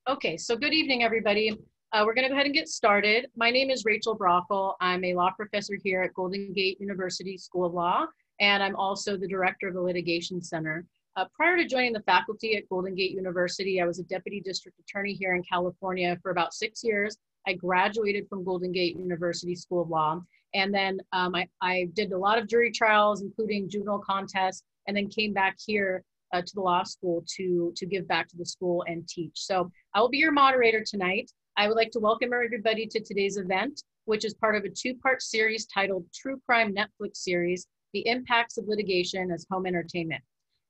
Okay, so good evening, everybody. We're going to go ahead and get started. My name is Rachel Brockl. I'm a law professor here at Golden Gate University School of Law, and I'm also the director of the Litigation Center. Prior to joining the faculty at Golden Gate University, I was a deputy district attorney here in California for about 6 years. I graduated from Golden Gate University School of Law, and then I did a lot of jury trials, including juvenile contests, and then came back here to the law school to give back to the school and teach. So I will be your moderator tonight. I would like to welcome everybody to today's event, which is part of a two-part series titled True Crime Netflix series, The Impacts of Litigation as Home Entertainment.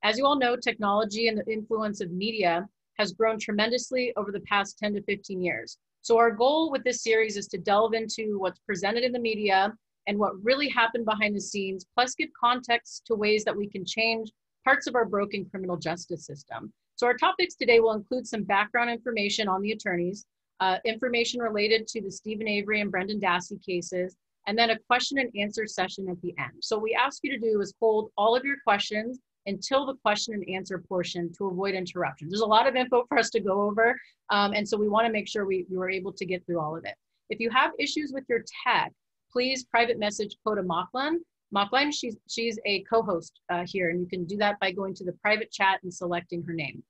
As you all know, technology and the influence of media has grown tremendously over the past 10 to 15 years. So our goal with this series is to delve into what's presented in the media and what really happened behind the scenes, plus give context to ways that we can change parts of our broken criminal justice system. So our topics today will include some background information on the attorneys, information related to the Stephen Avery and Brendan Dassey cases, and then a question and answer session at the end. So what we ask you to do is hold all of your questions until the question and answer portion to avoid interruptions. There's a lot of info for us to go over, and so we want to make sure we were able to get through all of it. If you have issues with your tech, please private message Coda Mocklin. Mocklin, she's a co-host here, and you can do that by going to the private chat and selecting her name.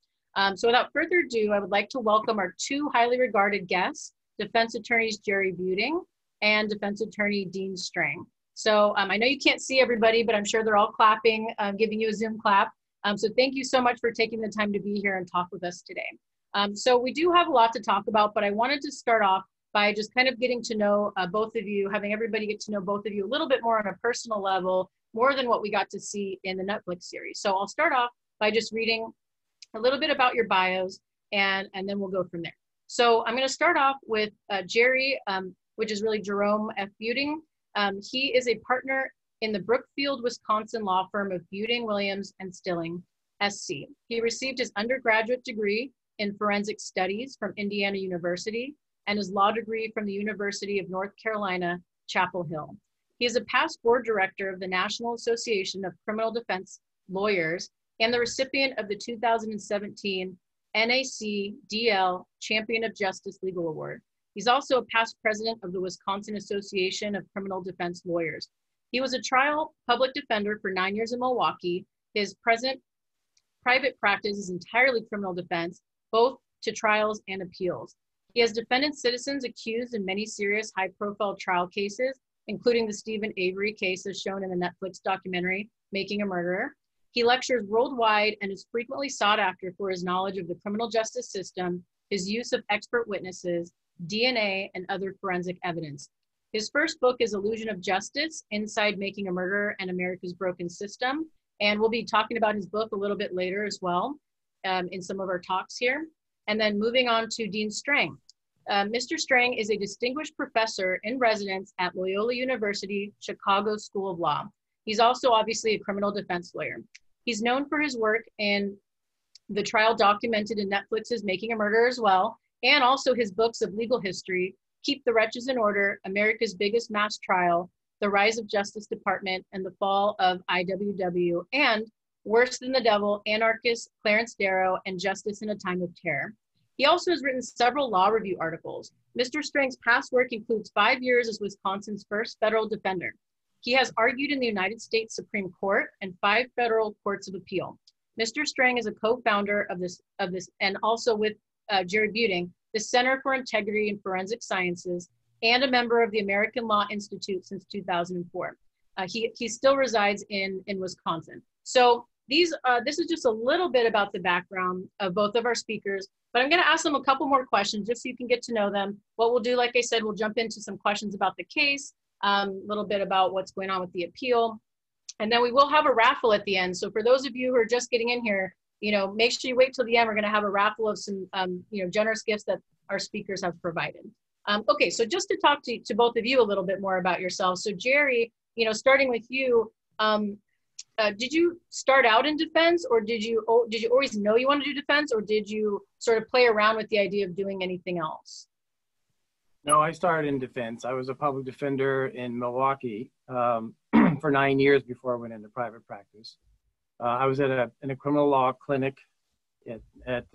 So without further ado, I would like to welcome our two highly regarded guests, defense attorneys Jerry Buting and defense attorney Dean Strang. So I know you can't see everybody, but I'm sure they're all clapping, giving you a Zoom clap. So thank you so much for taking the time to be here and talk with us today. So we do have a lot to talk about, but I wanted to start off by just kind of getting to know both of you, having everybody get to know both of you a little bit more on a personal level, more than what we got to see in the Netflix series. So I'll start off by just reading a little bit about your bios, and then we'll go from there. So I'm going to start off with Jerry, which is really Jerome F. Buting. He is a partner in the Brookfield, Wisconsin law firm of Buting, Williams, and Stilling, SC. He received his undergraduate degree in forensic studies from Indiana University and his law degree from the University of North Carolina, Chapel Hill. He is a past board director of the National Association of Criminal Defense Lawyers and the recipient of the 2017 NACDL Champion of Justice Legal Award. He's also a past president of the Wisconsin Association of Criminal Defense Lawyers. He was a trial public defender for 9 years in Milwaukee. His present private practice is entirely criminal defense, both to trials and appeals. He has defended citizens accused in many serious high-profile trial cases, including the Stephen Avery case as shown in the Netflix documentary, Making a Murderer. He lectures worldwide and is frequently sought after for his knowledge of the criminal justice system, his use of expert witnesses, DNA, and other forensic evidence. His first book is Illusion of Justice, Inside Making a Murderer and America's Broken System. And we'll be talking about his book a little bit later as well in some of our talks here. And then moving on to Dean Strang. Mr. Strang is a distinguished professor in residence at Loyola University, Chicago School of Law. He's also obviously a criminal defense lawyer. He's known for his work in the trial documented in Netflix's Making a Murderer as well, and also his books of legal history, Keep the Wretches in Order, America's Biggest Mass Trial, The Rise of Justice Department, and the Fall of IWW, and Worse Than the Devil, Anarchist, Clarence Darrow, and Justice in a Time of Terror. He also has written several law review articles. Mr. Strang's past work includes 5 years as Wisconsin's first federal defender. He has argued in the United States Supreme Court and 5 federal courts of appeal. Mr. Strang is a co-founder of this, and also with Jerry Buting, the Center for Integrity in Forensic Sciences, and a member of the American Law Institute since 2004. He still resides in Wisconsin. So this is just a little bit about the background of both of our speakers, but I'm gonna ask them a couple more questions just so you can get to know them. What we'll do, like I said, we'll jump into some questions about the case, a little bit about what's going on with the appeal, and then we will have a raffle at the end. So for those of you who are just getting in here, make sure you wait till the end. We're gonna have a raffle of some generous gifts that our speakers have provided. Okay, so just to talk to both of you a little bit more about yourselves. So Jerry, starting with you, did you start out in defense, or did you always know you wanted to do defense, or did you sort of play around with the idea of doing anything else? No, I started in defense. I was a public defender in Milwaukee for 9 years before I went into private practice. I was in a criminal law clinic at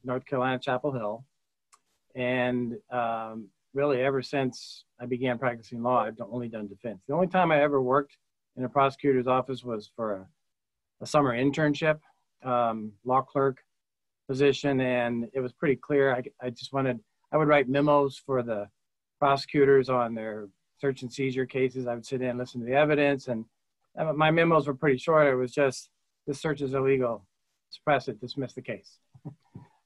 North Carolina Chapel Hill. And really, ever since I began practicing law, I've only done defense. The only time I ever worked in a prosecutor's office was for a summer internship, law clerk position, and it was pretty clear. I would write memos for the prosecutors on their search and seizure cases. I would sit in and listen to the evidence, and my memos were pretty short. It was just, this search is illegal, suppress it, dismiss the case.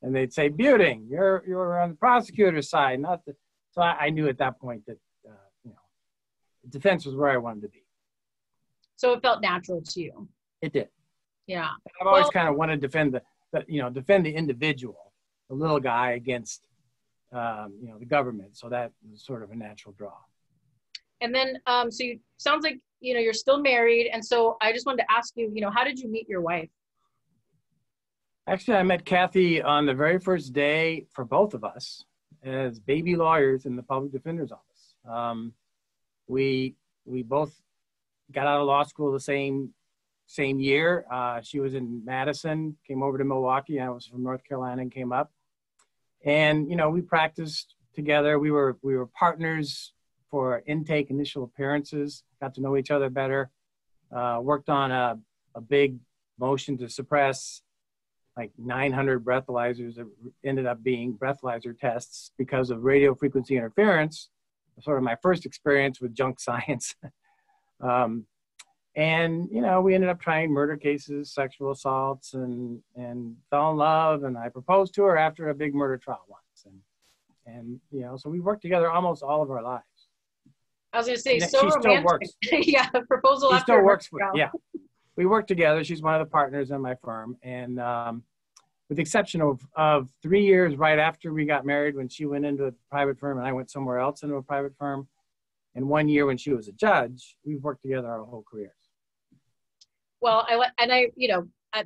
And they'd say, Buting, you're on the prosecutor's side, not the. So I knew at that point that defense was where I wanted to be. So it felt natural to you. It did. Yeah. I've always kind of wanted to defend defend the individual, the little guy against the government. So that was sort of a natural draw. And then, so sounds like you're still married, and so I just wanted to ask you, how did you meet your wife? Actually, I met Kathy on the very first day for both of us as baby lawyers in the public defender's office. We both got out of law school the same year. She was in Madison, came over to Milwaukee. I was from North Carolina and came up. And, we practiced together. We were partners for intake initial appearances, got to know each other better, worked on a big motion to suppress like 900 breathalyzers that ended up being breathalyzer tests because of radio frequency interference. Sort of my first experience with junk science. And, we ended up trying murder cases, sexual assaults, and fell in love. And I proposed to her after a big murder trial once. And so we worked together almost all of our lives. I was going to say, so she romantic. Still works. Yeah, proposal she after still works for, trial. yeah. We work together. She's one of the partners in my firm. And with the exception of 3 years right after we got married, when she went into a private firm and I went somewhere else into a private firm, and 1 year when she was a judge, we've worked together our whole careers. Well,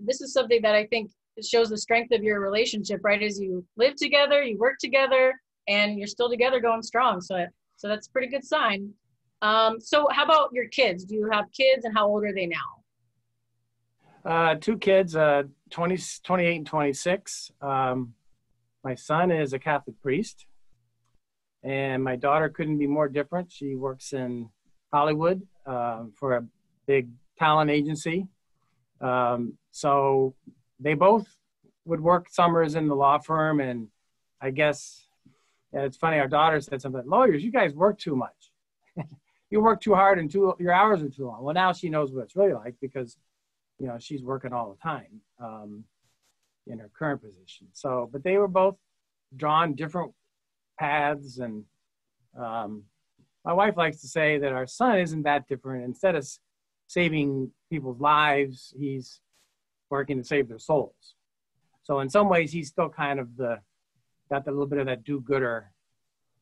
this is something that I think shows the strength of your relationship, right? As you live together, you work together, and you're still together going strong. So that's a pretty good sign. So how about your kids? Do you have kids, and how old are they now? 2 kids, 28 and 26. My son is a Catholic priest, and my daughter couldn't be more different. She works in Hollywood for a big talent agency. So they both would work summers in the law firm, and I guess it's funny, our daughter said something, lawyers, you guys work too much. You work too hard and your hours are too long. Well, now she knows what it's really like because she's working all the time in her current position. So, but they were both drawn different paths. And my wife likes to say that our son isn't that different. Instead of saving people's lives, he's working to save their souls. So in some ways, he's still kind of got a little bit of that do-gooder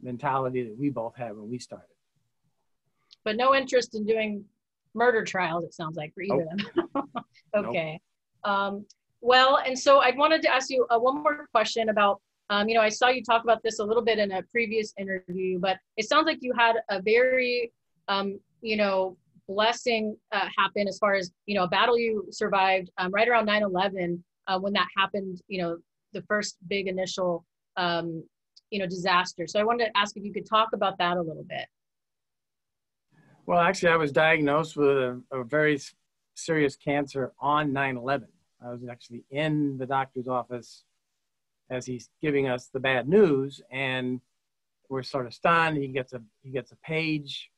mentality that we both had when we started. But no interest in doing murder trials, it sounds like, for either of them. Okay. Nope. Well, and so I wanted to ask you one more question about, I saw you talk about this a little bit in a previous interview, but it sounds like you had a very, blessing happen as far as, a battle you survived right around 9/11 when that happened, the first big initial, disaster. So I wanted to ask if you could talk about that a little bit. Well, actually, I was diagnosed with a very serious cancer on 9/11. I was actually in the doctor's office as he's giving us the bad news, and we're sort of stunned. He gets a page,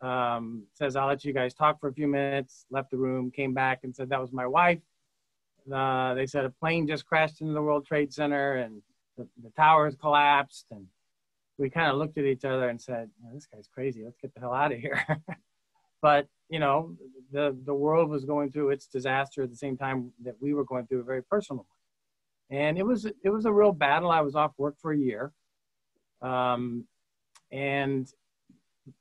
says, "I'll let you guys talk for a few minutes." Left the room, came back, and said that was my wife. They said a plane just crashed into the World Trade Center, and the towers collapsed, and we kind of looked at each other and said, "This guy's crazy. Let's get the hell out of here." But, the world was going through its disaster at the same time that we were going through a very personal one. And it was a real battle. I was off work for a year, and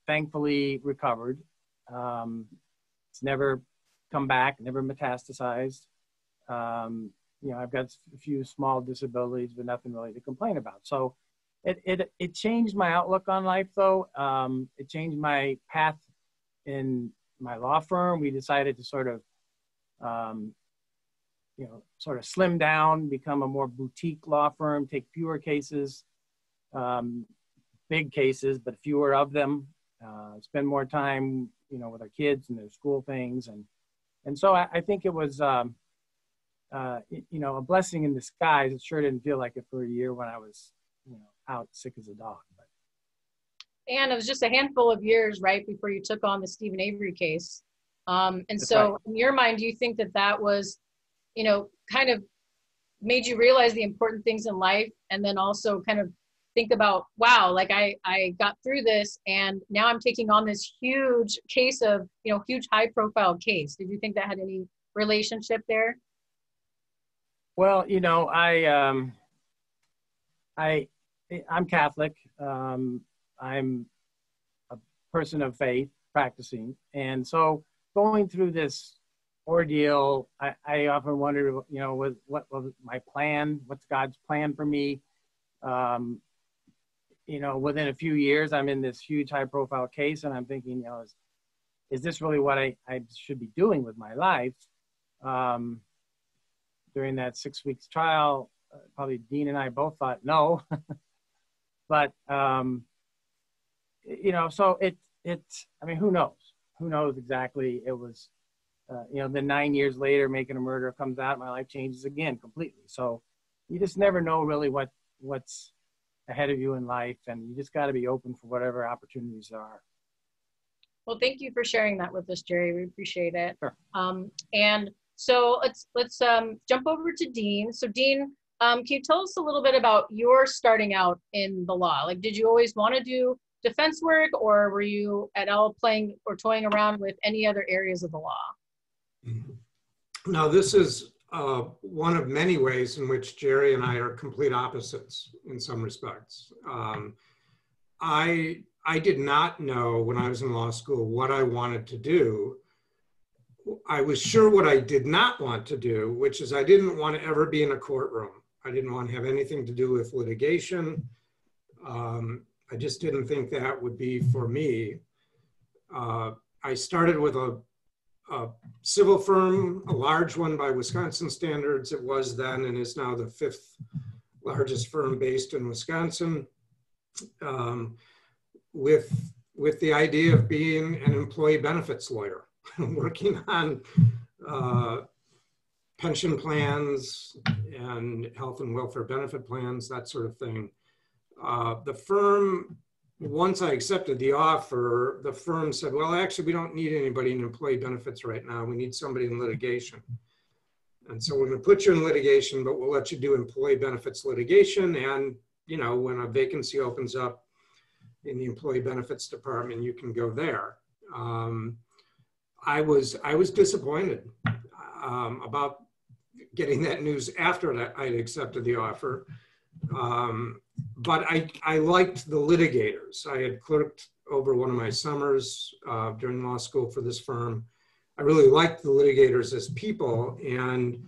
thankfully recovered. It's never come back, never metastasized. I've got a few small disabilities, but nothing really to complain about. So it changed my outlook on life, though. It changed my path in my law firm. We decided to sort of slim down, become a more boutique law firm, take fewer cases, big cases, but fewer of them. Spend more time, you know, with our kids and their school things, and so I think it was, you know, a blessing in disguise. It sure didn't feel like it for a year when I was, you know, out sick as a dog. But. And it was just a handful of years, right, before you took on the Stephen Avery case. And That's so right. in your mind, do you think that that was, you know, kind of made you realize the important things in life, and then also kind of think about, wow, like I got through this and now I'm taking on this huge case of, you know, huge high profile case. Did you think that had any relationship there? Well, you know, I'm Catholic. I'm a person of faith, practicing, and so going through this ordeal, I often wondered, you know, what was my plan? What's God's plan for me? You know, within a few years, I'm in this huge high-profile case, and I'm thinking, you know, is this really what I should be doing with my life? During that 6 weeks trial, probably Dean and I both thought no, but you know, so I mean, who knows? Who knows exactly? It was, you know, then 9 years later, Making a Murderer comes out, my life changes again completely. So you just never know really what's ahead of you in life, and you just got to be open for whatever opportunities there are. Well, thank you for sharing that with us, Jerry. We appreciate it. Sure. And so let's jump over to Dean. So Dean, can you tell us a little bit about your starting out in the law? Like, did you always want to do defense work, or were you at all playing or toying around with any other areas of the law? Now, this is one of many ways in which Jerry and I are complete opposites in some respects. I did not know when I was in law school what I wanted to do. I was sure what I did not want to do, which is I didn't want to ever be in a courtroom. I didn't want to have anything to do with litigation. I just didn't think that would be for me. I started with a civil firm, a large one by Wisconsin standards. It was then and is now the 5th largest firm based in Wisconsin, with the idea of being an employee benefits lawyer, working on pension plans and health and welfare benefit plans, that sort of thing. The firm, once I accepted the offer, the firm said, well, actually, we don't need anybody in employee benefits right now. We need somebody in litigation. And so we're going to put you in litigation, but we'll let you do employee benefits litigation. And, you know, when a vacancy opens up in the employee benefits department, you can go there. I was disappointed about getting that news after I'd accepted the offer. But I liked the litigators. I had clerked over one of my summers during law school for this firm. I really liked the litigators as people. And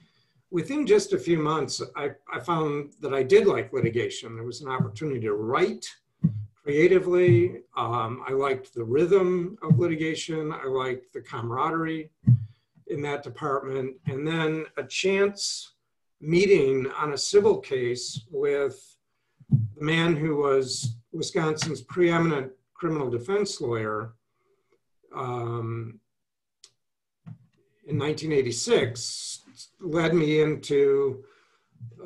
within just a few months, I found that I did like litigation. There was an opportunity to write creatively. I liked the rhythm of litigation. I liked the camaraderie in that department. And then a chance meeting on a civil case with the man who was Wisconsin's preeminent criminal defense lawyer in 1986 led me into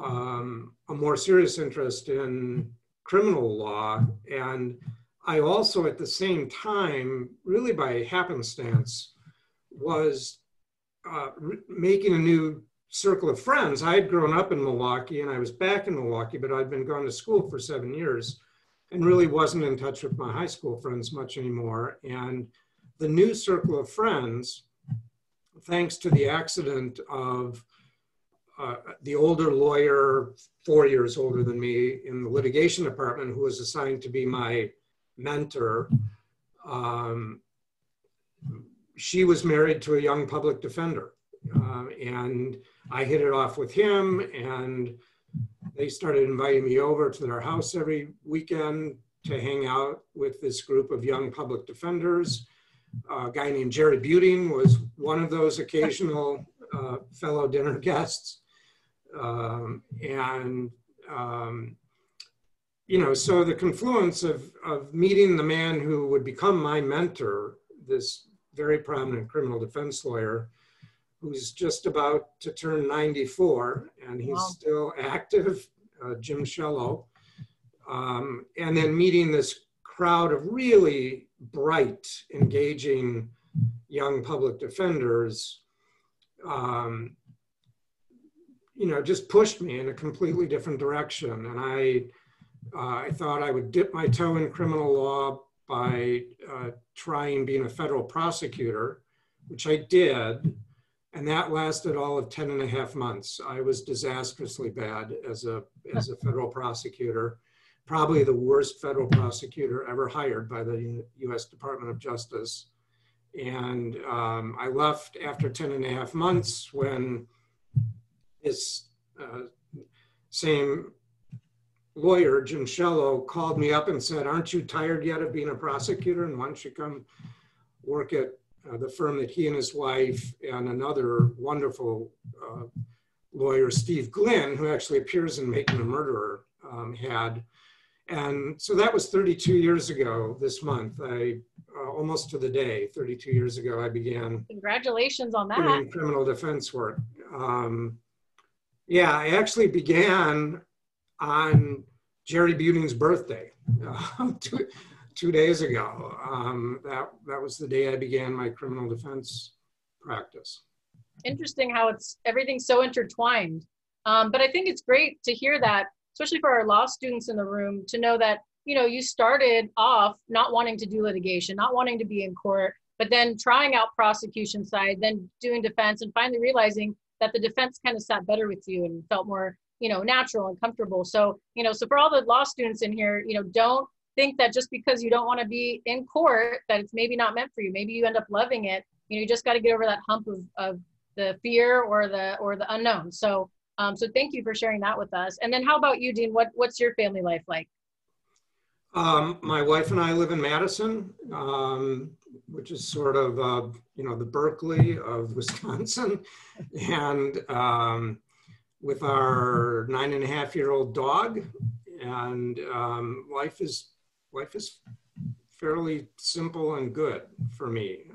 a more serious interest in criminal law. And I also, at the same time, really by happenstance, was making a new circle of friends. I had grown up in Milwaukee and I was back in Milwaukee, but I'd been going to school for 7 years and really wasn't in touch with my high school friends much anymore. And the new circle of friends, thanks to the accident of the older lawyer, 4 years older than me in the litigation department, who was assigned to be my mentor, she was married to a young public defender. And I hit it off with him, and they started inviting me over to their house every weekend to hang out with this group of young public defenders. A guy named Jerry Buting was one of those occasional fellow dinner guests. you know, so the confluence of meeting the man who would become my mentor, this very prominent criminal defense lawyer, who's just about to turn 94, and he's Wow. still active, Jim Shello. And then meeting this crowd of really bright, engaging young public defenders, you know, just pushed me in a completely different direction. And I thought I would dip my toe in criminal law by trying being a federal prosecutor, which I did. And that lasted all of 10 and a half months. I was disastrously bad as a federal prosecutor, probably the worst federal prosecutor ever hired by the US Department of Justice. And I left after 10 and a half months when this same lawyer, Jim Shello, called me up and said, "Aren't you tired yet of being a prosecutor? And why don't you come work at the firm that he and his wife and another wonderful lawyer, Steve Glynn, who actually appears in Making a Murderer, had." And so that was 32 years ago this month. Almost to the day, 32 years ago, I began. Congratulations on that. Doing criminal defense work. Yeah, I actually began on Jerry Buting's birthday, 2 days ago. That was the day I began my criminal defense practice. Interesting how everything's so intertwined. But I think it's great to hear that, especially for our law students in the room, to know that, you know, you started off not wanting to do litigation, not wanting to be in court, but then trying out prosecution side, then doing defense, and finally realizing that the defense kind of sat better with you and felt more, you know, natural and comfortable. So, you know, so for all the law students in here, you know, don't think that just because you don't want to be in court, that it's maybe not meant for you. Maybe you end up loving it. You know, you just got to get over that hump of the fear or the unknown. So, so thank you for sharing that with us. And then how about you, Dean? What's your family life like? My wife and I live in Madison, which is sort of, you know, the Berkeley of Wisconsin. And with our 9.5-year-old dog, and life is fairly simple and good for me.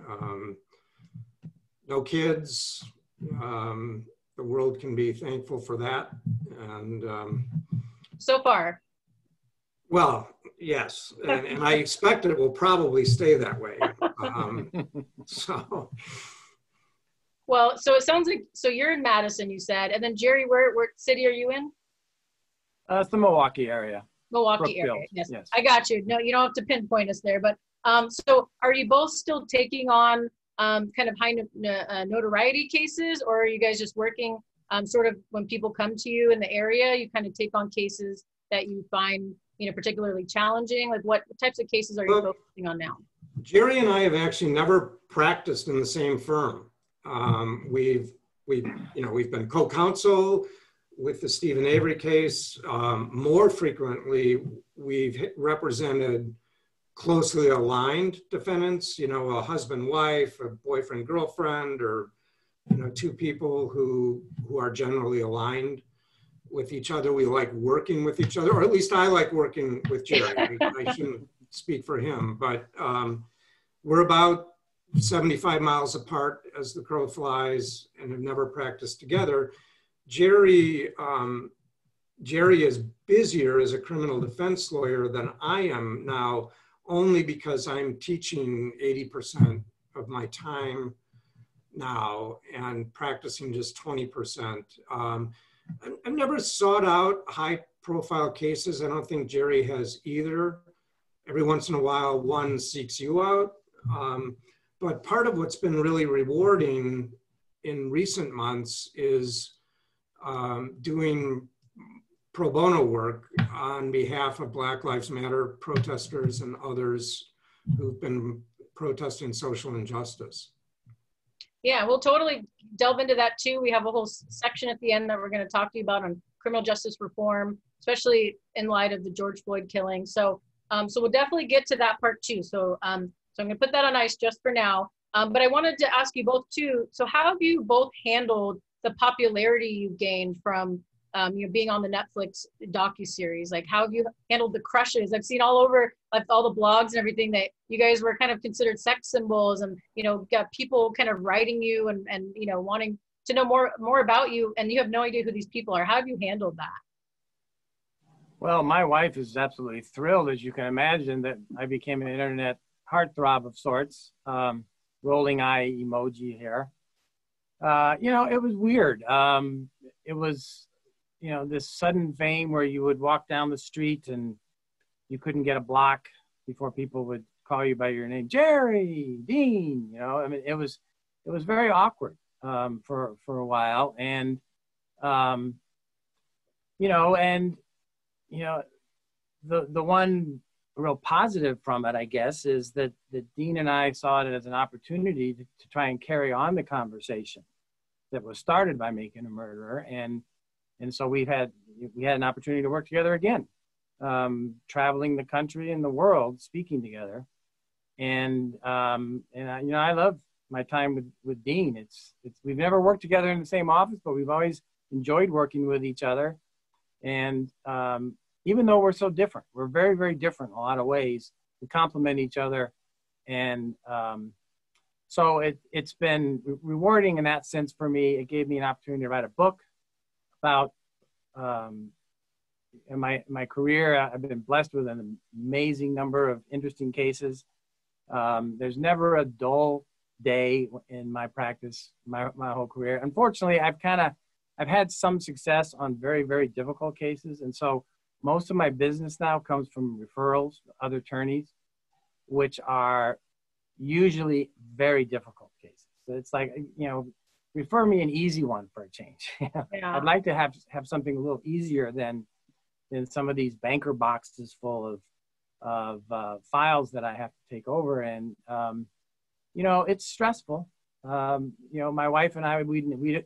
No kids. The world can be thankful for that. And so far. Well, yes, and I expect it will probably stay that way. So. Well, so it sounds like, so you're in Madison, you said, and then Jerry, where city are you in? It's the Milwaukee area. Milwaukee area, yes. I got you. No, you don't have to pinpoint us there, but so are you both still taking on kind of high notoriety cases, or are you guys just working sort of when people come to you in the area, you kind of take on cases that you find, you know, particularly challenging? Like what types of cases are you focusing on now? Jerry and I have actually never practiced in the same firm. We've been co-counsel with the Stephen Avery case. More frequently, we've represented closely aligned defendants, you know, a husband-wife, a boyfriend-girlfriend, or, you know, two people who are generally aligned with each other. We like working with each other, or at least I like working with Jerry. I shouldn't speak for him, but we're about 75 miles apart as the crow flies and have never practiced together. Jerry is busier as a criminal defense lawyer than I am now, only because I'm teaching 80% of my time now and practicing just 20%. I've never sought out high profile cases. I don't think Jerry has either. Every once in a while, one seeks you out. But part of what's been really rewarding in recent months is doing pro bono work on behalf of Black Lives Matter protesters and others who've been protesting social injustice. Yeah, we'll totally delve into that too. We have a whole section at the end that we're going to talk to you about on criminal justice reform, especially in light of the George Floyd killing. So, so we'll definitely get to that part too. So, so I'm going to put that on ice just for now. But I wanted to ask you both too. So, how have you both handled the popularity you gained from being on the Netflix docuseries? Like, how have you handled the crushes? I've seen all over, like, all the blogs and everything that you guys were kind of considered sex symbols, and got people kind of writing you and wanting to know more about you, and you have no idea who these people are. How have you handled that? Well, my wife is absolutely thrilled, as you can imagine, that I became an internet heartthrob of sorts. Rolling eye emoji here. It was weird. It was, this sudden fame where you would walk down the street and you couldn't get a block before people would call you by your name, Jerry, Dean. It was very awkward for a while, and the one real positive from it, I guess, is that Dean and I saw it as an opportunity to try and carry on the conversation that was started by Making a Murderer. And so we had an opportunity to work together again, traveling the country and the world, speaking together. And I love my time with Dean. We've never worked together in the same office, but we've always enjoyed working with each other. And even though we're so different, we're very, very different in a lot of ways. We complement each other. And so it's been rewarding in that sense for me. It gave me an opportunity to write a book about in my career. I've been blessed with an amazing number of interesting cases. There's never a dull day in my practice, my whole career. Unfortunately, I've had some success on very, very difficult cases. And so most of my business now comes from referrals to other attorneys, which are usually very difficult cases. So it's like, refer me an easy one for a change. Yeah. I'd like to have something a little easier than some of these banker boxes full of files that I have to take over. And, it's stressful. My wife and I,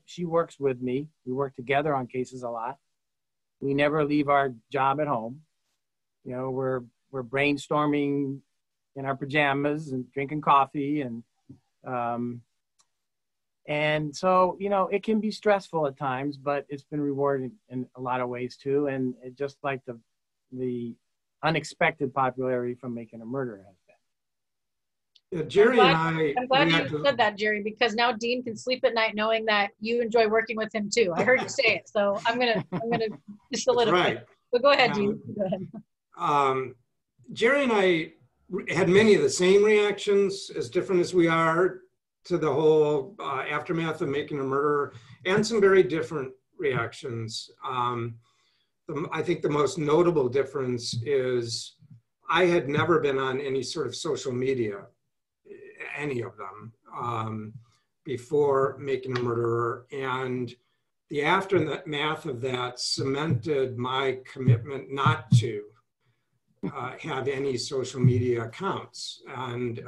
she works with me. We work together on cases a lot. We never leave our job at home. We're brainstorming in our pajamas and drinking coffee, and so it can be stressful at times, but it's been rewarding in a lot of ways too. And it just like the unexpected popularity from Making a Murderer has been. Yeah, Jerry I'm glad you said that, Jerry, because now Dean can sleep at night knowing that you enjoy working with him too. I heard you say it, so I'm gonna solidify. Right. But go ahead, Dean. Go ahead. Jerry and I had many of the same reactions, as different as we are, to the whole aftermath of Making a Murderer, and some very different reactions. I think the most notable difference is I had never been on any sort of social media, any of them, before Making a Murderer. And the aftermath of that cemented my commitment not to have any social media accounts. And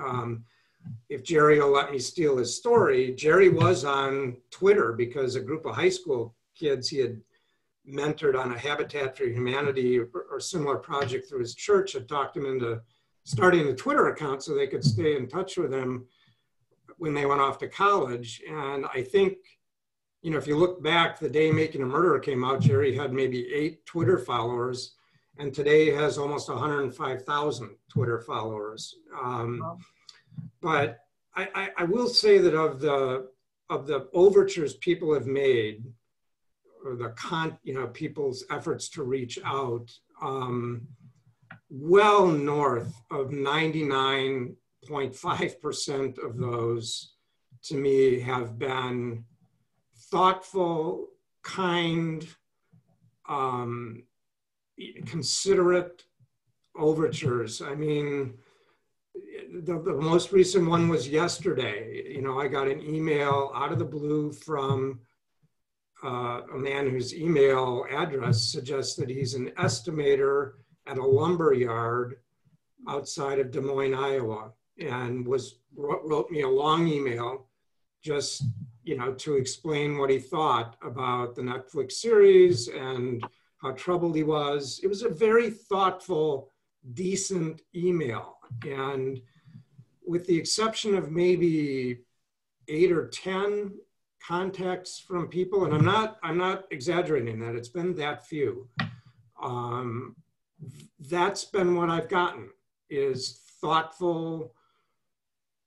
if Jerry will let me steal his story, Jerry was on Twitter because a group of high school kids he had mentored on a Habitat for Humanity or similar project through his church had talked him into starting a Twitter account so they could stay in touch with him when they went off to college. And I think, if you look back, the day Making a Murderer came out, Jerry had maybe 8 Twitter followers, and today has almost 105,000 Twitter followers. Wow. But I will say that of the overtures people have made, or the people's efforts to reach out, well north of 99.5% of those, to me, have been thoughtful, kind, considerate overtures. I mean, the most recent one was yesterday. I got an email out of the blue from a man whose email address suggests that he's an estimator at a lumber yard outside of Des Moines, Iowa, and wrote me a long email just to explain what he thought about the Netflix series and how troubled he was. It was a very thoughtful, decent email. And with the exception of maybe 8 or 10 contacts from people, and I'm not exaggerating that, it's been that few. That's been what I've gotten, is thoughtful,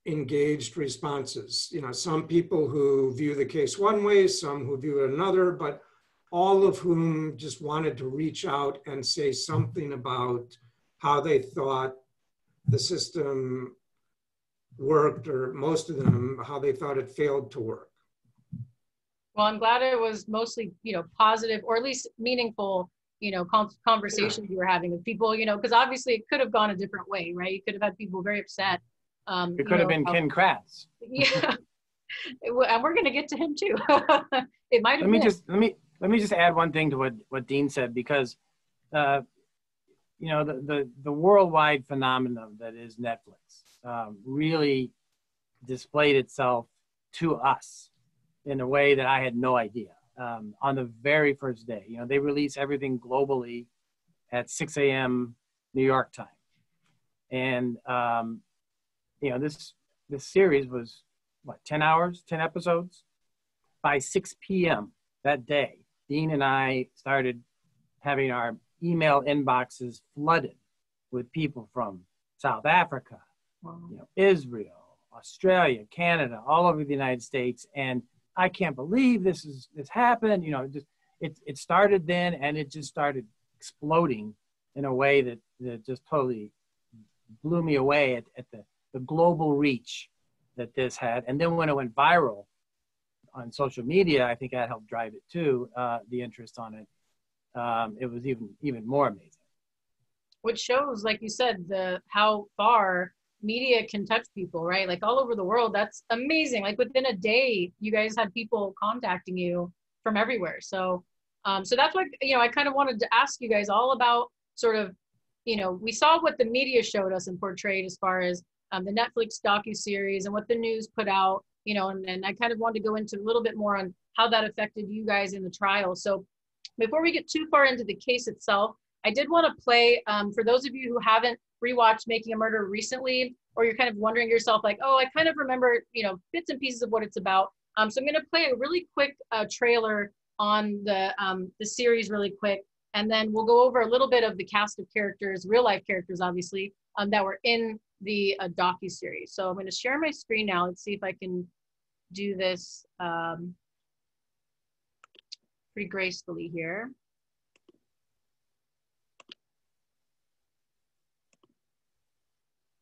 engaged responses. You know, some people who view the case one way, some who view it another, but all of whom just wanted to reach out and say something about how they thought the system worked, or most of them, how they thought it failed to work. Well, I'm glad it was mostly, you know, positive, or at least meaningful, you know, conversations you were having with people, you know, because obviously it could have gone a different way, right? You could have had people very upset. It could have been Ken Kratz. Yeah, and we're going to get to him too. It might have been. Let me just add one thing to what Dean said, because you know, the worldwide phenomenon that is Netflix really displayed itself to us in a way that I had no idea. On the very first day, you know, they release everything globally at 6 a.m. New York time. And, you know, this series was, what, 10 hours, 10 episodes? By 6 p.m. that day, Dean and I started having our email inboxes flooded with people from South Africa, you know, Israel, Australia, Canada, all over the United States. And I can't believe this happened. You know, it started then, and it just started exploding in a way that just totally blew me away at the global reach that this had. And then when it went viral on social media, I think that helped drive it too, the interest on it. It was even more amazing. Which shows, like you said, how far media can touch people, right? Like all over the world. That's amazing. Like within a day, you guys had people contacting you from everywhere. So so that's what, you know, I kind of wanted to ask you guys all about sort of, you know, we saw what the media showed us and portrayed as far as the Netflix docuseries and what the news put out, you know, and I kind of wanted to go into a little bit more on how that affected you guys in the trial. So before we get too far into the case itself, I did want to play, for those of you who haven't rewatched Making a Murder recently, or you're kind of wondering yourself like, oh, I kind of remember, you know, bits and pieces of what it's about. So I'm going to play a really quick trailer on the series really quick, and then we'll go over a little bit of the cast of characters, real life characters, obviously, that were in the docuseries. So I'm going to share my screen now. Let's see if I can do this pretty gracefully here.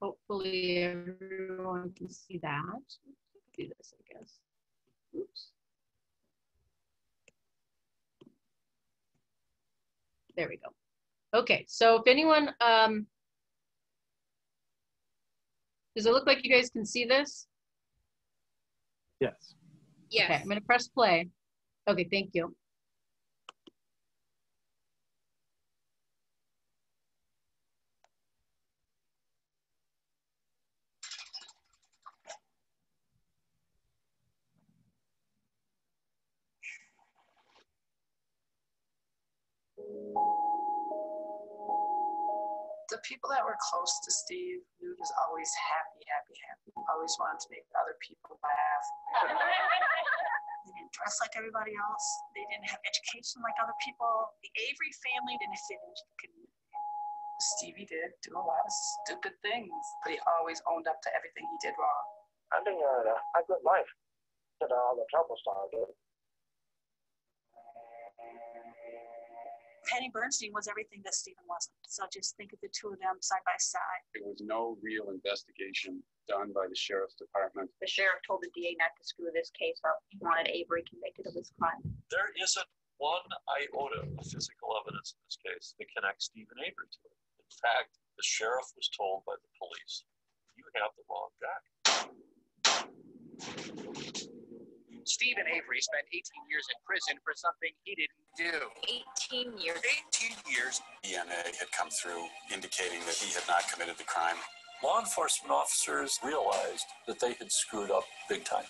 Hopefully everyone can see that. Let's do this, I guess. Oops. There we go. Okay, so if anyone, does it look like you guys can see this? Yes. Yes. Okay, I'm gonna press play. Okay, thank you. The people that were close to Steve, he was always happy. Always wanted to make other people laugh. They didn't dress like everybody else. They didn't have education like other people. The Avery family didn't fit into the community. Stevie did do a lot of stupid things, but he always owned up to everything he did wrong. I think I had a good life until all the trouble started. Penny Bernstein was everything that Stephen wasn't. So just think of the two of them side by side. There was no real investigation done by the sheriff's department. The sheriff told the DA not to screw this case up. He wanted Avery convicted of his crime. There isn't one iota of physical evidence in this case that connects Stephen Avery to it. In fact, the sheriff was told by the police, you have the wrong guy. Stephen Avery spent 18 years in prison for something he didn't do. 18 years. 18 years. DNA had come through indicating that he had not committed the crime. Law enforcement officers realized that they had screwed up big time.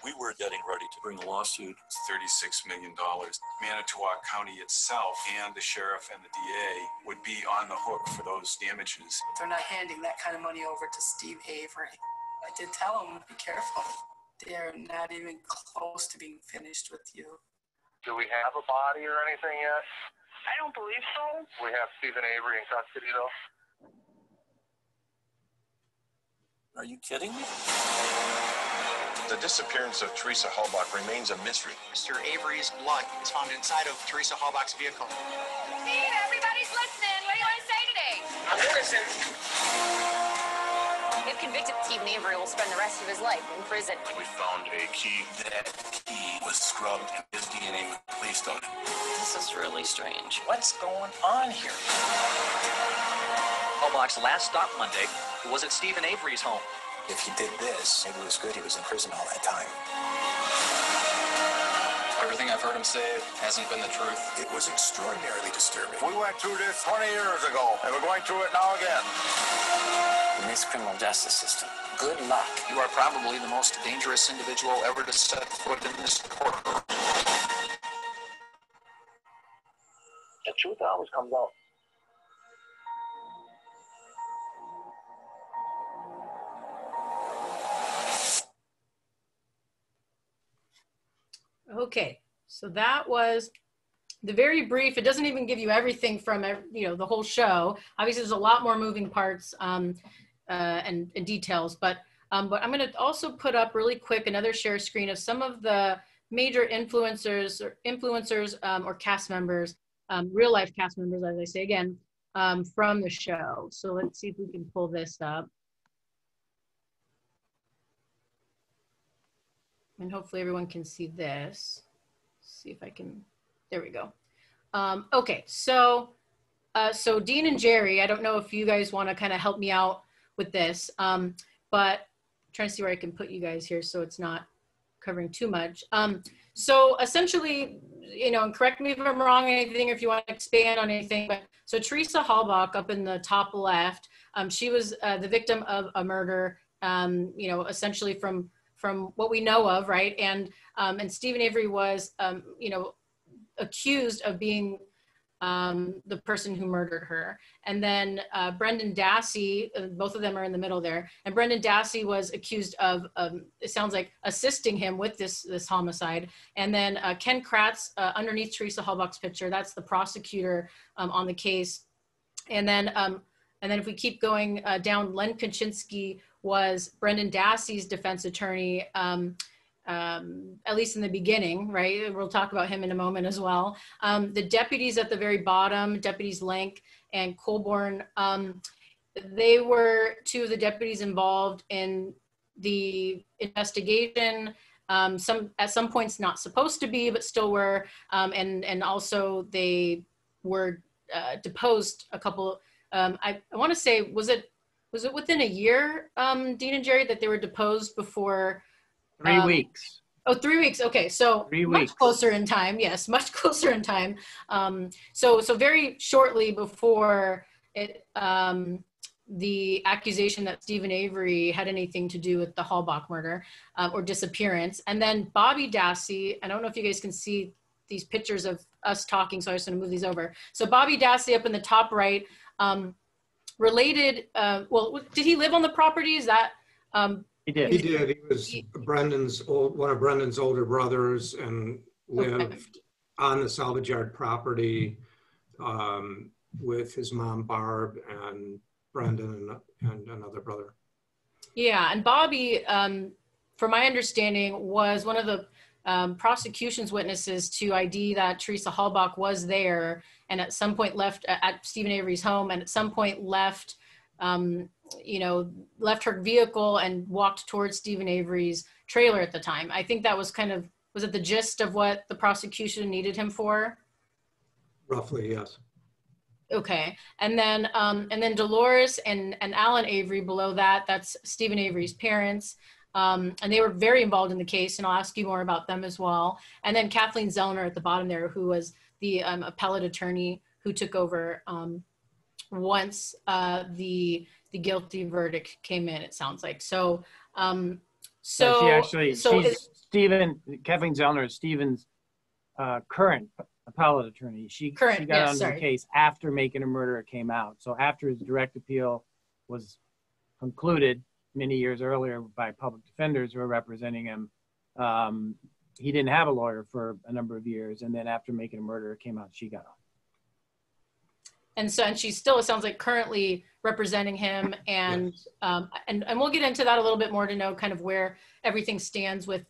We were getting ready to bring a lawsuit. It's $36 million. Manitowoc County itself and the sheriff and the DA would be on the hook for those damages. They're not handing that kind of money over to Steve Avery. I did tell him, be careful. they're not even close to being finished with you. Do we have a body or anything yet? I don't believe so. We have Stephen Avery in custody, though. Are you kidding me? The disappearance of Teresa Halbach remains a mystery. Mr. Avery's blood is found inside of Teresa Halbach's vehicle. Steve, everybody's listening. What do you want to say today? I'm listening. If convicted, Stephen Avery will spend the rest of his life in prison. We found a key. That key was scrubbed and his DNA was placed on it. This is really strange. What's going on here? Halbach's last stop Monday was at Stephen Avery's home. If he did this, maybe it was good he was in prison all that time. Everything I've heard him say hasn't been the truth. It was extraordinarily disturbing. We went through this 20 years ago, and we're going through it now again. In this criminal justice system, good luck. You are probably the most dangerous individual ever to set foot in this courtroom. The truth always comes out. Okay, so that was the very brief. It doesn't even give you everything from the whole show. Obviously, there's a lot more moving parts and details, but I'm going to also put up really quick another share screen of some of the major influencers or cast members, real life cast members, as I say again, from the show. So let's see if we can pull this up. And hopefully everyone can see this. See if I can, there we go. Okay, so Dean and Jerry, I don't know if you guys want to kind of help me out with this, but I'm trying to see where I can put you guys here so it's not covering too much. So essentially, and correct me if I'm wrong or anything, or if you want to expand on anything, but so Teresa Halbach up in the top left, she was the victim of a murder, essentially from what we know of, right? And Stephen Avery was, accused of being the person who murdered her. And then Brendan Dassey, both of them are in the middle there. And Brendan Dassey was accused of, it sounds like, assisting him with this homicide. And then Ken Kratz, underneath Teresa Halbach's picture, that's the prosecutor on the case. And then if we keep going down, Len Kaczynski was Brendan Dassey's defense attorney, at least in the beginning, right? We'll talk about him in a moment as well. The deputies at the very bottom, Deputies Lenk and Colborn, they were two of the deputies involved in the investigation. At some points not supposed to be, but still were. And also they were deposed a couple, I want to say, was it within a year, Dean and Jerry, that they were deposed before? 3 weeks. Oh, 3 weeks. Okay, so 3 much weeks. closer in time. Yes, much closer in time. So very shortly before it, the accusation that Stephen Avery had anything to do with the Halbach murder or disappearance. And then Bobby Dassey, I don't know if you guys can see these pictures of us talking, so I'm just gonna move these over. So Bobby Dassey up in the top right, related, well, did he live on the property? Is that? He did. He did. He was one of Brendan's older brothers and lived on the salvage yard property with his mom, Barb, and Brendan and another brother. Yeah, and Bobby, from my understanding, was one of the prosecution's witnesses to ID that Teresa Halbach was there and at some point left at Stephen Avery's home and at some point left left her vehicle and walked towards Stephen Avery's trailer at the time. I think that was was it the gist of what the prosecution needed him for? Roughly, yes. Okay, and then Dolores and Alan Avery below that, that's Stephen Avery's parents. And they were very involved in the case, and I'll ask you more about them as well. And then Kathleen Zellner at the bottom there, who was the appellate attorney who took over once the guilty verdict came in, it sounds like. Kathleen Zellner is Stephen's current appellate attorney. She got onto the case after Making a Murderer came out. So after his direct appeal was concluded many years earlier by public defenders who were representing him, he didn't have a lawyer for a number of years. And then after Making a Murderer came out, she got off. And so, and she's still, it sounds like, currently representing him, and we'll get into that a little bit more to know kind of where everything stands with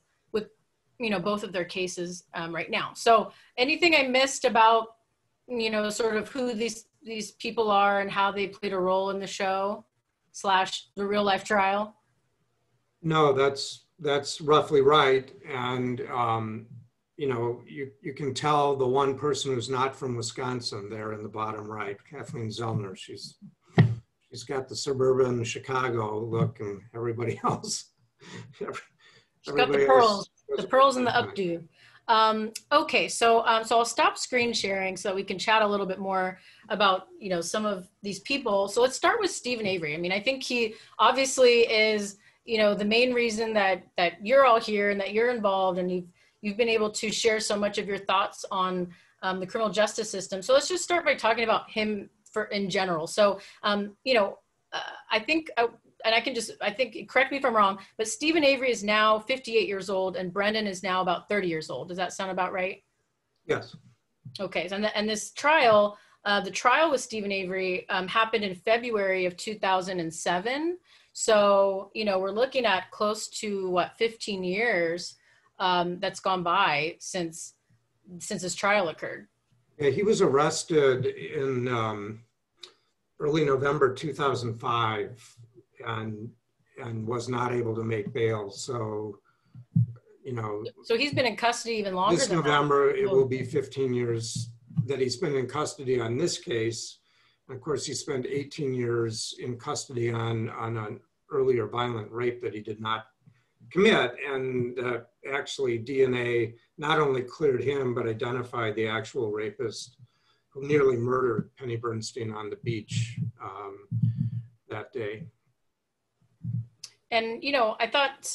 both of their cases right now. So anything I missed about sort of who these people are and how they played a role in the show / the real life trial? No, that's roughly right. And you can tell the one person who's not from Wisconsin there in the bottom right, Kathleen Zellner. She's got the suburban Chicago look, and everybody else. She's got the pearls and the updo. Okay, so I'll stop screen sharing so that we can chat a little bit more about some of these people. So let's start with Stephen Avery. I mean, I think he obviously is the main reason that you're all here and that you're involved, and you've been able to share so much of your thoughts on the criminal justice system. So let's just start by talking about him in general. So I think. Correct me if I'm wrong, but Stephen Avery is now 58 years old and Brendan is now about 30 years old. Does that sound about right? Yes. Okay, and this trial, the trial with Stephen Avery happened in February of 2007. So, we're looking at close to 15 years that's gone by since his trial occurred. Yeah, he was arrested in early November 2005. And was not able to make bail. So, So he's been in custody even longer this than November, that. It will be 15 years that he's been in custody on this case. And of course, he spent 18 years in custody on an earlier violent rape that he did not commit. And actually, DNA not only cleared him, but identified the actual rapist who nearly murdered Penny Bernstein on the beach that day. And, I thought,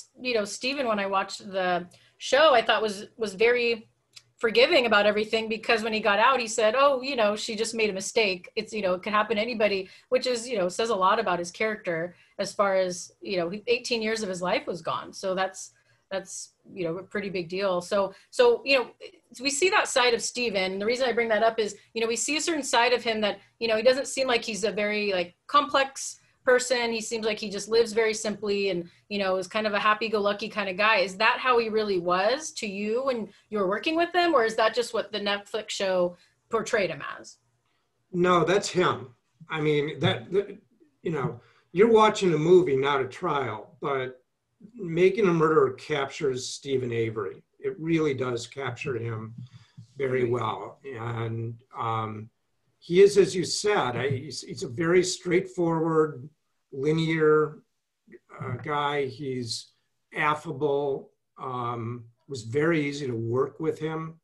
Stephen, when I watched the show, I thought was very forgiving about everything, because when he got out, he said, oh, she just made a mistake. It's, it could happen to anybody, which is, says a lot about his character as far as, 18 years of his life was gone. So that's, a pretty big deal. So, we see that side of Stephen. The reason I bring that up is, we see a certain side of him that, he doesn't seem like he's a very complex person. He seems like he just lives very simply and, is kind of a happy-go-lucky kind of guy. Is that how he really was to you when you were working with him? Or is that just what the Netflix show portrayed him as? No, that's him. I mean, you're watching a movie, not a trial, but Making a Murderer captures Stephen Avery. It really does capture him very well. And he is, as you said, he's a very straightforward, linear guy. He's affable, was very easy to work with him.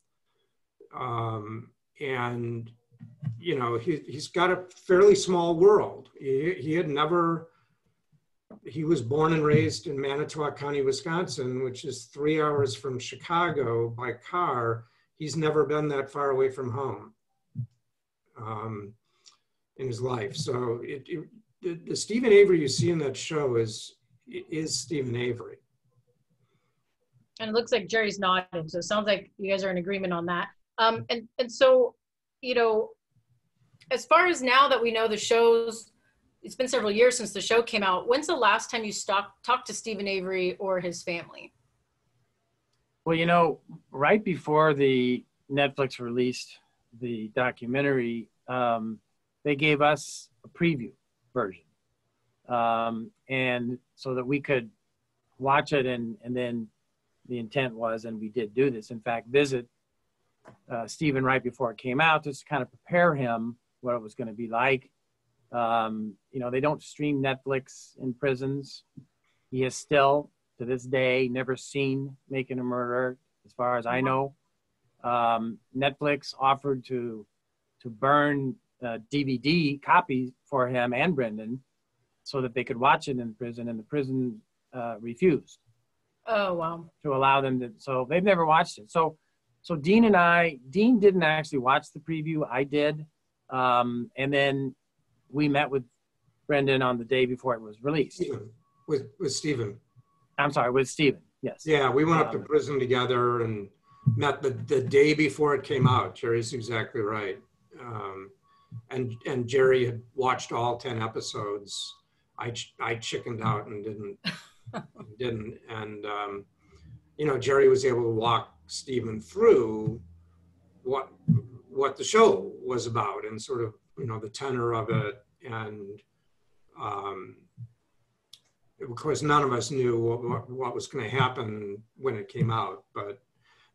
And, he's got a fairly small world. He was born and raised in Manitowoc County, Wisconsin, which is 3 hours from Chicago by car. He's never been that far away from home in his life. So the Stephen Avery you see in that show is Stephen Avery. And it looks like Jerry's nodding, so it sounds like you guys are in agreement on that. And so, as far as now that we know the show's, it's been several years since the show came out. When's the last time you talked to Stephen Avery or his family? Well, right before the Netflix released the documentary, they gave us a preview version. And so that we could watch it, and then the intent was, and we did do this, in fact, visit Stephen right before it came out, just to kind of prepare him what it was going to be like. They don't stream Netflix in prisons. He has still, to this day, never seen Making a Murderer, as far as I know. Netflix offered to burn DVD copies for him and Brendan so that they could watch it in prison, and the prison refused. Oh, wow. To allow them to, so they've never watched it. So Dean didn't actually watch the preview, I did. And then we met with Brendan on the day before it was released. With Stephen. I'm sorry, with Stephen. Yes. Yeah, we went up to prison together and met the day before it came out. Jerry's exactly right. And Jerry had watched all 10 episodes. I chickened out and didn't. And, you know, Jerry was able to walk Stephen through what the show was about and sort of, you know, the tenor of it. And of course, none of us knew what was going to happen when it came out. But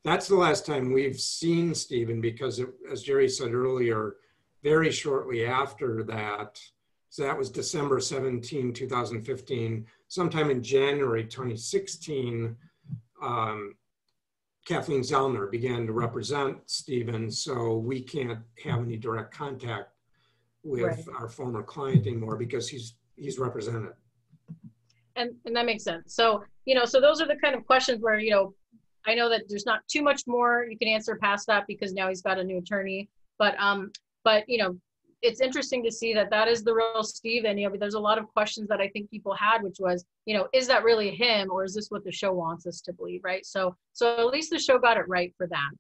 that's the last time we've seen Stephen, because as Jerry said earlier, very shortly after that, so that was December 17, 2015, sometime in January 2016, Kathleen Zellner began to represent Stephen, so we can't have any direct contact with our former client anymore because he's represented. And that makes sense. So, you know, so those are the kind of questions where, you know, I know that there's not too much more you can answer past that because now he's got a new attorney, but you know, it's interesting to see that is the real Stephen. You know, there's a lot of questions that I think people had, which was, you know, is that really him, or is this what the show wants us to believe, right? So at least the show got it right for that.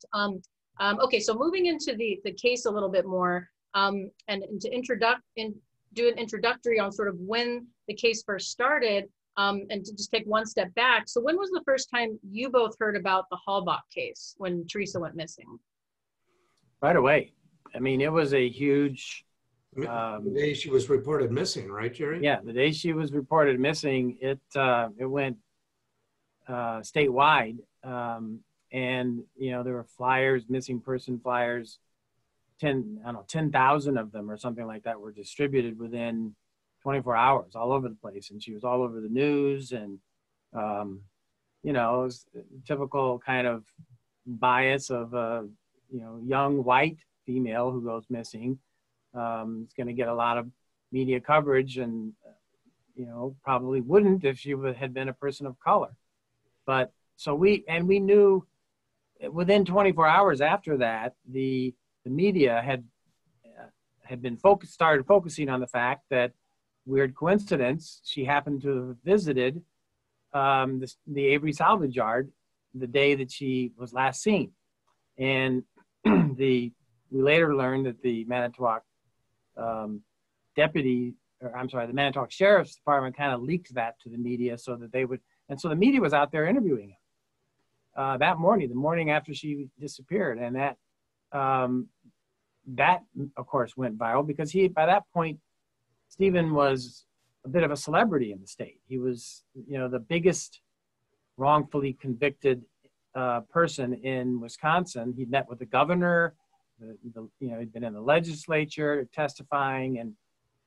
Okay, so moving into the case a little bit more, and to do an introductory on sort of when the case first started, and to just take one step back. So when was the first time you both heard about the Halbach case when Teresa went missing? Right away. I mean, it was a huge... the day she was reported missing, right, Jerry? Yeah, the day she was reported missing, it went statewide, and you know there were flyers, missing person flyers, 10,000 of them or something like that were distributed within 24 hours all over the place, and she was all over the news, and you know, it was typical kind of bias of a young white female who goes missing. It's going to get a lot of media coverage, and you know, probably wouldn't if she had been a person of color. But so we knew within 24 hours after that, the media had started focusing on the fact that, weird coincidence, she happened to have visited the Avery salvage yard the day that she was last seen, and we later learned that the Manitowoc the Manitowoc Sheriff's Department kind of leaked that to the media so that they would, and so the media was out there interviewing him that morning, the morning after she disappeared, and that of course went viral because by that point, Stephen was a bit of a celebrity in the state. He was, you know, the biggest wrongfully convicted person in Wisconsin. He'd met with the governor. He'd been in the legislature testifying,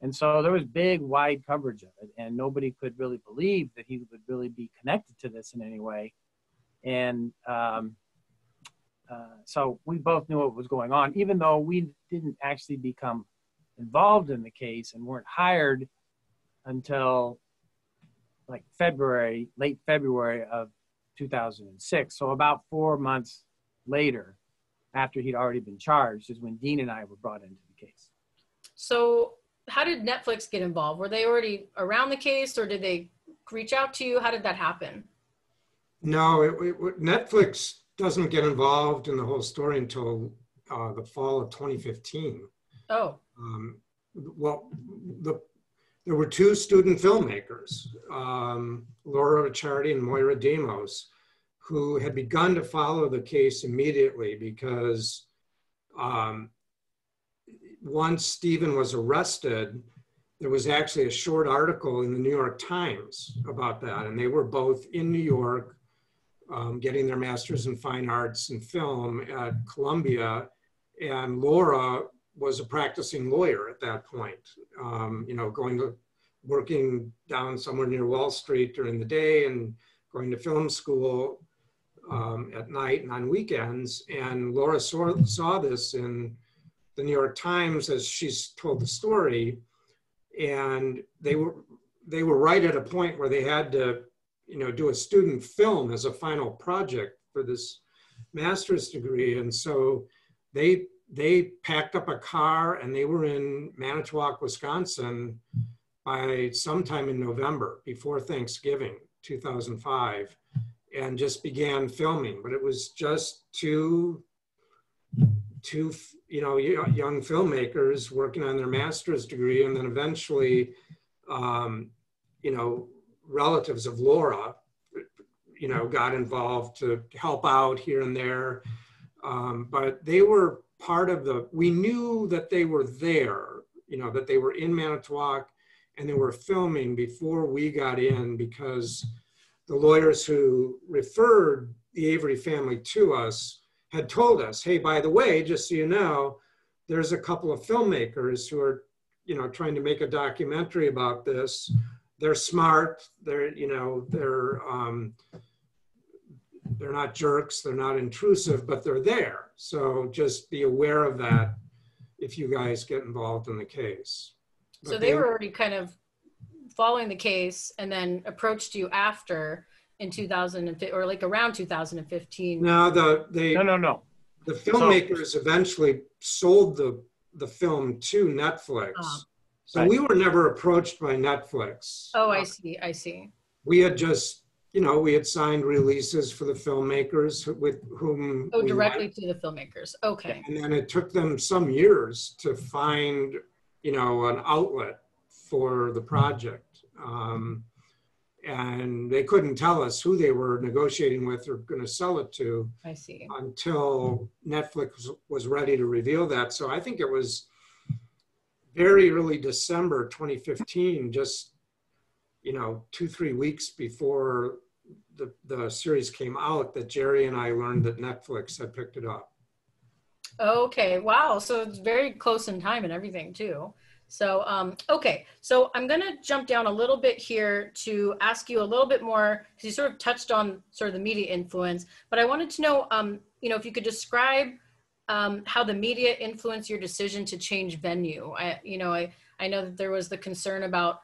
and so there was big, wide coverage of it, and nobody could really believe that he would really be connected to this in any way. And so we both knew what was going on, even though we didn't actually become involved in the case and weren't hired until like late February of 2006. So about 4 months later, after he'd already been charged, is when Dean and I were brought into the case. So how did Netflix get involved? Were they already around the case, or did they reach out to you? How did that happen? No, Netflix doesn't get involved in the whole story until the fall of 2015. Oh. Well, there were two student filmmakers, Laura Ricciardi and Moira Demos, who had begun to follow the case immediately because once Stephen was arrested, there was actually a short article in the New York Times about that. And they were both in New York getting their master's in fine arts and film at Columbia. And Laura was a practicing lawyer at that point, working down somewhere near Wall Street during the day and going to film school at night and on weekends. And Laura saw this in the New York Times as she's told the story. And they were right at a point where they had to, do a student film as a final project for this master's degree. And so they packed up a car and they were in Manitowoc, Wisconsin by sometime in November, before Thanksgiving, 2005. and just began filming. But it was just two young filmmakers working on their master's degree, and then eventually, relatives of Laura, got involved to help out here and there. But they were part of we knew that they were there, that they were in Manitowoc and they were filming before we got in, because the lawyers who referred the Avery family to us had told us, hey, by the way, just so you know, there's a couple of filmmakers who are, trying to make a documentary about this. They're smart. They're not jerks. They're not intrusive, but they're there. So just be aware of that if you guys get involved in the case. So they were already kind of following the case and then approached you after in 2015 or like around 2015. No, no. The filmmakers eventually sold the film to Netflix. So right. We were never approached by Netflix. Oh, I see. We had just, we had signed releases for the filmmakers with whom. Oh, directly to the filmmakers. Okay. And then it took them some years to find, an outlet for the project. And they couldn't tell us who they were negotiating with or going to sell it to. I see. Until Netflix was ready to reveal that. So I think it was very early December 2015, just 2-3 weeks before the series came out, that Jerry and I learned that Netflix had picked it up. Okay, wow. So it's very close in time and everything too. So, okay, so I'm gonna jump down a little bit here to ask you a little bit more, because you sort of touched on sort of the media influence, but I wanted to know, if you could describe how the media influenced your decision to change venue. I know that there was the concern about,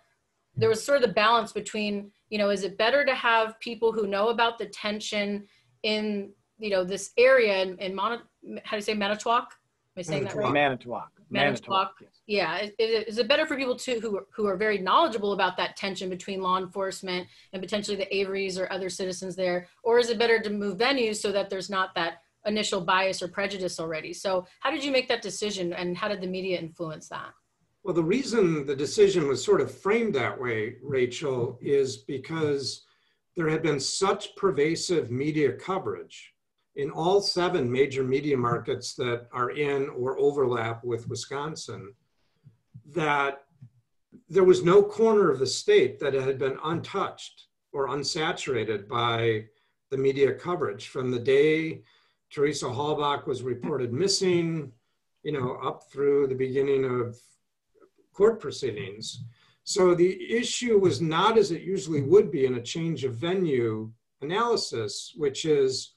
there was sort of the balance between, is it better to have people who know about the tension in, this area in how do you say, Manitowoc? Am I saying that right? Manitowoc. Yes. Yeah. Is it better for people who are very knowledgeable about that tension between law enforcement and potentially the Averys or other citizens there? Or is it better to move venues so that there's not that initial bias or prejudice already? So how did you make that decision, and how did the media influence that? Well, the reason the decision was sort of framed that way, Rachel, is because there had been such pervasive media coverage in all 7 major media markets that are in or overlap with Wisconsin, that there was no corner of the state that had been untouched or unsaturated by the media coverage. From the day Teresa Halbach was reported missing, up through the beginning of court proceedings. So the issue was not, as it usually would be in a change of venue analysis, which is,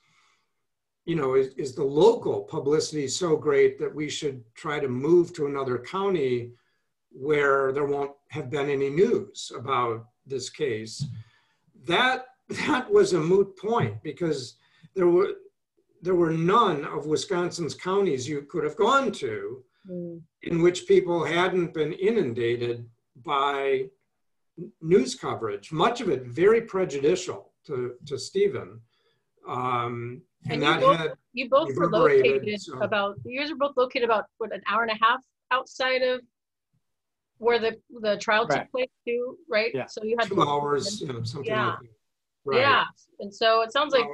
is the local publicity so great that we should try to move to another county where there won't have been any news about this case? That was a moot point, because there were none of Wisconsin's counties you could have gone to in which people hadn't been inundated by news coverage, much of it very prejudicial to Stephen. And you both were located about what, an hour and a half outside of where the trial took place too, right? Yeah. So you had 2 hours, something like that. Right. Yeah. And so it sounds like,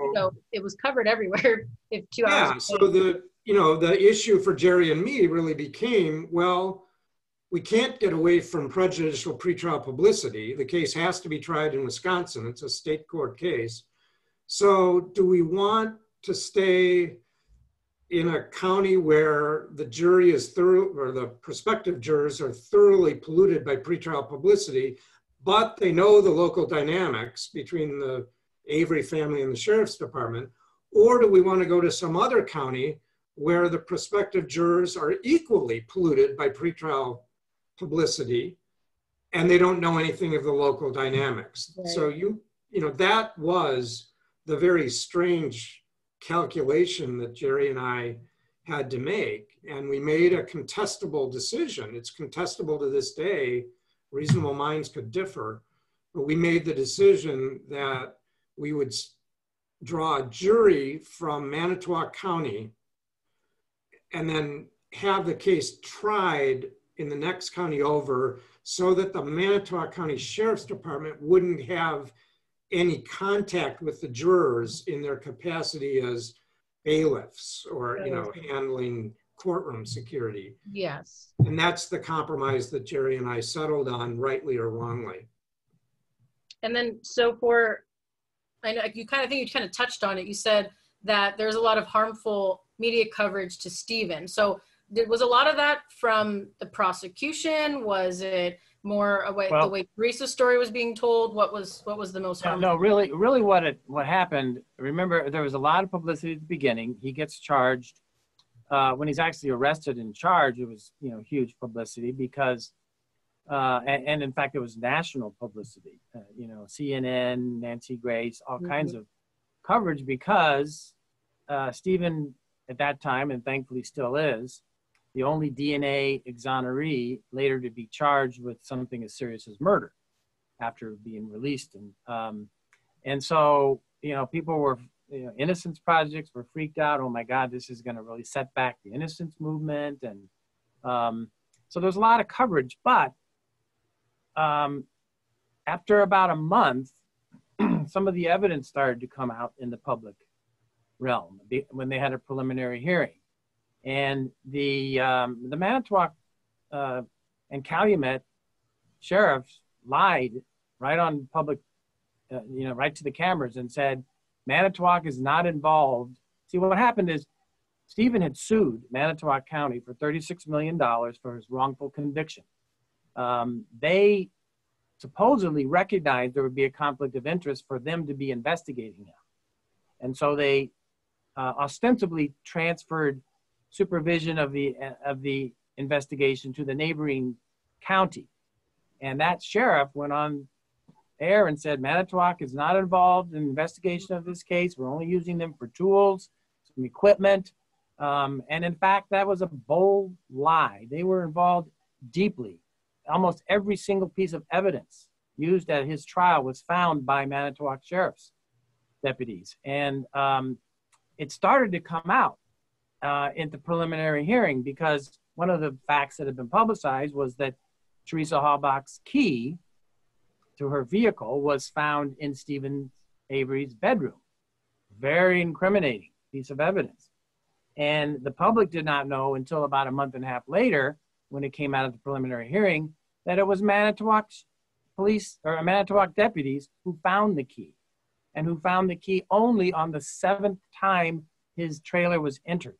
it was covered everywhere. If 2 hours. Yeah. So the issue for Jerry and me really became, well, we can't get away from prejudicial pretrial publicity. The case has to be tried in Wisconsin. It's a state court case. So do we want to stay in a county where the jury is or the prospective jurors are thoroughly polluted by pretrial publicity, but they know the local dynamics between the Avery family and the sheriff's department? Or do we want to go to some other county where the prospective jurors are equally polluted by pretrial publicity and they don't know anything of the local dynamics? Right. So that was the very strange calculation that Jerry and I had to make. And we made a contestable decision. It's contestable to this day. Reasonable minds could differ, but we made the decision that we would draw a jury from Manitowoc County and then have the case tried in the next county over so that the Manitowoc County Sheriff's Department wouldn't have any contact with the jurors in their capacity as bailiffs or, you know, handling courtroom security. Yes. And that's the compromise that Jerry and I settled on, rightly or wrongly. And then, so for, I know you kind of think you kind of touched on it. You said that there's a lot of harmful media coverage to Stephen. So was a lot of that from the prosecution? Was it more the way Teresa's story was being told? What was the most harmful? No, really what happened, remember, there was a lot of publicity at the beginning. He gets charged. When he's actually arrested and charged, it was, you know, huge publicity because, and in fact, it was national publicity, you know, CNN, Nancy Grace, all kinds of coverage because Stephen at that time, and thankfully still is, the only DNA exoneree later to be charged with something as serious as murder after being released. And so, you know, people were, you know, innocence projects were freaked out. Oh my God, this is going to really set back the innocence movement. And so there's a lot of coverage, but after about a month, some of the evidence started to come out in the public realm when they had a preliminary hearing. And the Manitowoc and Calumet sheriffs lied right on public, you know, right to the cameras and said, Manitowoc is not involved. See, what happened is Stephen had sued Manitowoc County for $36 million for his wrongful conviction. They supposedly recognized there would be a conflict of interest for them to be investigating him. And so they ostensibly transferred supervision of the investigation to the neighboring county. And that sheriff went on air and said, Manitowoc is not involved in the investigation of this case. We're only using them for tools, some equipment. And in fact, that was a bold lie. They were involved deeply. Almost every single piece of evidence used at his trial was found by Manitowoc sheriff's deputies. And it started to come out in the preliminary hearing because one of the facts that had been publicized was that Teresa Halbach's key to her vehicle was found in Stephen Avery's bedroom. Very incriminating piece of evidence. And the public did not know until about a month and a half later, when it came out of the preliminary hearing, that it was Manitowoc police or Manitowoc deputies who found the key, and who found the key only on the 7th time his trailer was entered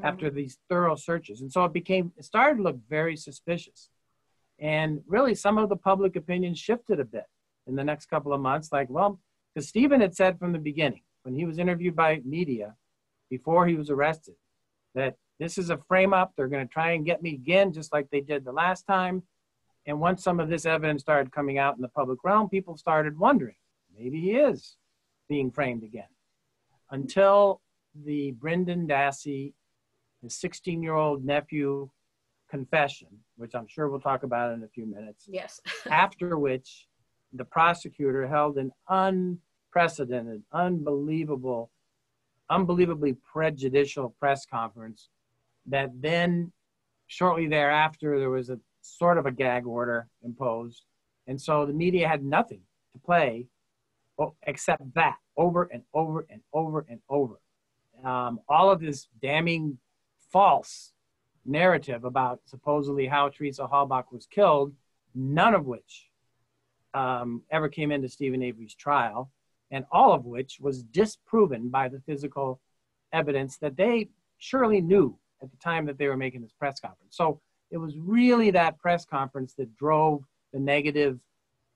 after these thorough searches. And so it started to look very suspicious. And really some of the public opinion shifted a bit in the next couple of months, like, well, because Stephen had said from the beginning, when he was interviewed by media before he was arrested, that this is a frame up, they're gonna try and get me again, just like they did the last time. And once some of this evidence started coming out in the public realm, people started wondering, maybe he is being framed again. Until the Brendan Dassey, his 16-year-old nephew confession, which I'm sure we'll talk about in a few minutes. Yes. After which the prosecutor held an unprecedented, unbelievably prejudicial press conference that then shortly thereafter, there was a sort of a gag order imposed. And so the media had nothing to play except that over and over and over and over. All of this damning false narrative about supposedly how Teresa Halbach was killed, none of which ever came into Stephen Avery's trial, and all of which was disproven by the physical evidence that they surely knew at the time that they were making this press conference. So it was really that press conference that drove the negative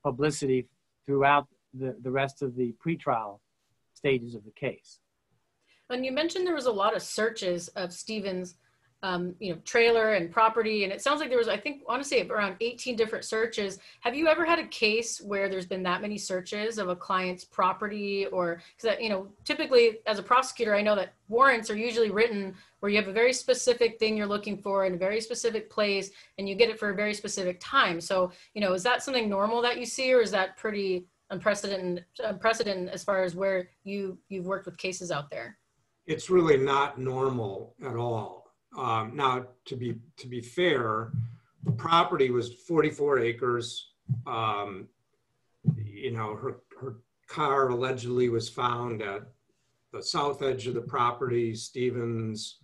publicity throughout the rest of the pretrial stages of the case. And you mentioned there was a lot of searches of Stephen's trailer and property, and it sounds like there was, I want to say around 18 different searches. Have you ever had a case where there's been that many searches of a client's property? Or, because typically as a prosecutor, I know that warrants are usually written where you have a very specific thing you're looking for in a very specific place, and you get it for a very specific time. So, is that something normal that you see, or is that pretty unprecedented as far as where you've worked with cases out there. It's really not normal at all. Now, to be fair, the property was 44 acres. You know, her car allegedly was found at the south edge of the property. Stephen's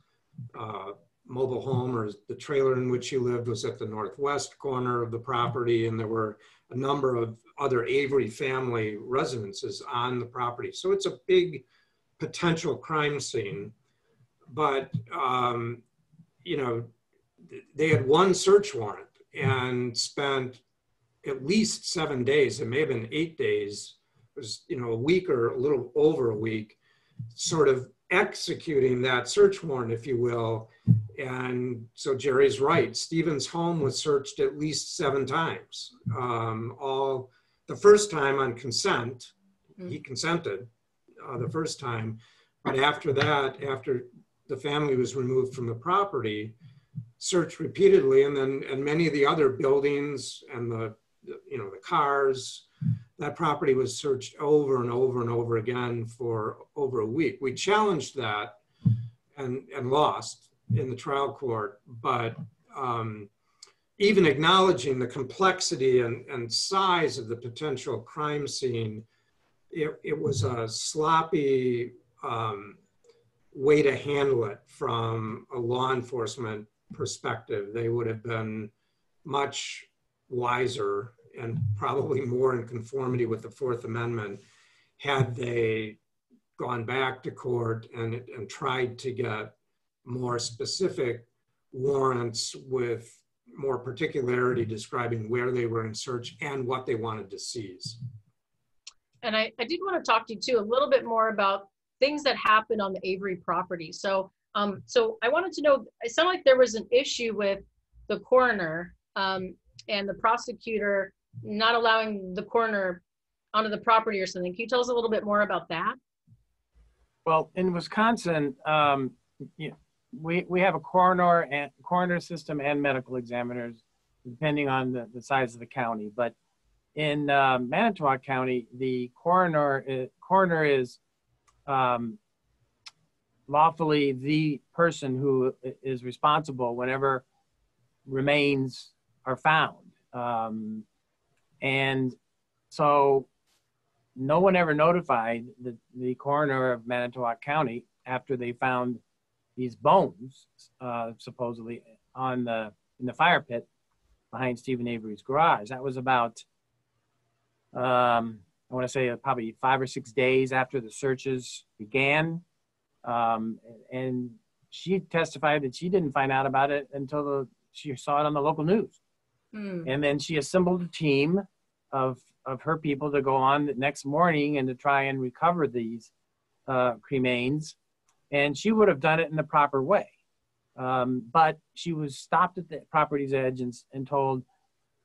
mobile home, or the trailer in which he lived, was at the northwest corner of the property, and there were a number of other Avery family residences on the property. So it's a big potential crime scene. But, you know, they had one search warrant and spent at least 7 days, it may have been 8 days, it was, you know, a week or a little over a week, sort of executing that search warrant, if you will. And so Jerry's right, Stephen's home was searched at least 7 times. All the first time on consent, he consented the first time, but after that, after the family was removed from the property, searched repeatedly, and many of the other buildings and the cars, that property was searched over and over and over again for over a week. We challenged that and lost in the trial court, but even acknowledging the complexity and size of the potential crime scene, it was a sloppy way to handle it from a law enforcement perspective. They would have been much wiser and probably more in conformity with the Fourth Amendment had they gone back to court and tried to get more specific warrants with more particularity describing where they were in search and what they wanted to seize. And I did want to talk to you too a little bit more about things that happened on the Avery property. So I wanted to know, it sounded like there was an issue with the coroner and the prosecutor not allowing the coroner onto the property or something. Can you tell us a little bit more about that? Well, in Wisconsin, we have a coroner system and medical examiners, depending on the size of the county. But in Manitowoc County, the coroner is lawfully the person who is responsible whenever remains are found. And so no one ever notified the coroner of Manitowoc County after they found these bones, supposedly in the fire pit behind Stephen Avery's garage. That was about, I want to say probably 5 or 6 days after the searches began. And she testified that she didn't find out about it until she saw it on the local news. And then she assembled a team of her people to go on the next morning and to try and recover these cremains. And she would have done it in the proper way. But she was stopped at the property's edge and told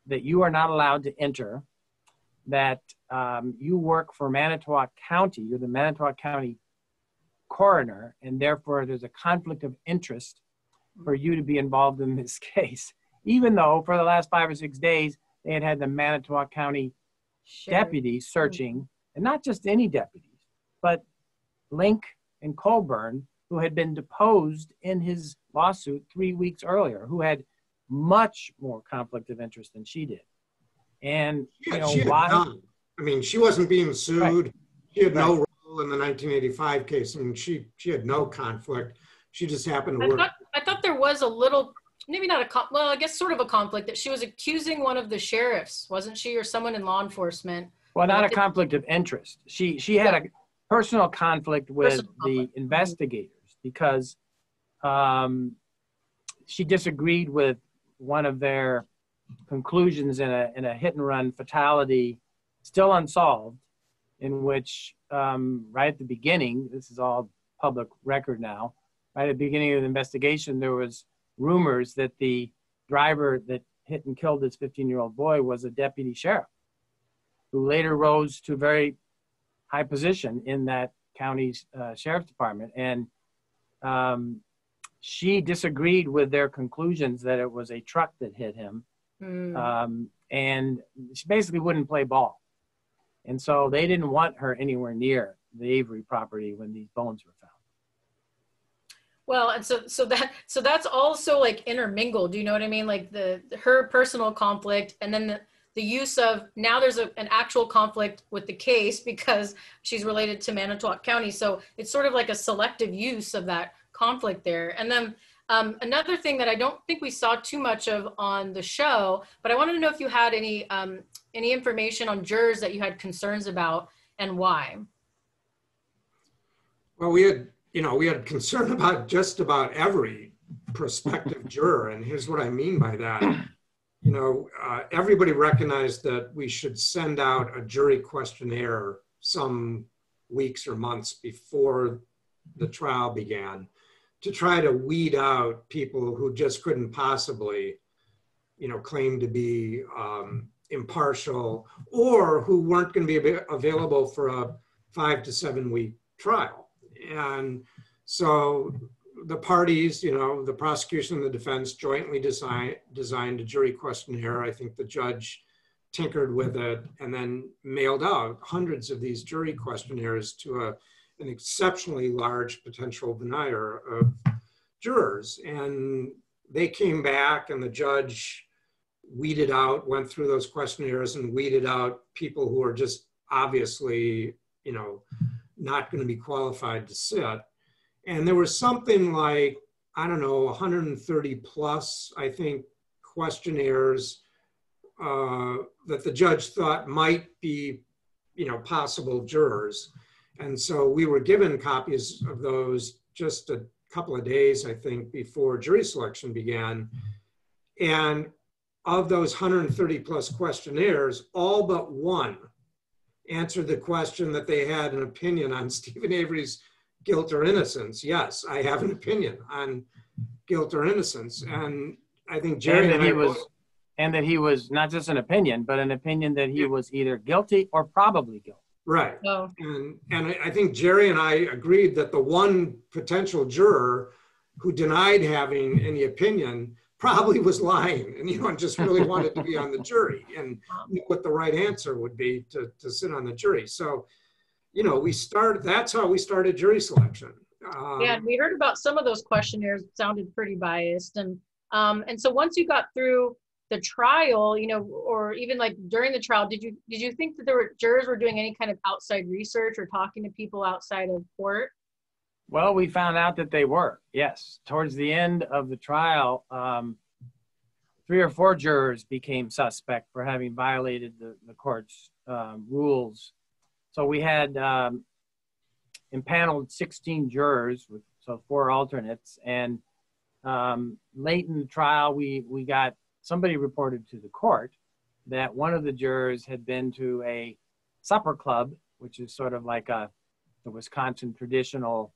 that you are not allowed to enter, that you work for Manitowoc County, you're the Manitowoc County coroner, and therefore there's a conflict of interest for you to be involved in this case. Even though for the last 5 or 6 days, they had the Manitowoc County deputies searching, and not just any deputies, but Link and Colburn, who had been deposed in his lawsuit 3 weeks earlier, who had much more conflict of interest than she did. And you know why? I mean, she wasn't being sued. Right. She had no role in the 1985 case. I mean, she had no conflict. She just happened to work. I thought there was a little, maybe not I guess sort of a conflict, that she was accusing one of the sheriffs, wasn't she, or someone in law enforcement? Well, not a conflict of interest. She had a personal conflict with the investigators because she disagreed with one of their conclusions in a hit and run fatality, still unsolved, in which right at the beginning, this is all public record now, right at the beginning of the investigation, there was rumors that the driver that hit and killed this 15-year-old boy was a deputy sheriff who later rose to a very high position in that county's sheriff's department. And she disagreed with their conclusions that it was a truck that hit him. And she basically wouldn't play ball. And so they didn't want her anywhere near the Avery property when these bones were found. Well, and so that's also like intermingled. Do you know what I mean? Like her personal conflict, and then the use of, now there's an actual conflict with the case because she's related to Manitowoc County. So it's sort of like a selective use of that conflict there. And then another thing that I don't think we saw too much of on the show, but I wanted to know if you had any information on jurors that you had concerns about and why. Well, we had concern about just about every prospective juror, and here's what I mean by that. Everybody recognized that we should send out a jury questionnaire some weeks or months before the trial began to try to weed out people who just couldn't possibly, claim to be impartial, or who weren't going to be available for a 5 to 7 week trial. And so the parties, the prosecution and the defense jointly designed a jury questionnaire. I think the judge tinkered with it and then mailed out hundreds of these jury questionnaires to an exceptionally large potential denier of jurors. And they came back, and the judge went through those questionnaires and weeded out people who are just obviously, not going to be qualified to sit. And there was something like, 130 plus, I think, questionnaires that the judge thought might be, possible jurors. And so we were given copies of those just a couple of days, I think, before jury selection began. And of those 130 plus questionnaires, all but one answered the question that they had an opinion on Stephen Avery's guilt or innocence. Yes, I have an opinion on guilt or innocence. And I think Jerry and that he was not just an opinion, but an opinion that he was either guilty or probably guilty. Right. Oh. And I think Jerry and I agreed that the one potential juror who denied having any opinion probably was lying and, just really wanted to be on the jury and knew what the right answer would be to sit on the jury. So, that's how we started jury selection. Yeah, we heard about some of those questionnaires sounded pretty biased. And so once you got through the trial, or even like during the trial, did you think that jurors were doing any kind of outside research or talking to people outside of court? Well, we found out that they were, yes. Towards the end of the trial, 3 or 4 jurors became suspect for having violated the court's rules. So we had impaneled 16 jurors, so 4 alternates. And late in the trial, we got somebody reported to the court that one of the jurors had been to a supper club, which is sort of like the Wisconsin traditional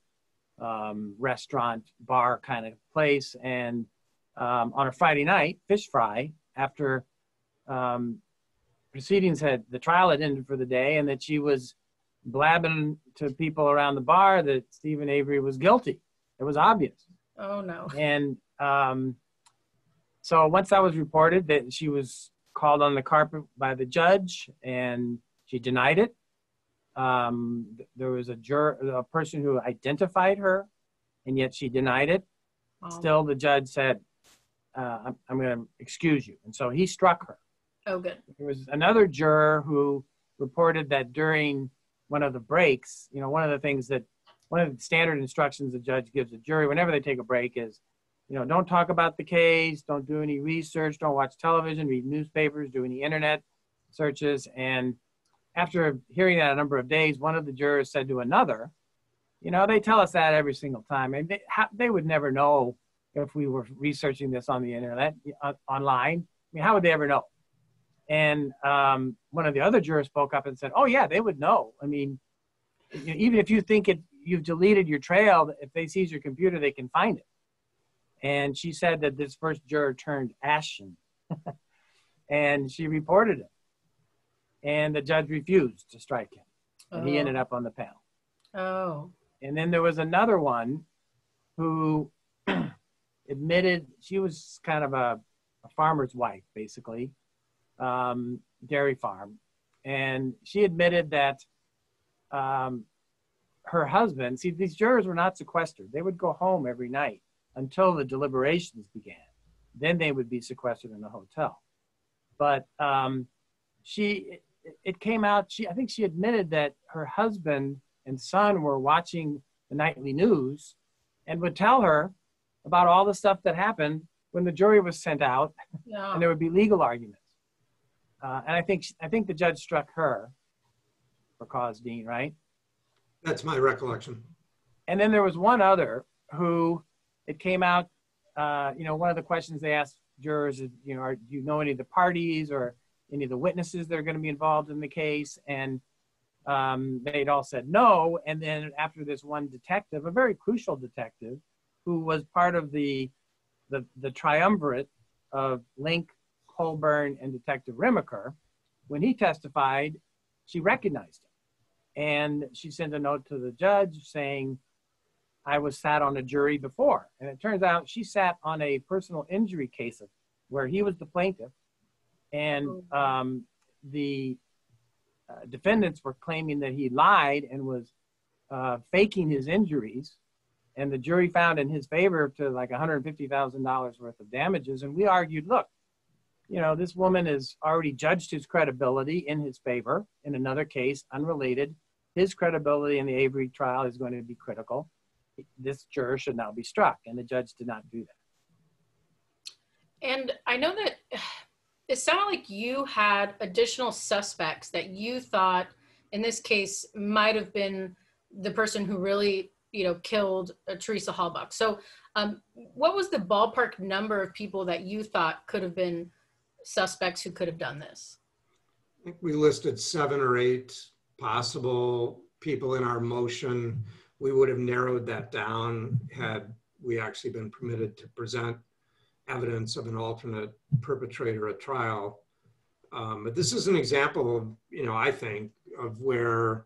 restaurant bar kind of place, and on a Friday night, fish fry, after the trial had ended for the day, and that she was blabbing to people around the bar that Stephen Avery was guilty. It was obvious. Oh no. And so once that was reported, that she was called on the carpet by the judge, and she denied it. There was a person who identified her, and yet she denied it. Oh. Still, the judge said, I'm going to excuse you. And so he struck her. Oh, good. There was another juror who reported that during one of the breaks, one of the standard instructions the judge gives a jury whenever they take a break is, don't talk about the case, don't do any research, don't watch television, read newspapers, do any internet searches. And after hearing that a number of days, one of the jurors said to another, they tell us that every single time. And they would never know if we were researching this on the internet, online. I mean, how would they ever know? And one of the other jurors spoke up and said, oh yeah, they would know. I mean, even if you think you've deleted your trail, if they seize your computer, they can find it. And she said that this first juror turned ashen and she reported it. And the judge refused to strike him. And he ended up on the panel. Oh. And then there was another one who admitted she was kind of a farmer's wife, basically, dairy farm. And she admitted that her husband, see, these jurors were not sequestered. They would go home every night until the deliberations began. Then they would be sequestered in a hotel. But it came out, I think she admitted that her husband and son were watching the nightly news and would tell her about all the stuff that happened when the jury was sent out, yeah. and there would be legal arguments. And I think the judge struck her for cause, Dean, right? That's my recollection. And then there was one other who, it came out, one of the questions they asked jurors is, do you know any of the parties or any of the witnesses that are going to be involved in the case? And they'd all said no. And then after this one detective, a very crucial detective, who was part of the triumvirate of Link, Colburn, and Detective Rimiker, when he testified, she recognized him. And she sent a note to the judge saying, I was sat on a jury before. And it turns out she sat on a personal injury case where he was the plaintiff. And the defendants were claiming that he lied and was faking his injuries. And the jury found in his favor to like $150,000 worth of damages. And we argued, look, this woman has already judged his credibility in his favor in another case, unrelated. His credibility in the Avery trial is going to be critical. This juror should now be struck, and the judge did not do that. And I know that it sounded like you had additional suspects that you thought, in this case, might have been the person who really, killed Teresa Halbach. So what was the ballpark number of people that you thought could have been suspects who could have done this? I think we listed 7 or 8 possible people in our motion. We would have narrowed that down had we actually been permitted to present evidence of an alternate perpetrator at trial. But this is an example of, I think, of where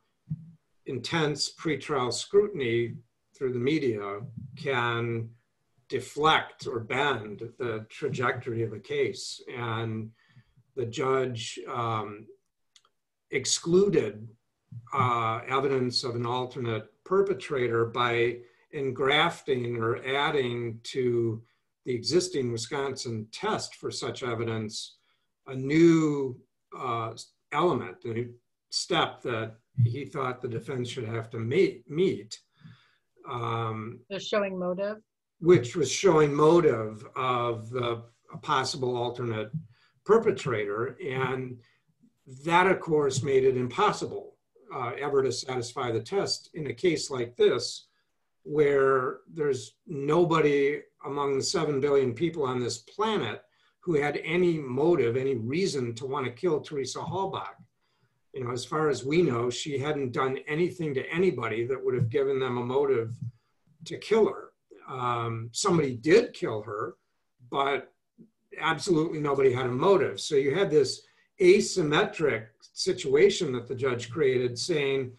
intense pretrial scrutiny through the media can deflect or bend the trajectory of a case. And the judge excluded evidence of an alternate perpetrator by engrafting or adding to the existing Wisconsin test for such evidence a new element, a new step that he thought the defense should have to meet. They're showing motive? Which was showing motive of a possible alternate perpetrator. And that, of course, made it impossible ever to satisfy the test in a case like this, where there's nobody among the 7 billion people on this planet who had any motive, any reason to want to kill Teresa Halbach. As far as we know, she hadn't done anything to anybody that would have given them a motive to kill her. Somebody did kill her, but absolutely nobody had a motive. So you had this asymmetric situation that the judge created saying,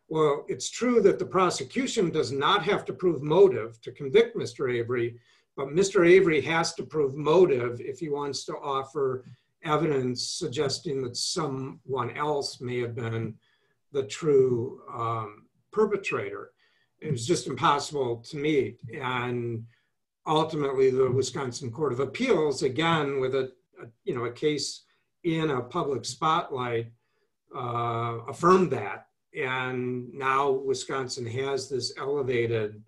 well, it's true that the prosecution does not have to prove motive to convict Mr. Avery, but Mr. Avery has to prove motive if he wants to offer evidence suggesting that someone else may have been the true perpetrator. It was just impossible to meet. And ultimately, the Wisconsin Court of Appeals, again, with a case in a public spotlight, affirmed that. And now Wisconsin has this elevated,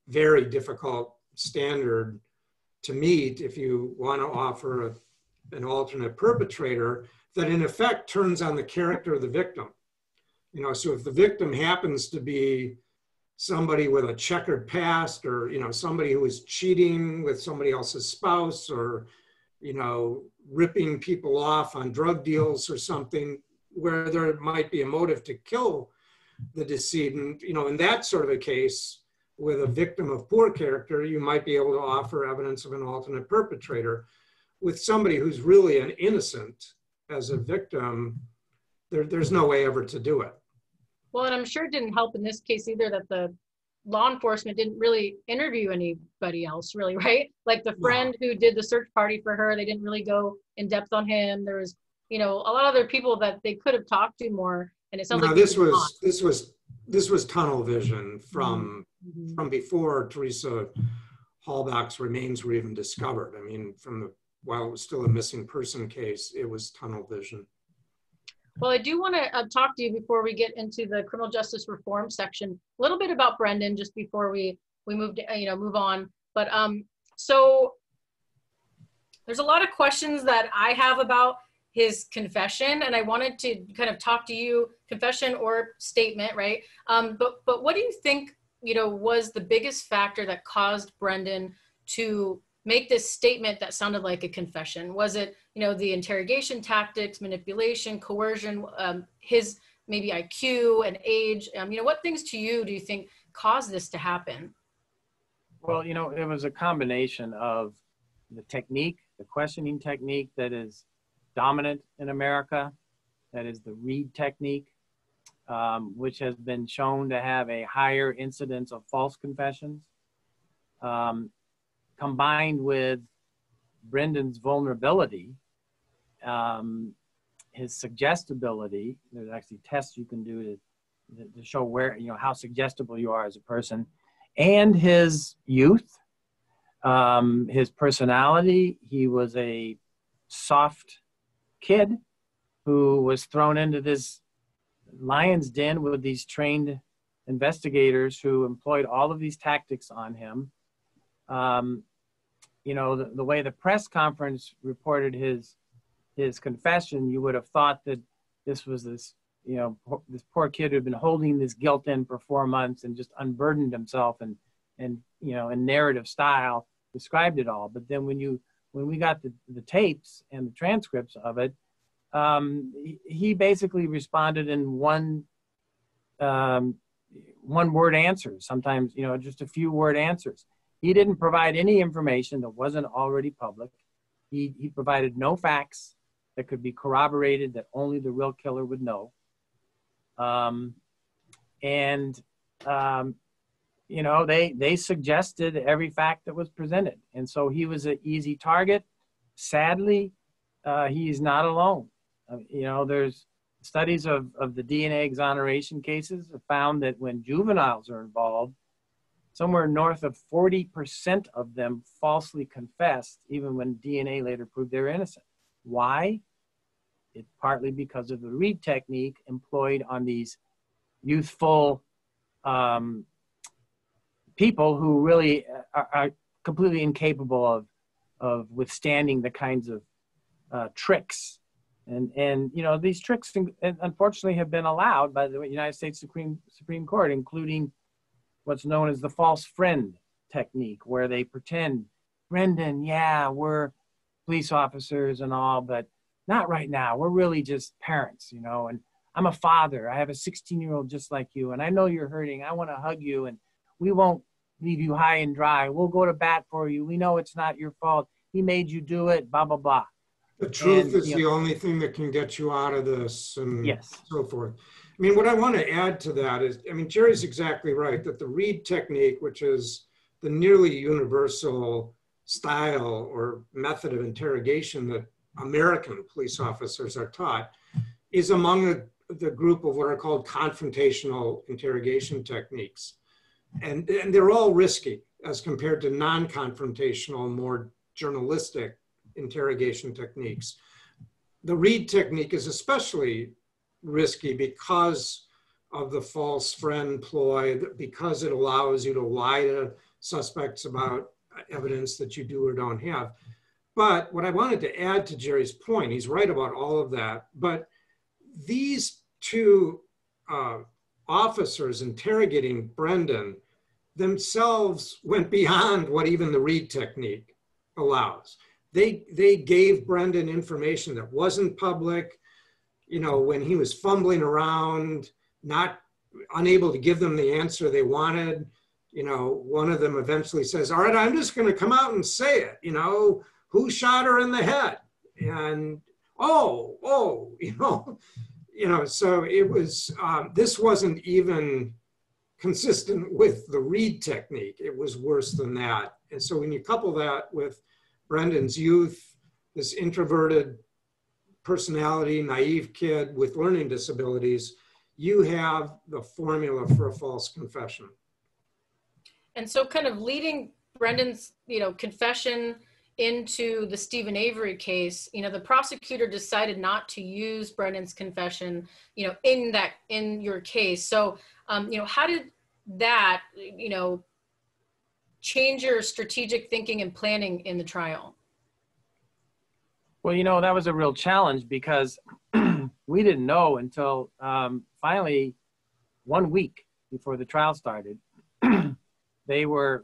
very difficult standard to meet if you want to offer an alternate perpetrator that in effect turns on the character of the victim. So if the victim happens to be somebody with a checkered past, or somebody who is cheating with somebody else's spouse, or ripping people off on drug deals or something, where there might be a motive to kill the decedent, in that sort of a case with a victim of poor character, you might be able to offer evidence of an alternate perpetrator. With somebody who's really an innocent as a victim, there's no way ever to do it. Well, and I'm sure it didn't help in this case either that the law enforcement didn't really interview anybody else, really, right? Like the friend who did the search party for her, they didn't really go in depth on him. There was you know, a lot of other people that they could have talked to more, and it sounds No, like this was tunnel vision from mm-hmm. from before Teresa Halbach's remains were even discovered. I mean, while it was still a missing person case, it was tunnel vision. Well, I do want to talk to you before we get into the criminal justice reform section, a little bit about Brendan, just before we move on. But so there's a lot of questions that I have about his confession, and I wanted to kind of talk to you, confession or statement, right? But what do you think, you know, was the biggest factor that caused Brendan to make this statement that sounded like a confession? Was it, you know, the interrogation tactics, manipulation, coercion, his maybe IQ and age? You know, what things to you do you think caused this to happen? Well, you know, it was a combination of the technique, the questioning technique that is dominant in America, that is the Reed technique, which has been shown to have a higher incidence of false confessions, combined with Brendan's vulnerability, his suggestibility. There's actually tests you can do to show where, you know, how suggestible you are as a person, and his youth, his personality. He was a soft kid who was thrown into this lion's den with these trained investigators who employed all of these tactics on him. You know, the way the press conference reported his confession, you would have thought that this was this, you know, this poor kid who had been holding this guilt in for 4 months and just unburdened himself and you know, in narrative style described it all. But then when we got the tapes and the transcripts of it, he basically responded in one word answers, sometimes, you know, just a few word answers. He didn't provide any information that wasn't already public. He provided no facts that could be corroborated, that only the real killer would know. You know, they suggested every fact that was presented. And so he was an easy target. Sadly, he's not alone. You know, there's studies of the DNA exoneration cases have found that when juveniles are involved, somewhere north of 40% of them falsely confessed, even when DNA later proved they're innocent. Why? It's partly because of the Reed technique employed on these youthful people who really are completely incapable of withstanding the kinds of tricks. And you know, these tricks unfortunately have been allowed by the United States Supreme Court, including what's known as the false friend technique, where they pretend, Brendan, yeah, we're police officers and all, but not right now. We're really just parents, you know, and I'm a father. I have a 16-year-old just like you, and I know you're hurting. I want to hug you, and we won't leave you high and dry. We'll go to bat for you. We know it's not your fault. He made you do it, blah, blah, blah. The truth is the only thing that can get you out of this, and yes, so forth. I mean, what I want to add to that is, I mean, Jerry's exactly right, that the Reed technique, which is the nearly universal style or method of interrogation that American police officers are taught, is among the group of what are called confrontational interrogation techniques. And they're all risky as compared to non-confrontational, more journalistic interrogation techniques. The Reed technique is especially risky because of the false friend ploy, because it allows you to lie to suspects about evidence that you do or don't have. But what I wanted to add to Jerry's point, he's right about all of that, but these two officers interrogating Brendan themselves went beyond what even the Reed technique allows. They gave Brendan information that wasn't public. You know, when he was fumbling around, not unable to give them the answer they wanted, you know, one of them eventually says, all right, I'm just going to come out and say it, you know, who shot her in the head? And, you know, so it was, this wasn't even consistent with the Reed technique. It was worse than that. And so when you couple that with Brendan's youth, this introverted personality, naive kid with learning disabilities, you have the formula for a false confession. And so kind of leading Brendan's, confession into the Stephen Avery case, the prosecutor decided not to use Brendan's confession, in your case. So, how did that, change your strategic thinking and planning in the trial? Well, that was a real challenge because we didn't know until finally 1 week before the trial started. They were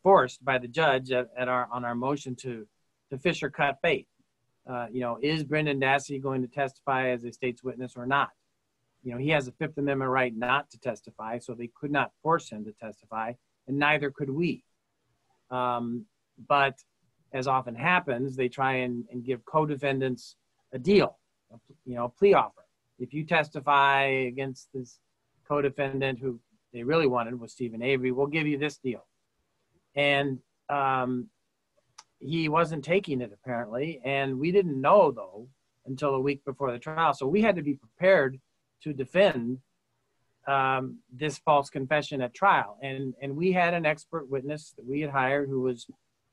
forced by the judge on our motion to fish or cut bait. Is Brendan Dassey going to testify as a state's witness or not? He has a Fifth Amendment right not to testify, so they could not force him to testify, and neither could we. But as often happens, they try and give co-defendants a deal, a plea offer. If you testify against this co-defendant who they really wanted was Stephen Avery, we'll give you this deal. And he wasn't taking it apparently. And we didn't know though, until a week before the trial. So we had to be prepared to defend this false confession at trial. And we had an expert witness that we had hired who was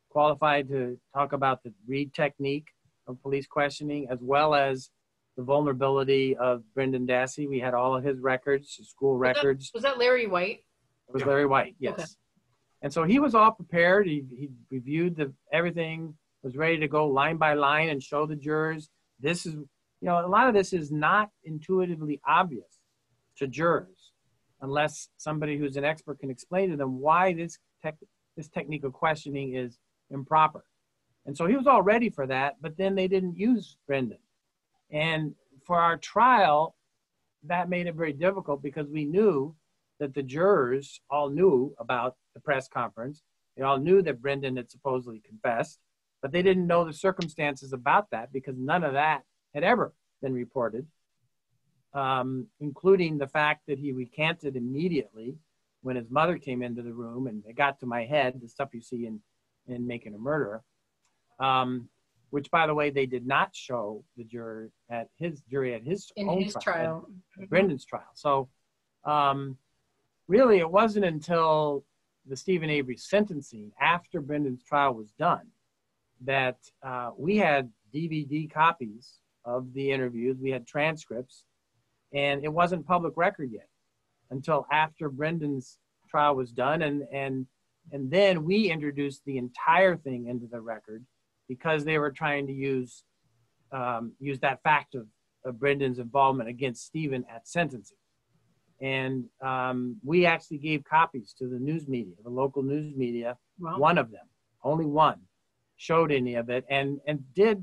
qualified to talk about the Reed technique of police questioning, as well as the vulnerability of Brendan Dassey. We had all of his records, his school records. Was that Larry White? It was Larry White, yes. Okay. And so he was all prepared. He reviewed everything, was ready to go line by line and show the jurors. This is, a lot of this is not intuitively obvious to jurors unless somebody who's an expert can explain to them why this technique of questioning is improper. And so he was all ready for that, but then they didn't use Brendan. And for our trial, that made it very difficult because we knew that the jurors all knew about the press conference. They all knew that Brendan had supposedly confessed, but they didn't know the circumstances about that because none of that had ever been reported, including the fact that he recanted immediately when his mother came into the room, and it got to my head, the stuff you see in Making a Murderer, which, by the way, they did not show the jury at his own trial. Brendan's trial. So really, it wasn't until the Stephen Avery sentencing, after Brendan's trial was done, that we had DVD copies of the interviews. We had transcripts, and it wasn't public record yet until after Brendan's trial was done. And then we introduced the entire thing into the record because they were trying to use that fact of Brendan's involvement against Stephen at sentencing. And we actually gave copies to the news media, the local news media. Wow. One of them, only one, showed any of it, and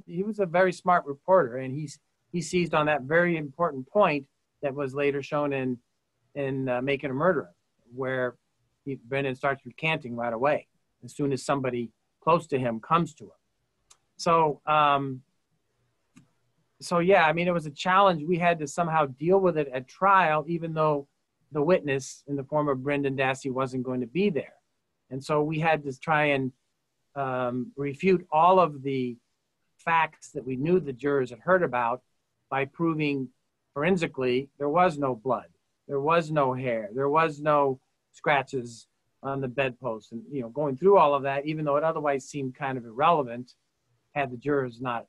he was a very smart reporter, and he seized on that very important point that was later shown in Making a Murderer, where Brendan starts recanting right away as soon as somebody close to him comes to him. So yeah, I mean, it was a challenge. We had to somehow deal with it at trial, even though the witness in the form of Brendan Dassey wasn't going to be there. And so we had to try and refute all of the facts that we knew the jurors had heard about by proving forensically there was no blood, there was no hair, there was no scratches on the bedpost, and going through all of that, even though it otherwise seemed kind of irrelevant, had the jurors not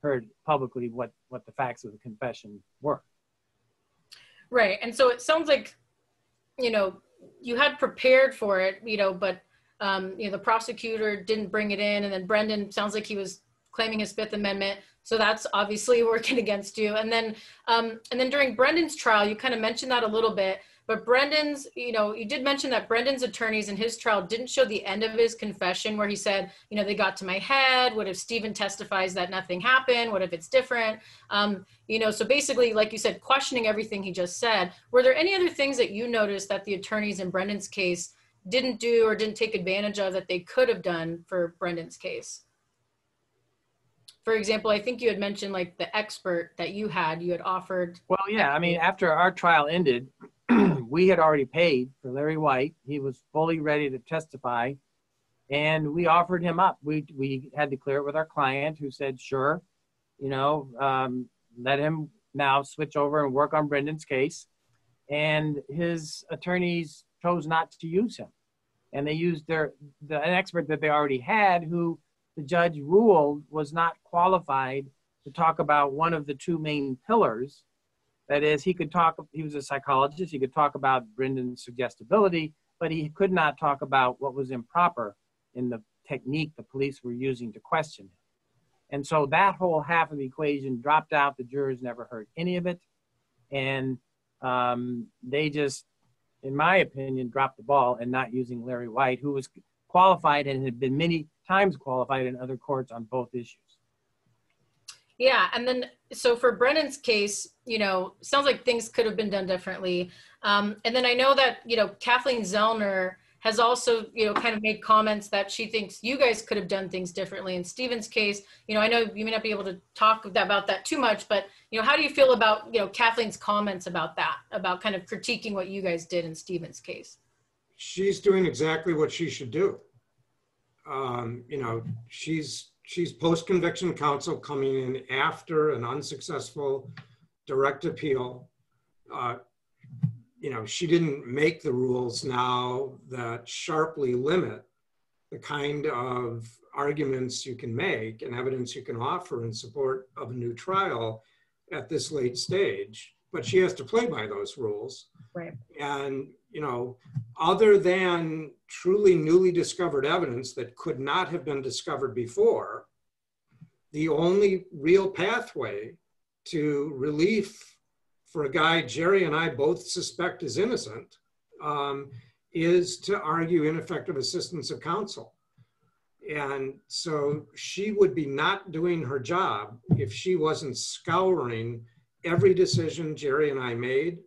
heard publicly what the facts of the confession were. Right, and so it sounds like, you had prepared for it, but the prosecutor didn't bring it in, and then Brendan sounds like he was claiming his Fifth Amendment, so that's obviously working against you. And then during Brendan's trial, you kind of mentioned that a little bit, but Brendan's, you did mention that Brendan's attorneys in his trial didn't show the end of his confession where he said, they got to my head. What if Stephen testifies that nothing happened? What if it's different? So basically, like you said, questioning everything he just said. Were there any other things that you noticed that the attorneys in Brendan's case didn't do or didn't take advantage of that they could have done for Brendan's case? For example, I think you had mentioned like the expert that you had offered. Well, yeah, I mean, after our trial ended, we had already paid for Larry White. He was fully ready to testify, and we offered him up. We had to clear it with our client, who said, sure, let him now switch over and work on Brendan's case. And his attorneys chose not to use him. And they used an expert that they already had, who the judge ruled was not qualified to talk about one of the two main pillars. That is, he was a psychologist, he could talk about Brendan's suggestibility, but he could not talk about what was improper in the technique the police were using to question him. And so that whole half of the equation dropped out. The jurors never heard any of it. And they just, in my opinion, dropped the ball in not using Larry White, who was qualified and had been many times qualified in other courts on both issues. Yeah, and then, so for Brennan's case, sounds like things could have been done differently. And then I know that, Kathleen Zellner has also, kind of made comments that she thinks you guys could have done things differently. In Stephen's case, I know you may not be able to talk about that too much, but, how do you feel about, Kathleen's comments about that, about kind of critiquing what you guys did in Stephen's case? She's doing exactly what she should do. She's post-conviction counsel coming in after an unsuccessful direct appeal. She didn't make the rules now that sharply limit the kind of arguments you can make and evidence you can offer in support of a new trial at this late stage, but she has to play by those rules. Right. And, other than truly newly discovered evidence that could not have been discovered before, the only real pathway to relief for a guy Jerry and I both suspect is innocent is to argue ineffective assistance of counsel. And so she would be not doing her job if she wasn't scouring every decision Jerry and I made,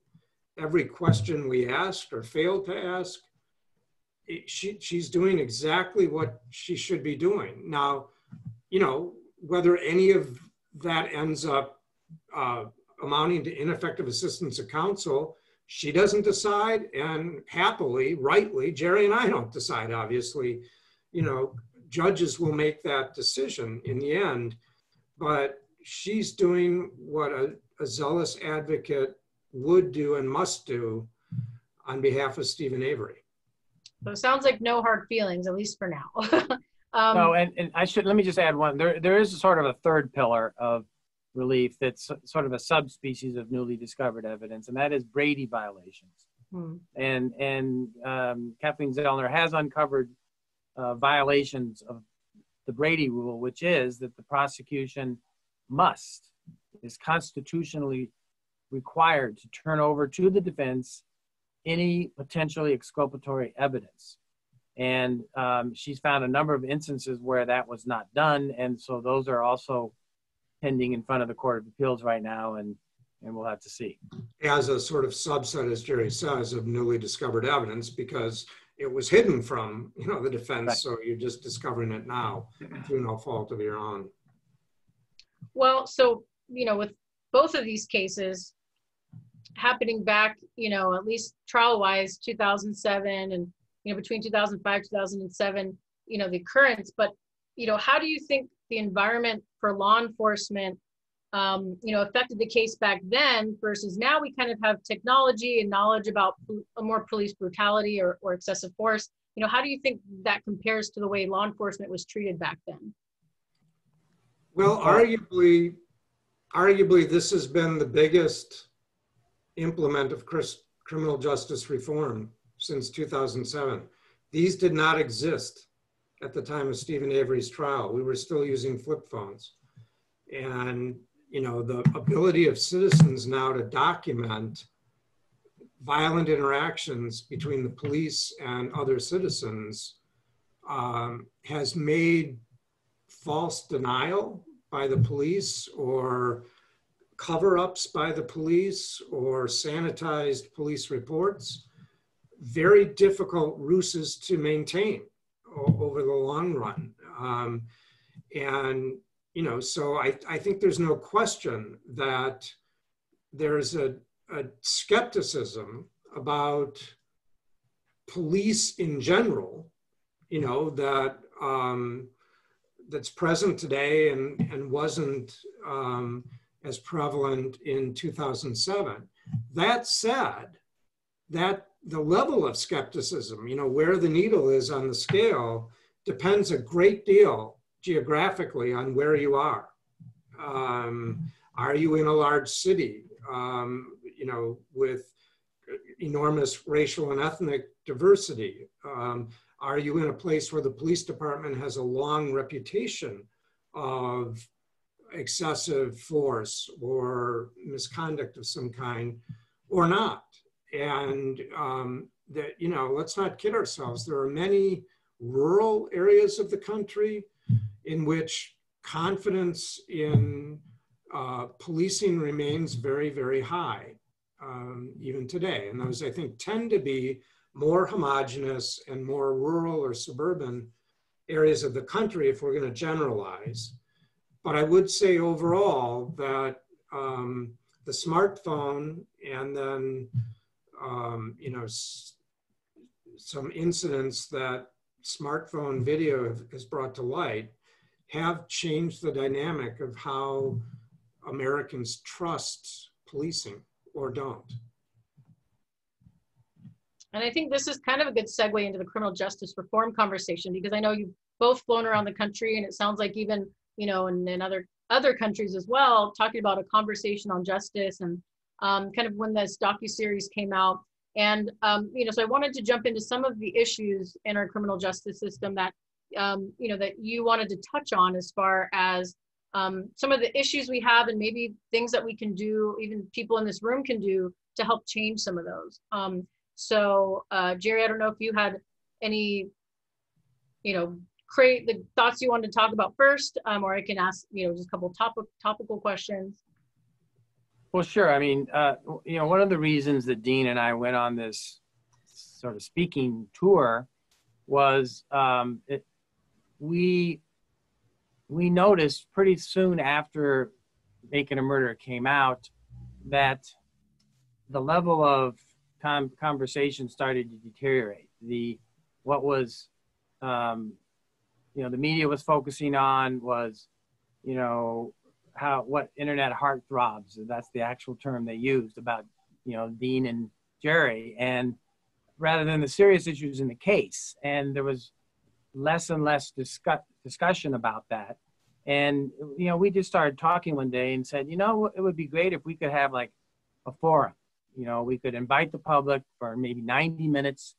every question we asked or failed to ask. She's doing exactly what she should be doing. Now, whether any of that ends up amounting to ineffective assistance of counsel, she doesn't decide, and happily, rightly, Jerry and I don't decide, obviously. Judges will make that decision in the end, but she's doing what a zealous advocate would do and must do on behalf of Stephen Avery. So it sounds like no hard feelings, at least for now. No, and let me just add one. There is sort of a third pillar of relief that's sort of a subspecies of newly discovered evidence, and that is Brady violations. And Kathleen Zellner has uncovered violations of the Brady rule, which is that the prosecution is constitutionally required to turn over to the defense any potentially exculpatory evidence. And she's found a number of instances where that was not done. And so those are also pending in front of the Court of Appeals right now, and we'll have to see. As a sort of subset, as Jerry says, of newly discovered evidence, because it was hidden from the defense, right. So you're just discovering it now through no fault of your own. Well, so, with both of these cases happening back, at least trial-wise, 2007 and, between 2005, 2007, the occurrence, but, how do you think the environment for law enforcement, affected the case back then versus now? We kind of have technology and knowledge about more police brutality or excessive force. How do you think that compares to the way law enforcement was treated back then? Well, arguably this has been the biggest implement of criminal justice reform since 2007. These did not exist at the time of Stephen Avery's trial. We were still using flip phones. And, the ability of citizens now to document violent interactions between the police and other citizens has made false denial by the police or cover-ups by the police or sanitized police reports very difficult ruses to maintain over the long run. So I think there's no question that there's a skepticism about police in general, that that's present today and wasn't as prevalent in 2007. That said, that the level of skepticism, where the needle is on the scale, depends a great deal geographically on where you are. Are you in a large city, with enormous racial and ethnic diversity? Are you in a place where the police department has a long reputation of excessive force or misconduct of some kind, or not? And let's not kid ourselves. There are many rural areas of the country in which confidence in policing remains very, very high, even today. And those, I think, tend to be more homogeneous and more rural or suburban areas of the country, if we're going to generalize. But I would say overall that the smartphone and then, some incidents that smartphone video has brought to light have changed the dynamic of how Americans trust policing or don't. And I think this is kind of a good segue into the criminal justice reform conversation, because I know you've both flown around the country, and it sounds like even, in other countries as well, talking about a conversation on justice and kind of when this docuseries came out. And, so I wanted to jump into some of the issues in our criminal justice system that, that you wanted to touch on, as far as some of the issues we have and maybe things that we can do, even people in this room can do to help change some of those. So Jerry, I don't know if you had any, create the thoughts you wanted to talk about first, or I can ask, just a couple topical questions. Well, sure. I mean, one of the reasons that Dean and I went on this sort of speaking tour was we noticed pretty soon after Making a Murderer came out that the level of conversation started to deteriorate. What was, the media was focusing on was, what internet heartthrobs, that's the actual term they used about, Dean and Jerry, and rather than the serious issues in the case. And there was less and less discussion about that. And, we just started talking one day and said, it would be great if we could have like a forum. We could invite the public for maybe 90 minutes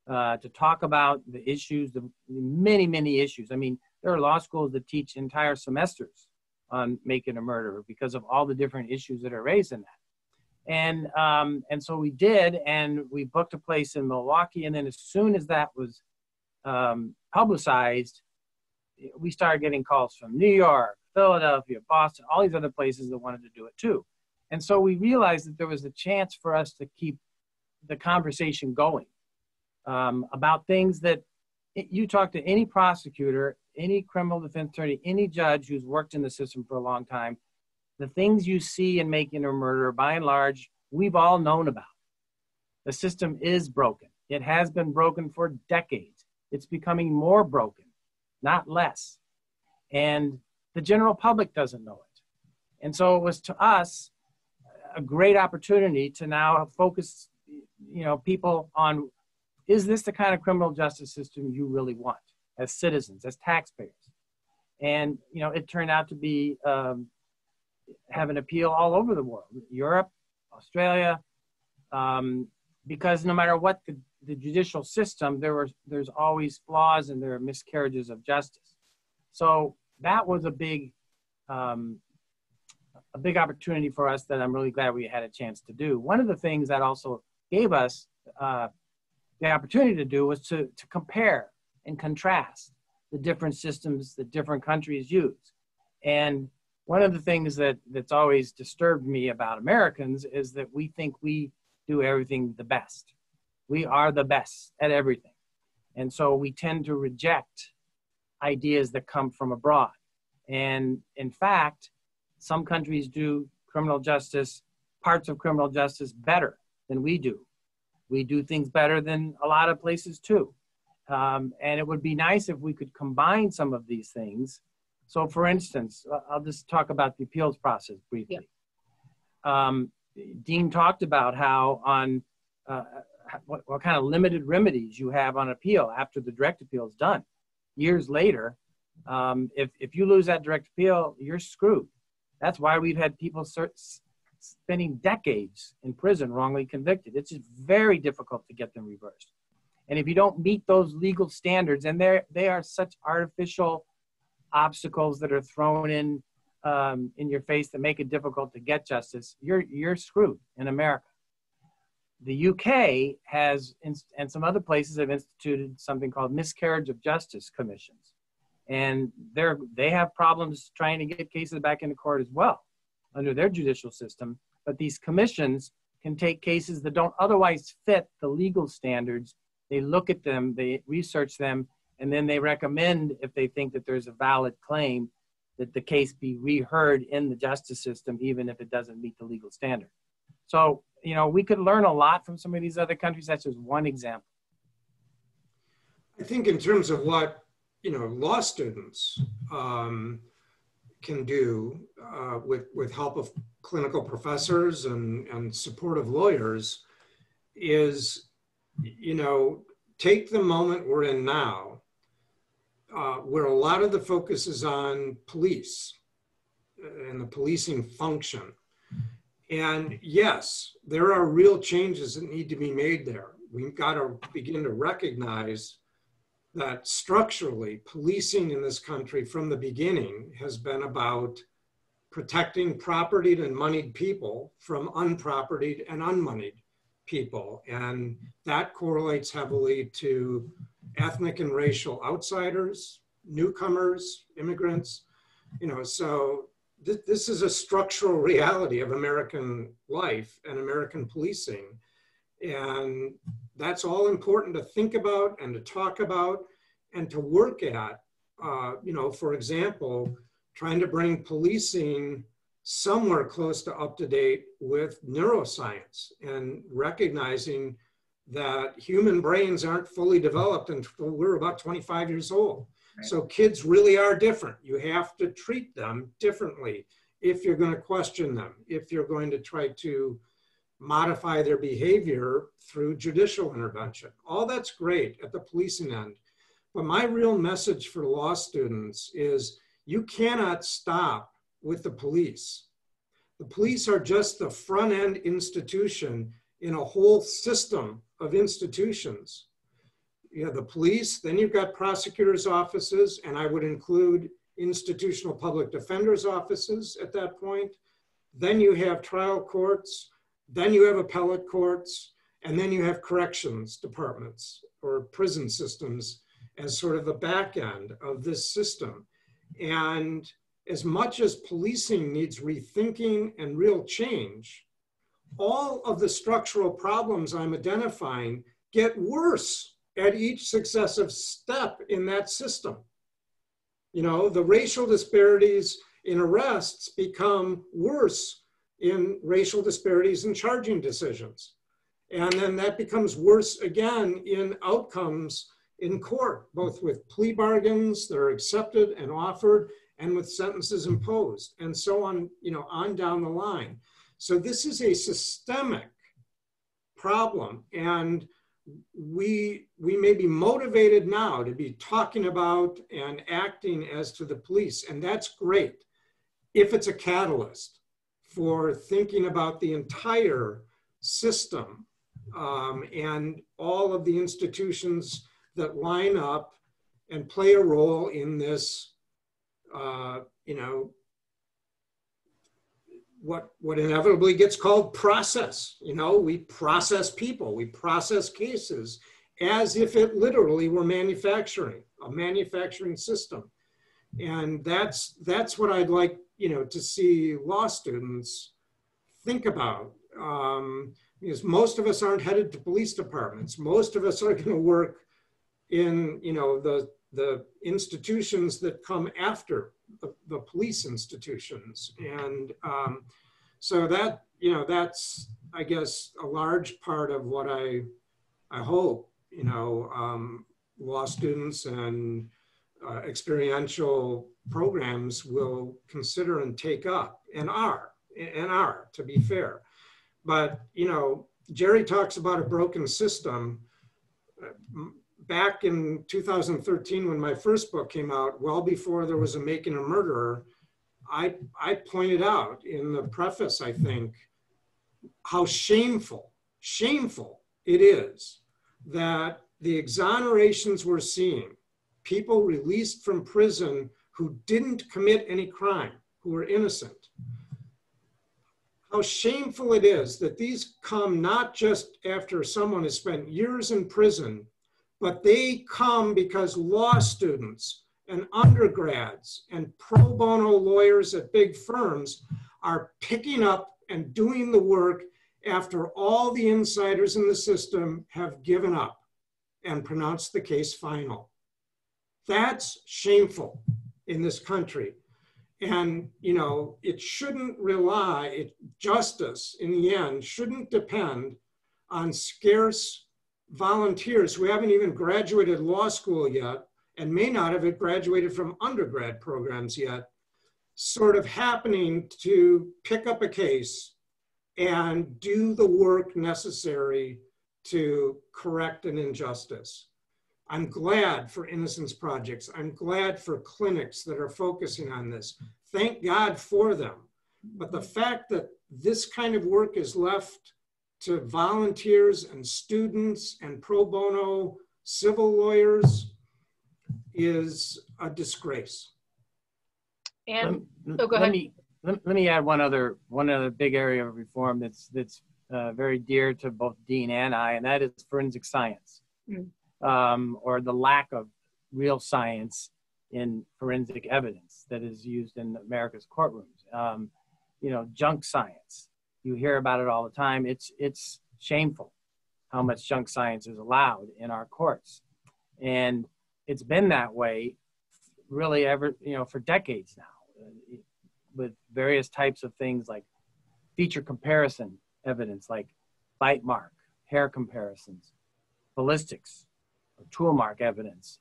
to talk about the issues, the many, many issues. I mean, there are law schools that teach entire semesters on Making a Murderer because of all the different issues that are raised in that. And so we did, and we booked a place in Milwaukee. And then as soon as that was publicized, we started getting calls from New York, Philadelphia, Boston, all these other places that wanted to do it too. And so we realized that there was a chance for us to keep the conversation going about things that you talk to any prosecutor, any criminal defense attorney, any judge who's worked in the system for a long time, the things you see in Making a Murderer, by and large, we've all known about. The system is broken. It has been broken for decades. It's becoming more broken, not less. And the general public doesn't know it. And so it was, to us, a great opportunity to now focus, people on, is this the kind of criminal justice system you really want as citizens, as taxpayers? And, it turned out to be, have an appeal all over the world, Europe, Australia, because no matter what the judicial system, there's always flaws and there are miscarriages of justice. So that was a big opportunity for us that I'm really glad we had a chance to do. One of the things that also gave us the opportunity to do was to compare and contrast the different systems that different countries use. And one of the things that's always disturbed me about Americans is that we think we do everything the best. We are the best at everything. And so we tend to reject ideas that come from abroad. And in fact, some countries do criminal justice, parts of criminal justice better than we do. We do things better than a lot of places too. And it would be nice if we could combine some of these things So for instance, I'll just talk about the appeals process briefly. Yeah. Dean talked about how on what kind of limited remedies you have on appeal after the direct appeal is done. Years later, if you lose that direct appeal, you're screwed. That's why we've had people spending decades in prison wrongly convicted. It's just very difficult to get them reversed. And if you don't meet those legal standards, and they are such artificial obstacles that are thrown in your face that make it difficult to get justice, you're screwed in America. The UK has, and some other places have instituted something called miscarriage of justice commissions. And they have problems trying to get cases back into court as well under their judicial system. But these commissions can take cases that don't otherwise fit the legal standards. They look at them, they research them, and then they recommend, if they think that there's a valid claim, that the case be reheard in the justice system, even if it doesn't meet the legal standard. So, you know, we could learn a lot from some of these other countries. That's just one example. I think in terms of what, you know, law students can do with help of clinical professors and supportive lawyers is, you know, take the moment we're in now, where a lot of the focus is on police and the policing function. And yes, there are real changes that need to be made there. We've got to begin to recognize that structurally, policing in this country from the beginning has been about protecting propertied and moneyed people from unpropertied and unmoneyed people. And that correlates heavily to ethnic and racial outsiders, newcomers, immigrants, you know, so this is a structural reality of American life and American policing. And that's all important to think about and to talk about and to work at. You know, for example, trying to bring policing somewhere close to up to date with neuroscience and recognizing that human brains aren't fully developed until we're about 25 years old. Right. So kids really are different. You have to treat them differently if you're going to question them, if you're going to try to modify their behavior through judicial intervention. All that's great at the policing end. But my real message for law students is you cannot stop with the police. The police are just the front end institution in a whole system of institutions. You have the police, then you've got prosecutors' offices, and I would include institutional public defenders' offices at that point. Then you have trial courts, then you have appellate courts, and then you have corrections departments or prison systems as sort of the back end of this system. And as much as policing needs rethinking and real change, all of the structural problems I'm identifying get worse at each successive step in that system. You know, the racial disparities in arrests become worse in racial disparities in charging decisions. And then that becomes worse again in outcomes in court, both with plea bargains that are accepted and offered and with sentences imposed and so on, you know, on down the line. So this is a systemic problem, and we may be motivated now to be talking about and acting as to the police, and that's great if it's a catalyst for thinking about the entire system and all of the institutions that line up and play a role in this, you know, what inevitably gets called process. You know, we process people, we process cases as if it literally were manufacturing, a manufacturing system. And that's what I'd like, you know, to see law students think about. Because most of us aren't headed to police departments. Most of us are going to work in, you know, the institutions that come after the police institutions. And so that, you know, that's, I guess, a large part of what I hope, you know, law students and experiential programs will consider and take up, and are, to be fair. But, you know, Jerry talks about a broken system. Back in 2013, when my first book came out, well before there was a Making a Murderer, I pointed out in the preface, I think, how shameful it is that the exonerations we're seeing, people released from prison who didn't commit any crime, who were innocent, how shameful it is that these come not just after someone has spent years in prison, but they come because law students and undergrads and pro bono lawyers at big firms are picking up and doing the work after all the insiders in the system have given up and pronounced the case final. That's shameful in this country. And, you know, it shouldn't justice in the end shouldn't depend on scarce volunteers who haven't even graduated law school yet and may not have graduated from undergrad programs yet, sort of happening to pick up a case and do the work necessary to correct an injustice. I'm glad for Innocence Projects. I'm glad for clinics that are focusing on this. Thank God for them. But the fact that this kind of work is left to volunteers and students and pro bono civil lawyers is a disgrace. And go ahead. Let me add one other big area of reform that's very dear to both Dean and I, and that is forensic science. Or the lack of real science in forensic evidence that is used in America's courtrooms. You know, junk science. You hear about it all the time. It's shameful how much junk science is allowed in our courts, and it's been that way really for decades now, with various types of things like feature comparison evidence, like bite mark, hair comparisons, ballistics, tool mark evidence,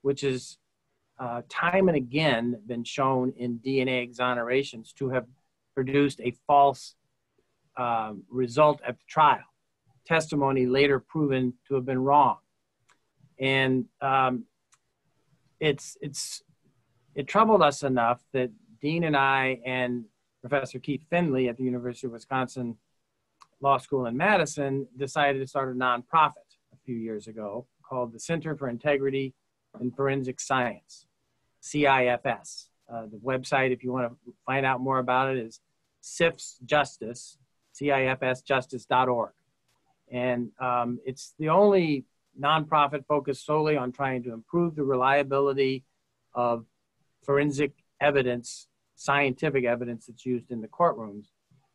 which is time and again been shown in DNA exonerations to have produced a false result at the trial. Testimony later proven to have been wrong. And it troubled us enough that Dean and I and Professor Keith Finley at the University of Wisconsin Law School in Madison decided to start a nonprofit a few years ago called the Center for Integrity in Forensic Science, CIFS. The website, if you want to find out more about it, is CIFS Justice, CIFSjustice.org. And it's the only nonprofit focused solely on trying to improve the reliability of forensic evidence, scientific evidence that's used in the courtrooms.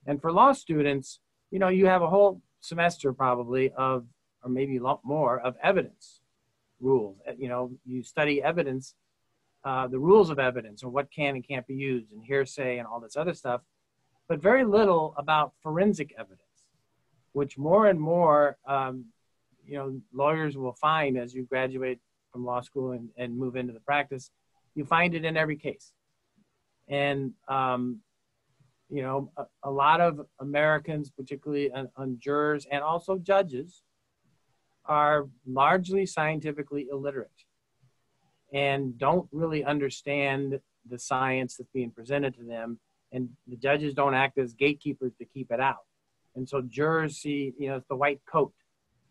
And for law students, you know, you have a whole semester probably of, or maybe a lot more, of evidence rules. You know, you study evidence, the rules of evidence, or what can and can't be used, and hearsay and all this other stuff, but very little about forensic evidence, which more and more, you know, lawyers will find as you graduate from law school and move into the practice, you find it in every case. And, you know, a lot of Americans, particularly on jurors and also judges, are largely scientifically illiterate and don't really understand the science that's being presented to them. And the judges don't act as gatekeepers to keep it out. And so jurors see, you know, it's the white coat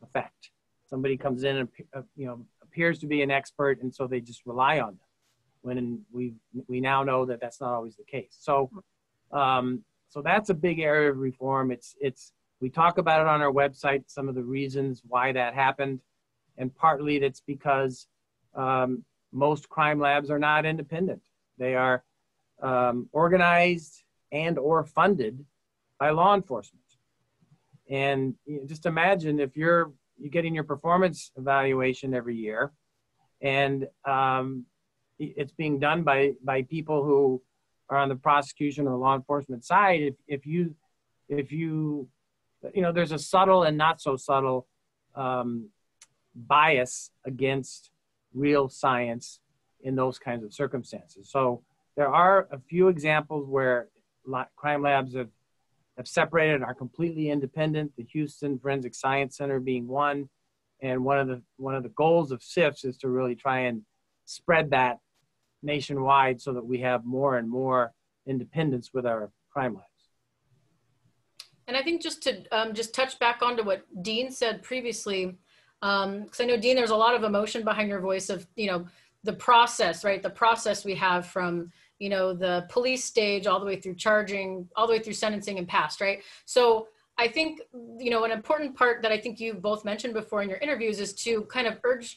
effect. Somebody comes in and, you know, appears to be an expert, and so they just rely on them. When we now know that that's not always the case. So, so that's a big area of reform. We talk about it on our website, some of the reasons why that happened, and partly that's because most crime labs are not independent. They are organized and or funded by law enforcement. And you know, just imagine if you're getting your performance evaluation every year, and it's being done by people who are on the prosecution or law enforcement side. If you know, there's a subtle and not so subtle bias against real science in those kinds of circumstances. So there are a few examples where crime labs have separated and are completely independent, the Houston Forensic Science Center being one. And one of the goals of SIFS is to really try and spread that nationwide so that we have more and more independence with our crime labs. And I think just to just touch back onto what Dean said previously, because I know, Dean, there's a lot of emotion behind your voice of, you know, the process, right? The process we have from, you know, the police stage all the way through charging, all the way through sentencing and past, right? So I think, you know, an important part that I think you both mentioned before in your interviews is to kind of urge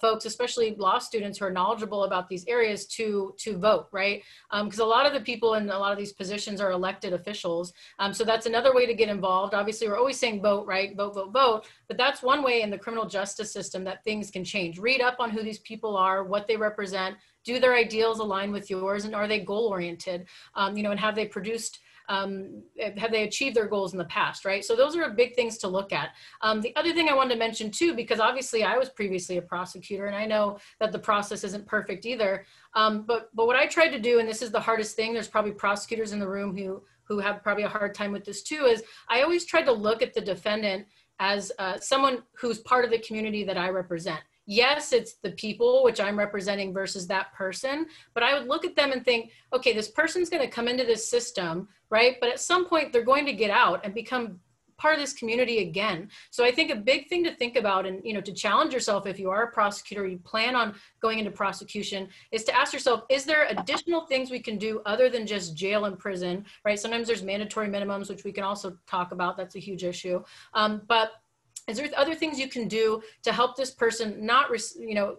folks, especially law students who are knowledgeable about these areas, to vote, right? Because a lot of the people in a lot of these positions are elected officials. So that's another way to get involved. Obviously, we're always saying vote, right? Vote, vote, vote. But that's one way in the criminal justice system that things can change. Read up on who these people are, what they represent. Do their ideals align with yours? And are they goal-oriented? You know, and have they produced have they achieved their goals in the past, right? So those are big things to look at. The other thing I wanted to mention too, because obviously I was previously a prosecutor and I know that the process isn't perfect either. But what I tried to do, and this is the hardest thing, there's probably prosecutors in the room who have probably a hard time with this too, is I always tried to look at the defendant as someone who's part of the community that I represent. Yes, it's the people which I'm representing versus that person, but I would look at them and think, okay, this person's going to come into this system, right? But at some point they're going to get out and become part of this community again. So I think a big thing to think about, and, you know, to challenge yourself if you are a prosecutor, you plan on going into prosecution, is to ask yourself, is there additional things we can do other than just jail and prison, right? Sometimes there's mandatory minimums, which we can also talk about. That's a huge issue. But is there other things you can do to help this person not, you know,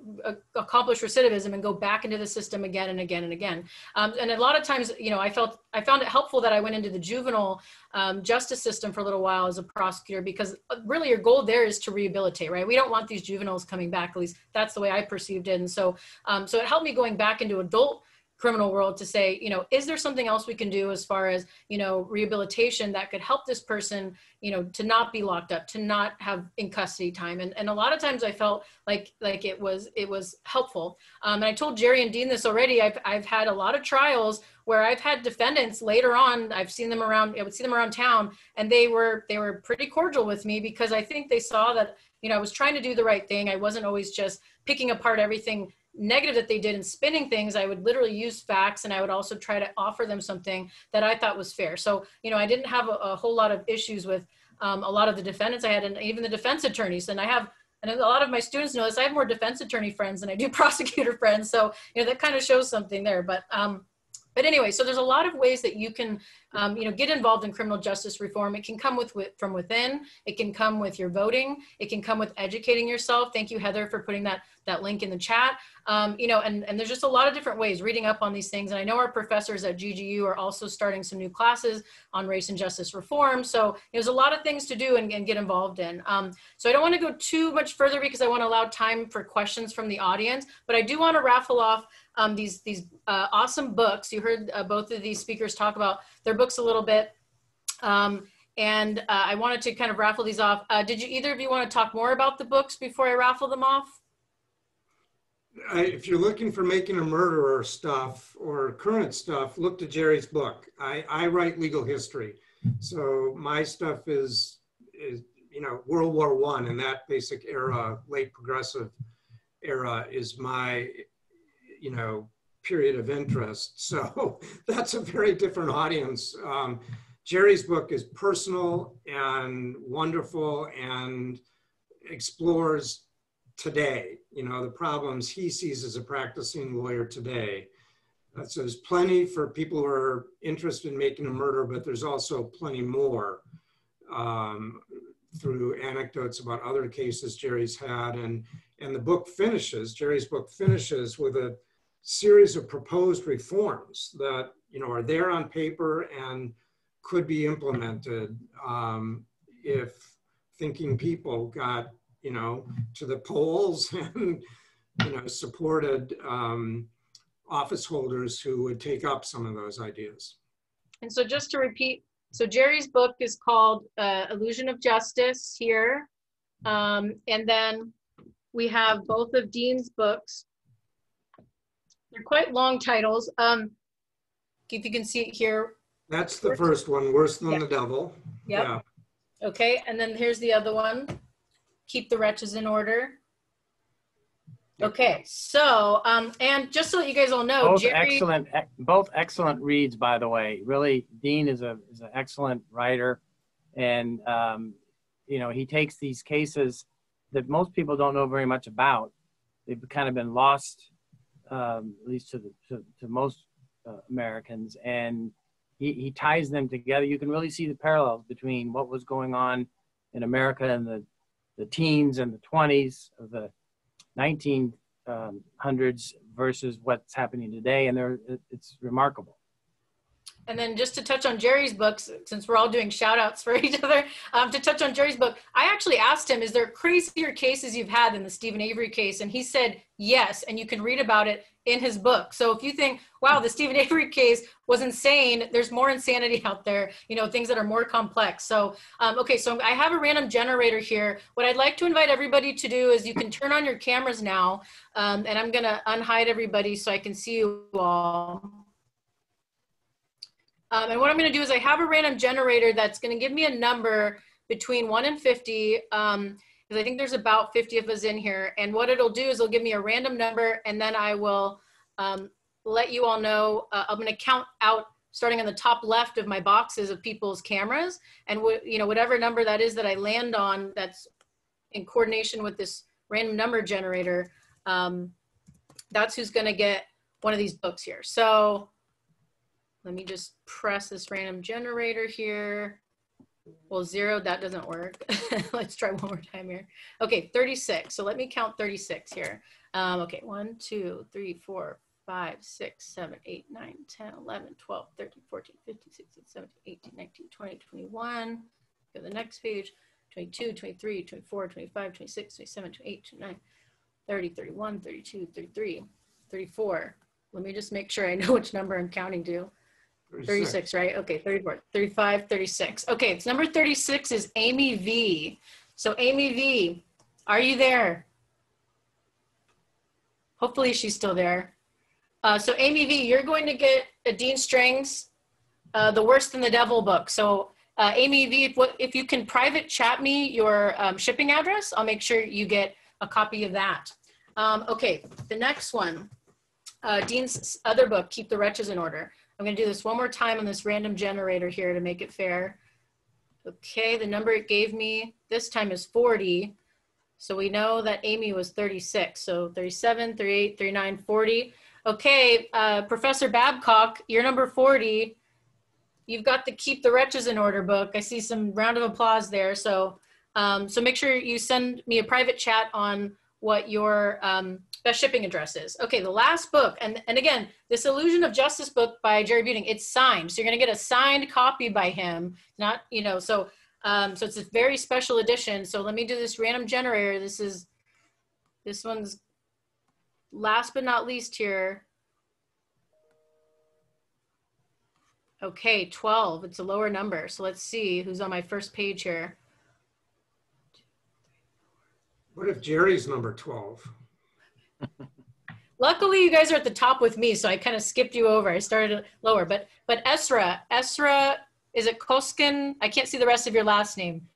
accomplish recidivism and go back into the system again and again and again? And a lot of times, you know, I found it helpful that I went into the juvenile justice system for a little while as a prosecutor, because really your goal there is to rehabilitate, right? We don't want these juveniles coming back. At least that's the way I perceived it. And so, so it helped me going back into adult criminal world to say, you know, is there something else we can do as far as, you know, rehabilitation that could help this person, you know, to not be locked up, to not have in custody time. And a lot of times I felt like it was helpful. And I told Jerry and Dean this already. I've had a lot of trials where I've had defendants later on, I would see them around town, and they were pretty cordial with me, because I think they saw that, you know, I was trying to do the right thing. I wasn't always just picking apart everything negative that they did and spinning things. I would literally use facts, and I would also try to offer them something that I thought was fair. So, you know, I didn't have a whole lot of issues with a lot of the defendants I had, and even the defense attorneys. And and a lot of my students know this, I have more defense attorney friends than I do prosecutor friends. So, you know, that kind of shows something there. But anyway, so there's a lot of ways that you can, you know, get involved in criminal justice reform. It can come from within. It can come with your voting. It can come with educating yourself. Thank you, Heather, for putting that link in the chat. You know, and there's just a lot of different ways, reading up on these things. And I know our professors at GGU are also starting some new classes on race and justice reform. So there's a lot of things to do and get involved in. So I don't want to go too much further, because I want to allow time for questions from the audience, but I do want to raffle off these awesome books. You heard both of these speakers talk about their books a little bit. And I wanted to kind of raffle these off. Did either of you want to talk more about the books before I raffle them off? If you're looking for Making a Murderer stuff or current stuff, look to Jerry's book. I write legal history. So my stuff is you know, World War I, and that basic era, late progressive era, is my, you know, period of interest. So that's a very different audience. Jerry's book is personal and wonderful and explores today, you know, the problems he sees as a practicing lawyer today. So there's plenty for people who are interested in making a murder, but there's also plenty more through anecdotes about other cases Jerry's had. And the book finishes, Jerry's book finishes with a series of proposed reforms that, you know, are there on paper and could be implemented if thinking people got, you know, to the polls and, you know, supported office holders who would take up some of those ideas. And so just to repeat, so Jerry's book is called Illusion of Justice here. And then we have both of Dean's books. They're quite long titles. If you can see it here. That's the first one, Worse Than the Devil. Yep. Yeah. Okay, and then here's the other one, Keep the Wretches in Order. Okay, so, and just so that you guys all know, Jerry, both excellent reads, by the way. Really, Dean is an excellent writer, and you know, he takes these cases that most people don't know very much about. They've kind of been lost, at least to most Americans, and he ties them together. You can really see the parallels between what was going on in America in the teens and the 20s of the 1900s versus what's happening today, and it's remarkable. and then just to touch on Jerry's books, since we're all doing shout outs for each other, to touch on Jerry's book, I actually asked him, is there crazier cases you've had than the Stephen Avery case? And he said, yes, and you can read about it in his book. So if you think, wow, the Stephen Avery case was insane, there's more insanity out there, you know, things that are more complex. So, okay, so I have a random generator here. What I'd like to invite everybody to do is you can turn on your cameras now, and I'm gonna unhide everybody so I can see you all. And what I'm going to do is I have a random generator that's going to give me a number between 1 and 50, because I think there's about 50 of us in here. And what it'll do is it'll give me a random number, and then I will let you all know. I'm going to count out starting on the top left of my boxes of people's cameras, and you know, whatever number that is that I land on that's in coordination with this random number generator, that's who's going to get one of these books here. So let me just press this random generator here. Well, 0, that doesn't work. Let's try one more time here. Okay, 36. So let me count 36 here. Okay, 1, 2, 3, 4, 5, 6, 7, 8, 9, 10, 11, 12, 13, 14, 15, 16, 17, 18, 19, 20, 21. Go to the next page. 22, 23, 24, 25, 26, 27, 28, 29, 30, 31, 32, 33, 34. Let me just make sure I know which number I'm counting to. 36, right? Okay, 34, 35, 36. Okay, it's number 36 is Amy V. So Amy V, are you there? Hopefully she's still there. So Amy V, you're going to get a Dean Strang's The Worse Than the Devil book. So Amy V, if you can private chat me your shipping address, I'll make sure you get a copy of that. Okay, the next one, Dean's other book, Keep the Wretches in Order. I'm going to do this one more time on this random generator here to make it fair. Okay, the number it gave me this time is 40. So we know that Amy was 36. So 37, 38, 39, 40. Okay, Professor Babcock, you're number 40. You've got the Keep the Wretches in Order book. I see some round of applause there. So, so make sure you send me a private chat on what your best shipping address is. Okay, the last book, and again, this Illusion of Justice book by Jerry Buting, it's signed. So you're gonna get a signed copy by him, not, you know, so it's a very special edition. So let me do this random generator. This one's last but not least here. Okay, 12, it's a lower number. So let's see who's on my first page here. What if Jerry's number 12? Luckily, you guys are at the top with me, so I kind of skipped you over. I started lower, but Esra, is it Koskin? I can't see the rest of your last name.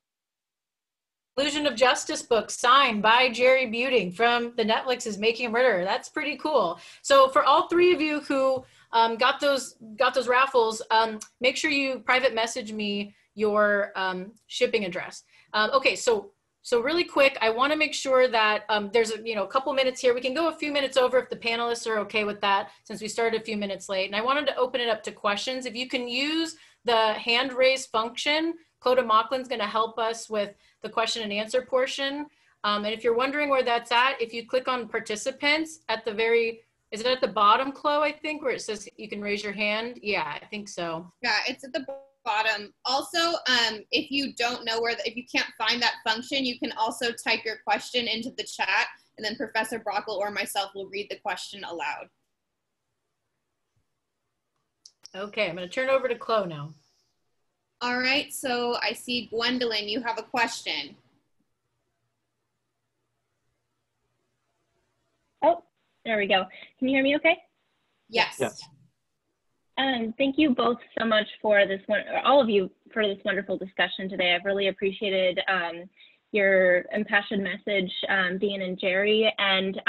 Illusion of Justice book signed by Jerry Buting from the Netflix is Making a Murderer. That's pretty cool. So for all three of you who got those raffles, make sure you private message me your shipping address. Okay, so really quick, I want to make sure that there's a couple minutes here. We can go a few minutes over if the panelists are okay with that, since we started a few minutes late. And I wanted to open it up to questions. If you can use the hand raise function, Clodagh Mauchlin's going to help us with the question and answer portion. And if you're wondering where that's at, if you click on participants at the very, is it at the bottom, Chloe, I think, where it says you can raise your hand? Yeah, I think so. Yeah, it's at the bottom. Also, if you don't know if you can't find that function, you can also type your question into the chat, and then Professor Brockl or myself will read the question aloud. Okay, I'm going to turn over to Chloe now. All right, so I see Gwendolyn, you have a question. Oh, there we go. Can you hear me okay? Yes. Yes. Thank you both so much for this one, or all of you, for this wonderful discussion today. I've really appreciated your impassioned message, Dean and Jerry, and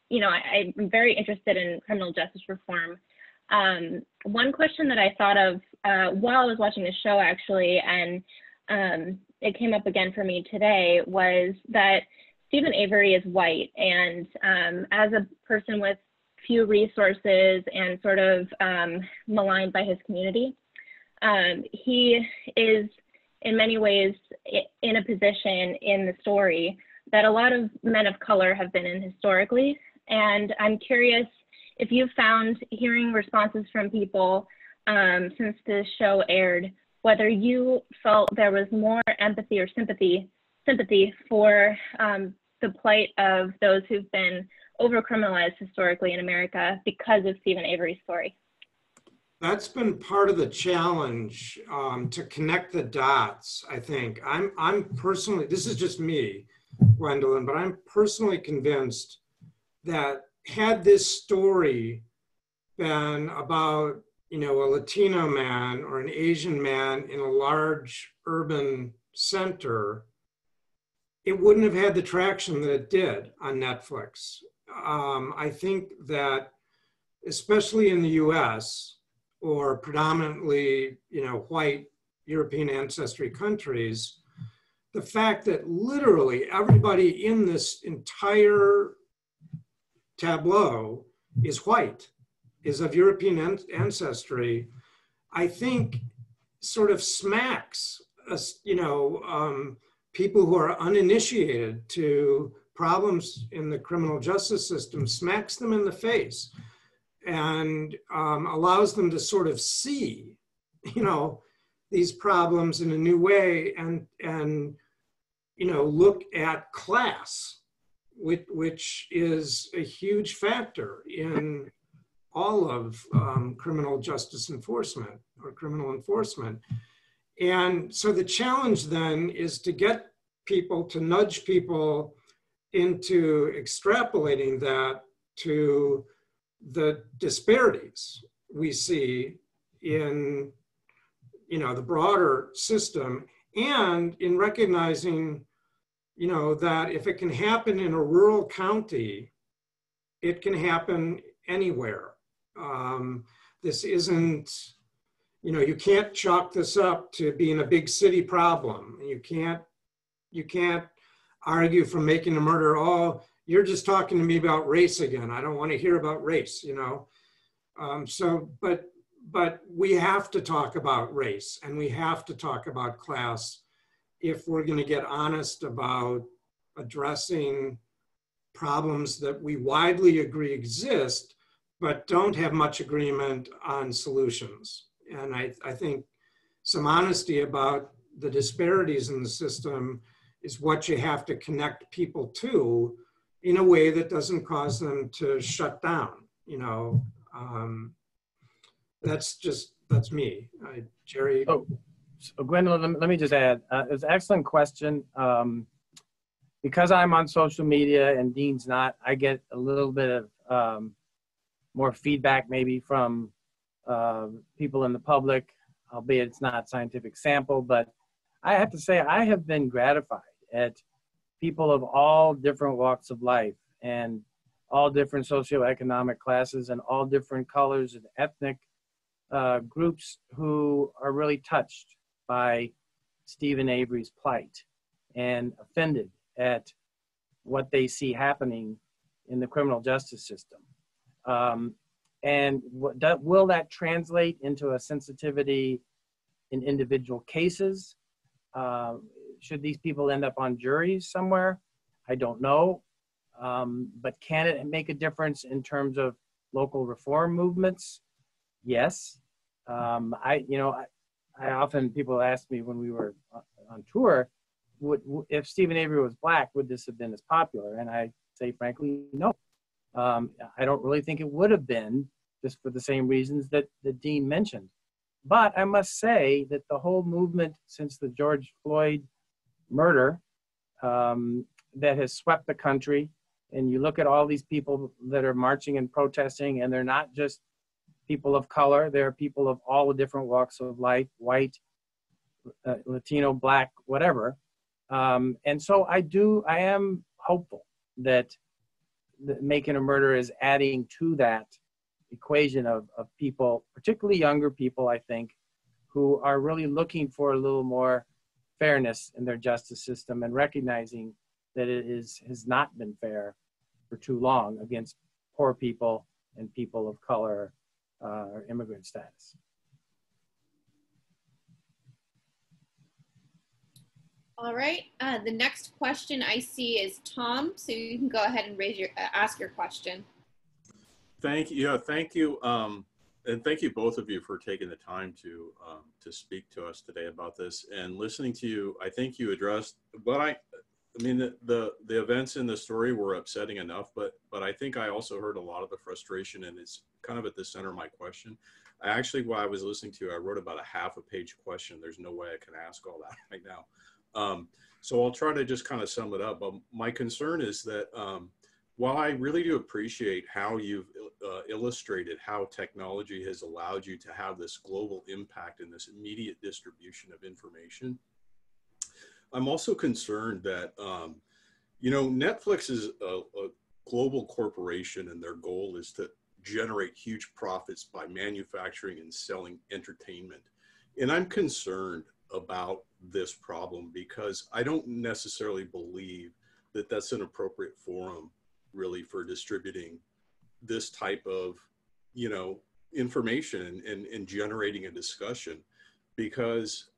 you know, I'm very interested in criminal justice reform. One question that I thought of while I was watching the show, actually, and it came up again for me today, was that Stephen Avery is white, and as a person with few resources and sort of maligned by his community, he is in many ways in a position in the story that a lot of men of color have been in historically. And I'm curious if you've found, hearing responses from people since the show aired, whether you felt there was more empathy or sympathy for the plight of those who've been over-criminalized historically in America because of Stephen Avery's story. That's been part of the challenge, to connect the dots, I think. I'm personally, this is just me, Gwendolyn, but I'm personally convinced that had this story been about, you know, a Latino man or an Asian man in a large urban center, it wouldn't have had the traction that it did on Netflix. I think that, especially in the US or predominantly, you know, white European ancestry countries, the fact that literally everybody in this entire tableau is white, is of European ancestry, I think sort of smacks us, you know, people who are uninitiated to problems in the criminal justice system, smacks them in the face and allows them to sort of see, you know, these problems in a new way and you know, look at class, which is a huge factor in all of criminal justice enforcement or criminal enforcement. And so the challenge then is to get people, to nudge people into extrapolating that to the disparities we see in, you know, the broader system, and in recognizing, you know, that if it can happen in a rural county, it can happen anywhere. This isn't, you know, you can't chalk this up to being a big city problem. You can't argue from making a murder, oh, you're just talking to me about race again. I don't want to hear about race, you know. But we have to talk about race and we have to talk about class if we're going to get honest about addressing problems that we widely agree exist, but don't have much agreement on solutions. And I think some honesty about the disparities in the system is what you have to connect people to in a way that doesn't cause them to shut down, you know. That's me. Jerry? Oh, so Gwendolyn, let me just add, it's an excellent question. Because I'm on social media and Dean's not, I get a little bit of more feedback maybe from people in the public, albeit it's not scientific sample, but I have to say I have been gratified at people of all different walks of life and all different socioeconomic classes and all different colors and ethnic groups who are really touched by Stephen Avery's plight and offended at what they see happening in the criminal justice system. And will that translate into a sensitivity in individual cases? Should these people end up on juries somewhere? I don't know. But can it make a difference in terms of local reform movements? Yes. I often, people ask me when we were on tour, if Stephen Avery was Black, would this have been as popular? And I say, frankly, no. I don't really think it would have been, just for the same reasons that Dean mentioned. But I must say that the whole movement since the George Floyd murder that has swept the country and you look at all these people that are marching and protesting, and they're not just people of color, they're people of all the different walks of life, white, Latino, Black, whatever. And so I am hopeful that Making a Murder is adding to that equation of people, particularly younger people, I think, who are really looking for a little more fairness in their justice system and recognizing that it has not been fair for too long against poor people and people of color or immigrant status. All right, the next question I see is Tom, so you can go ahead and ask your question. Thank you. Yeah, thank you. And thank you both of you for taking the time to speak to us today about this. And listening to you, I think you addressed what I mean, the events in the story were upsetting enough, but I think I also heard a lot of the frustration, and it's kind of at the center of my question. While I was listening to you, I wrote about a half-a-page question. There's no way I can ask all that right now. So I'll try to just kind of sum it up. But my concern is that while I really do appreciate how you've illustrated how technology has allowed you to have this global impact and this immediate distribution of information, I'm also concerned that, Netflix is a global corporation, and their goal is to generate huge profits by manufacturing and selling entertainment. And I'm concerned about this problem because I don't necessarily believe that that's an appropriate forum really for distributing this type of, information and generating a discussion, because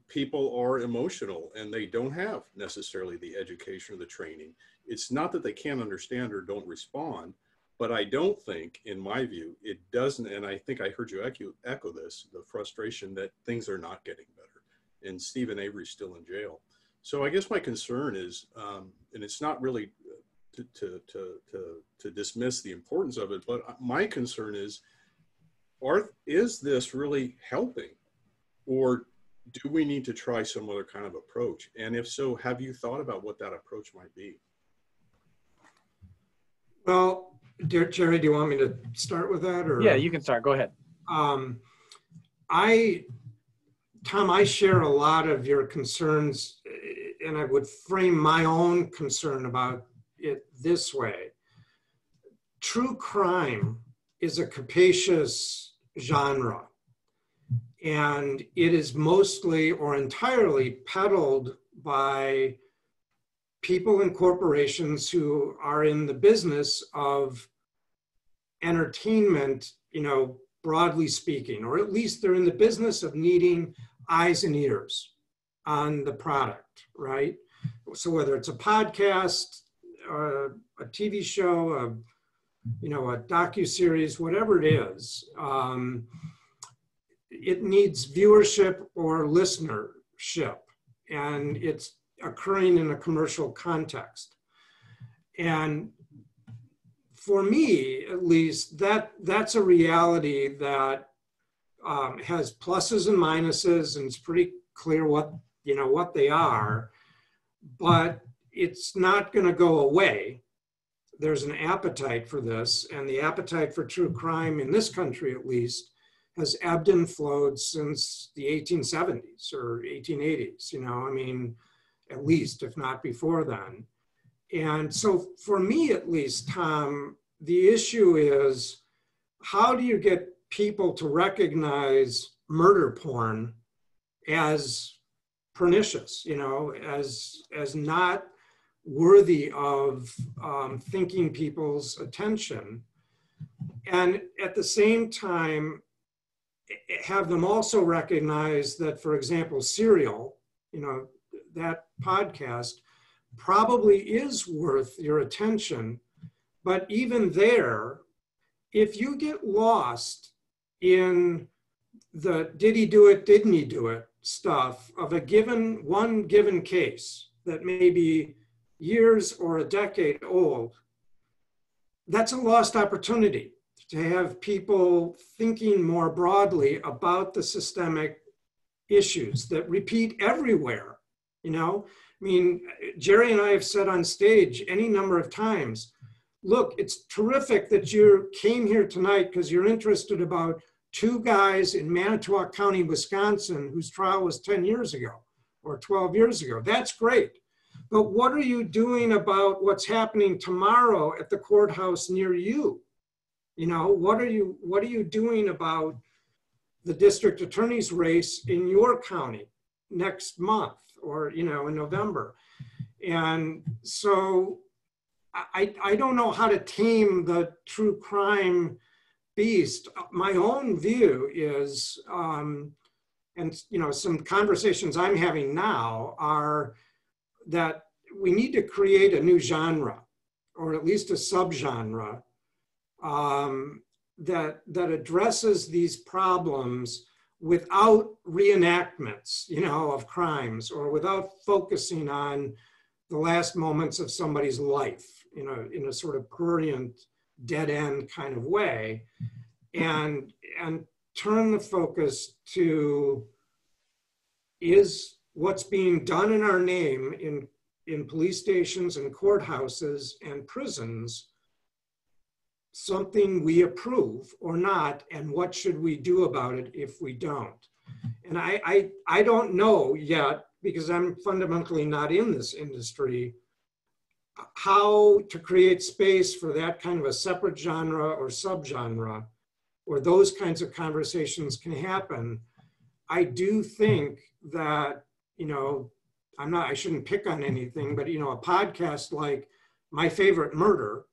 people are emotional and they don't have necessarily the education or the training. It's not that they can't understand or don't respond, but I don't think, in my view, it doesn't, and I think I heard you echo this, the frustration that things are not getting better. And Stephen Avery's still in jail. So I guess my concern is, and it's not really to dismiss the importance of it, but my concern is this really helping? Or do we need to try some other kind of approach? And if so, have you thought about what that approach might be? Well, Jerry, do you want me to start with that? Or? Yeah, you can start. Go ahead. Tom, I share a lot of your concerns, and I would frame my own concern about it this way. True crime is a capacious genre, and it is mostly or entirely peddled by people and corporations who are in the business of entertainment, broadly speaking, or at least they're in the business of needing eyes and ears on the product, right? So whether it's a podcast, a TV show, a docuseries, whatever it is, it needs viewership or listenership, and it's occurring in a commercial context. And for me, at least, that's a reality that has pluses and minuses, and it's pretty clear what they are, but it's not going to go away. There's an appetite for this, and the appetite for true crime in this country, at least, has ebbed and flowed since the 1870s or 1880s, at least, if not before then. And so for me, at least, Tom, the issue is, how do you get people to recognize murder porn as pernicious, as not worthy of thinking people's attention, and at the same time have them also recognize that, for example, Serial, that podcast probably is worth your attention, but even there, if you get lost in the did he do it, didn't he do it stuff of one given case that may be years or a decade old, that's a lost opportunity to have people thinking more broadly about the systemic issues that repeat everywhere. I mean, Jerry and I have said on stage any number of times, look, it's terrific that you came here tonight because you're interested about 2 guys in Manitowoc County, Wisconsin, whose trial was 10 years ago or 12 years ago. That's great. But what are you doing about what's happening tomorrow at the courthouse near you? You know, what are you doing about the district attorney's race in your county next month or, you know, in November? And so I don't know how to tame the true crime beast. My own view is, and you know, some conversations I'm having now are that we need to create a new genre, or at least a subgenre, that addresses these problems without reenactments, you know, of crimes, or without focusing on the last moments of somebody's life, you know, in a sort of prurient, dead end kind of way, and turn the focus to, is what's being done in our name in police stations and courthouses and prisons something we approve or not, and what should we do about it if we don't? And I don't know yet, because I'm fundamentally not in this industry, how to create space for that kind of a separate genre or subgenre where those kinds of conversations can happen. I do think that, you know, I shouldn't pick on anything, but, you know, a podcast like My Favorite Murder,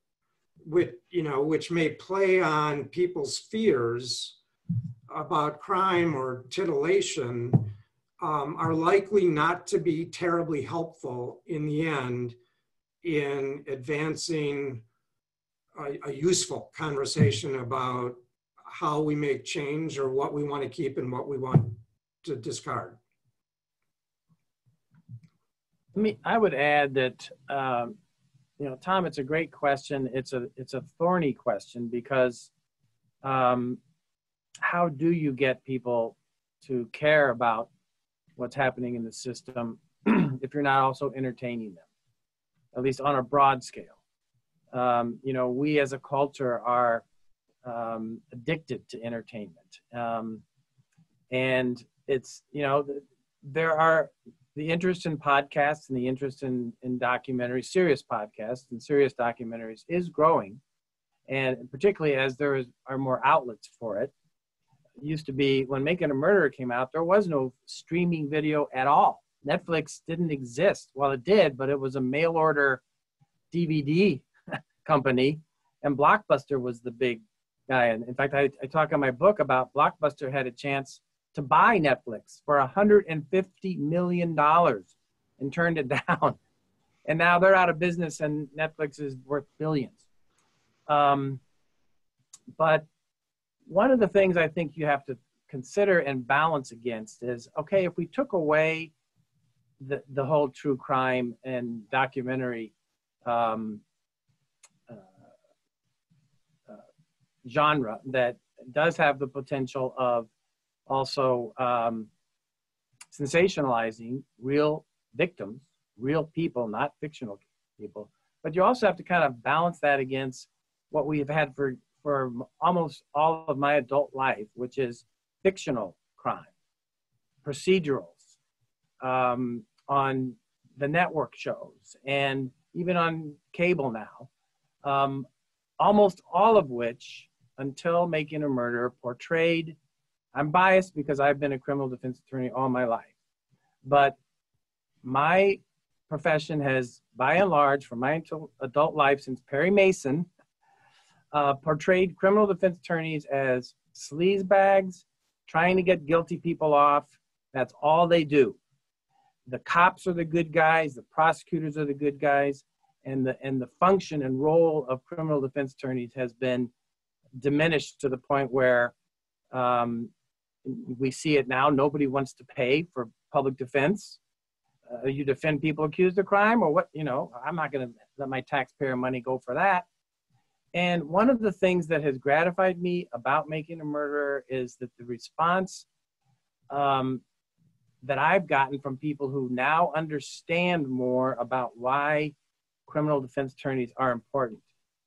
which may play on people's fears about crime or titillation, are likely not to be terribly helpful in the end in advancing a useful conversation about how we make change, or what we want to keep and what we want to discard. I would add that, you know, Tom, it's a great question. It's a thorny question, because how do you get people to care about what's happening in the system if you're not also entertaining them, at least on a broad scale? You know, we as a culture are addicted to entertainment. And it's, you know, there are the interest in podcasts and the interest in documentaries, serious podcasts and serious documentaries is growing. And particularly as there are more outlets for it. It used to be, when Making a Murderer came out, there was no streaming video at all. Netflix didn't exist. Well, it did, but it was a mail order DVD company, and Blockbuster was the big guy. And in fact, I talk in my book about Blockbuster had a chance to buy Netflix for $150 million and turned it down. And now they're out of business and Netflix is worth billions. But one of the things I think you have to consider and balance against is, okay, if we took away the whole true crime and documentary genre that does have the potential of also sensationalizing real victims, real people, not fictional people. But you also have to kind of balance that against what we've had for almost all of my adult life, which is fictional crime, procedurals, on the network shows, and even on cable now, almost all of which, until Making a Murderer, portrayed, I'm biased because I've been a criminal defense attorney all my life, but my profession has, by and large, for my adult life since Perry Mason, portrayed criminal defense attorneys as sleazebags, trying to get guilty people off. That's all they do. The cops are the good guys, the prosecutors are the good guys, and the function and role of criminal defense attorneys has been diminished to the point where we see it now. Nobody wants to pay for public defense. You defend people accused of crime, or what? You know, I'm not going to let my taxpayer money go for that. And one of the things that has gratified me about Making a Murderer is that the response that I've gotten from people who now understand more about why criminal defense attorneys are important.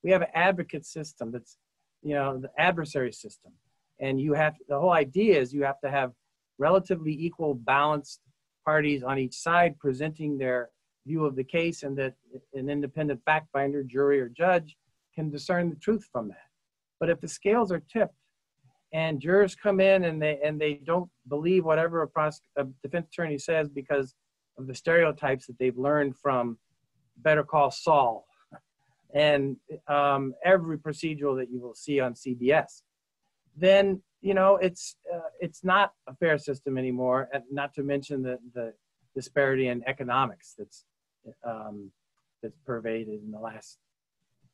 We have an advocate system that's, you know, the adversary system. And you have, the whole idea is you have to have relatively equal balanced parties on each side presenting their view of the case, and that an independent fact finder, jury, or judge can discern the truth from that. But if the scales are tipped and jurors come in and they don't believe whatever a defense attorney says because of the stereotypes that they've learned from Better Call Saul and every procedural that you will see on CBS, then, you know, it's not a fair system anymore, and not to mention the disparity in economics that's pervaded in the last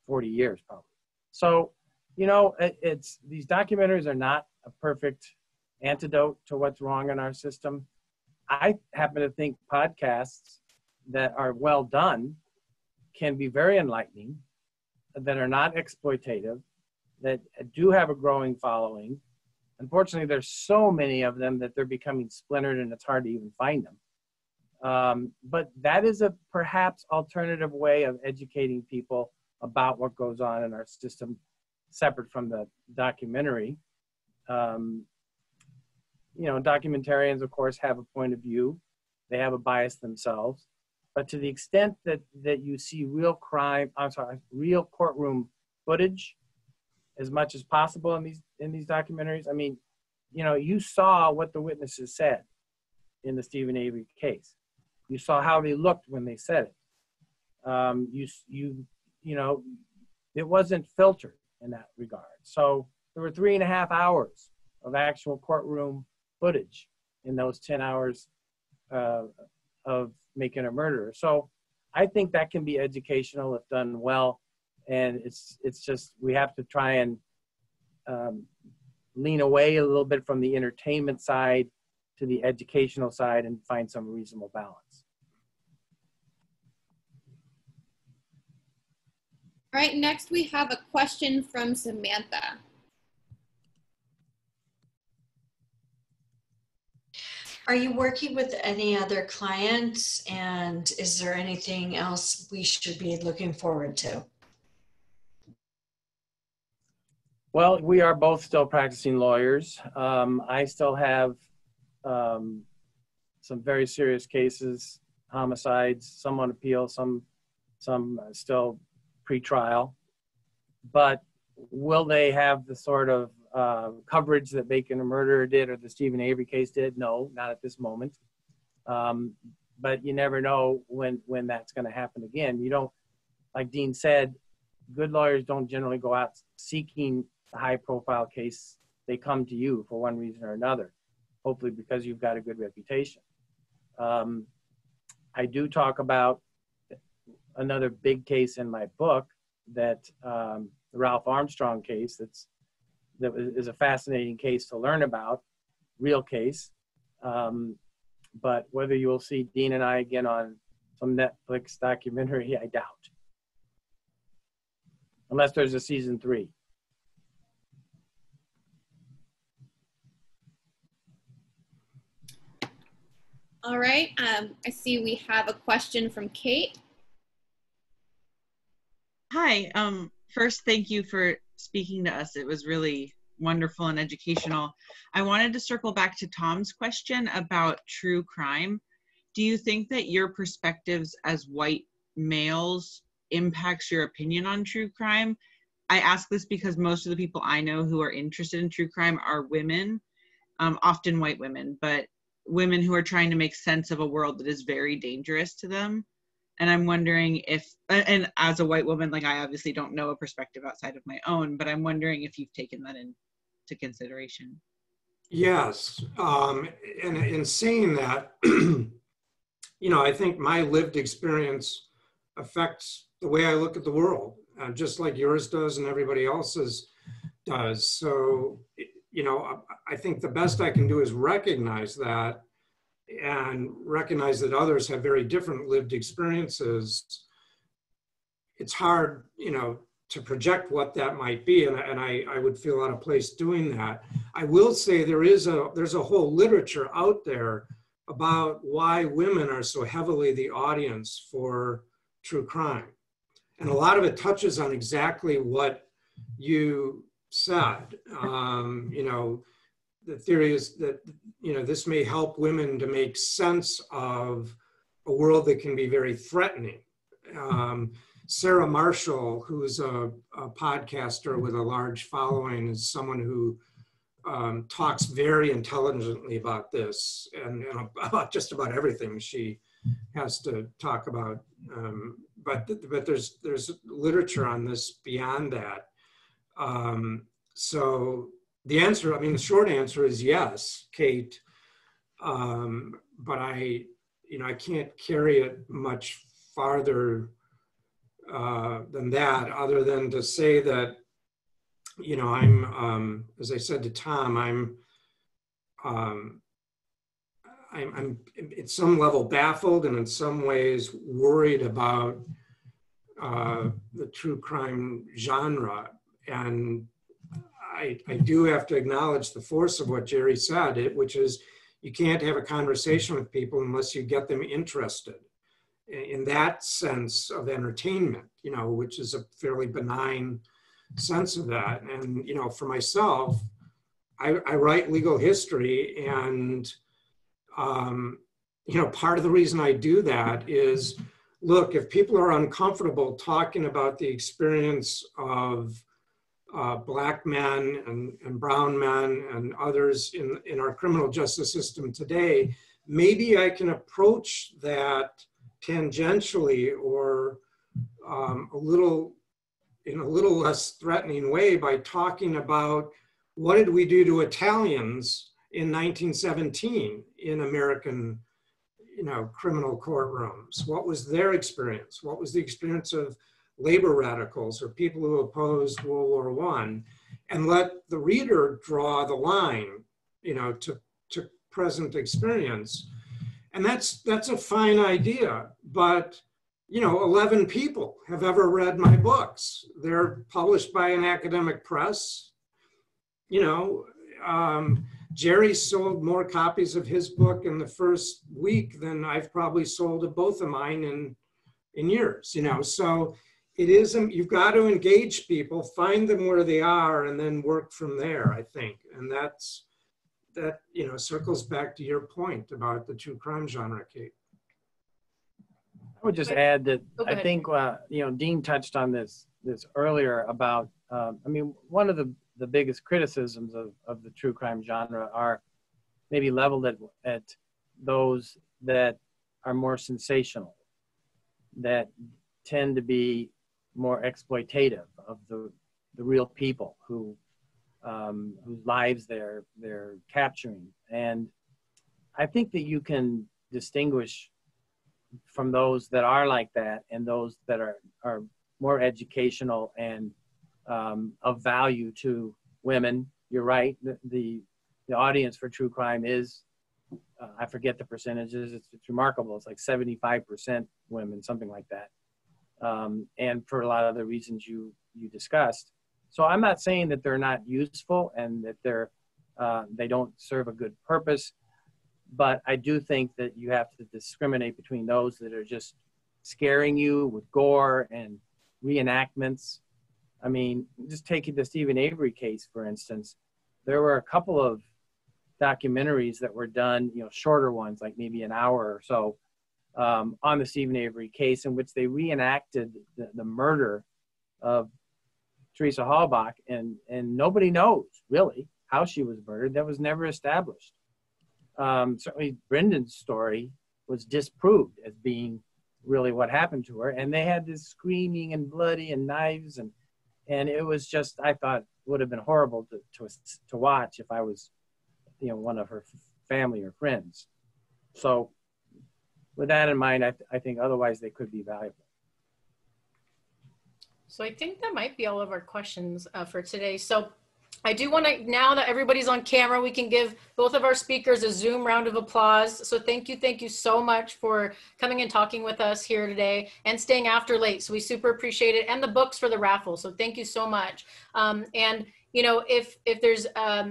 40 years probably. So, you know, these documentaries are not a perfect antidote to what's wrong in our system. I happen to think podcasts that are well done can be very enlightening, that are not exploitative, that do have a growing following. Unfortunately, there's so many of them that they're becoming splintered and it's hard to even find them. But that is a perhaps alternative way of educating people about what goes on in our system, separate from the documentary. You know, documentarians, of course, have a point of view. They have a bias themselves. But to the extent that you see real courtroom footage as much as possible in these documentaries, I mean, you know, you saw what the witnesses said in the Stephen Avery case. You saw how they looked when they said it. You know, it wasn't filtered in that regard. So there were 3.5 hours of actual courtroom footage in those 10 hours of Making a Murderer. So I think that can be educational if done well. And it's just, we have to try and lean away a little bit from the entertainment side to the educational side and find some reasonable balance. All right, next we have a question from Samantha. Are you working with any other clients, and is there anything else we should be looking forward to? Well, we are both still practicing lawyers. I still have some very serious cases, homicides, some on appeal, some still pre-trial. But will they have the sort of coverage that Making a Murderer did or the Stephen Avery case did? No, not at this moment. But you never know when that's going to happen again. You don't, like Dean said, good lawyers don't generally go out seeking a high-profile case. They come to you for one reason or another, hopefully because you've got a good reputation. I do talk about another big case in my book, that the Ralph Armstrong case that is a fascinating case to learn about, real case. But whether you will see Dean and I again on some Netflix documentary, I doubt. Unless there's a season 3. All right, I see we have a question from Kate. Hi, first, thank you for speaking to us. It was really wonderful and educational. I wanted to circle back to Tom's question about true crime. Do you think that your perspectives as white males impacts your opinion on true crime? I ask this because most of the people I know who are interested in true crime are women, often white women, but women who are trying to make sense of a world that is very dangerous to them. And I'm wondering if, and as a white woman, like I obviously don't know a perspective outside of my own, but I'm wondering if you've taken that into consideration. Yes, and in saying that, you know, I think my lived experience affects the way I look at the world, just like yours does and everybody else's does. So, you know, I think the best I can do is recognize that, and recognize that others have very different lived experiences. It's hard, you know, to project what that might be, and I would feel out of place doing that. I will say there's a whole literature out there about why women are so heavily the audience for true crime. And a lot of it touches on exactly what you said. You know, the theory is that, you know, this may help women to make sense of a world that can be very threatening. Sarah Marshall, who's a podcaster with a large following, is someone who talks very intelligently about this and about just about everything she has to talk about. But there's literature on this beyond that. So the answer, I mean, the short answer is yes, Kate. But I can't carry it much farther than that, other than to say that, you know, I'm, as I said to Tom, I'm at some level baffled and in some ways worried about the true crime genre. And I do have to acknowledge the force of what Jerry said, which is you can't have a conversation with people unless you get them interested in that sense of entertainment, you know, which is a fairly benign sense of that. And, you know, for myself, I write legal history, and, you know, part of the reason I do that is, look, if people are uncomfortable talking about the experience of Black men and brown men and others in our criminal justice system today, maybe I can approach that tangentially or in a little less threatening way by talking about what did we do to Italians in 1917 in American, you know, criminal courtrooms? What was their experience? What was the experience of labor radicals or people who opposed World War I? And let the reader draw the line, you know, to present experience. And that's a fine idea, but, you know, 11 people have ever read my books. They're published by an academic press. You know, Jerry sold more copies of his book in the first week than I've probably sold of both of mine in years, you know. So it is, you've got to engage people, find them where they are, and then work from there, I think. And that, you know, circles back to your point about the true crime genre, Kate. I would just add that I think, you know, Dean touched on this earlier about, I mean, one of the biggest criticisms of the true crime genre are maybe leveled at those that are more sensational, that tend to be more exploitative of the real people whose lives they're capturing. And I think that you can distinguish from those that are like that and those that are more educational and of value to women. You're right. The audience for true crime is, I forget the percentages. It's remarkable. It's like 75% women, something like that. And for a lot of the reasons you discussed. So I'm not saying that they're not useful and that they don't serve a good purpose, but I do think that you have to discriminate between those that are just scaring you with gore and reenactments. I mean, just taking the Stephen Avery case, for instance, there were a couple of documentaries that were done, you know, shorter ones, like maybe an hour or so, on the Stephen Avery case, in which they reenacted the murder of Teresa Halbach, and nobody knows really how she was murdered. That was never established. Certainly Brendan's story was disproved as being really what happened to her, and they had this screaming and bloody and knives, and it was just, I thought, would have been horrible to watch if I was, you know, one of her family or friends. So with that in mind, I think otherwise they could be valuable. So I think that might be all of our questions for today. So I do want to, now that everybody's on camera, we can give both of our speakers a Zoom round of applause. So thank you so much for coming and talking with us here today and staying after late. So we super appreciate it, and the books for the raffle. So thank you so much. And you know, if there's,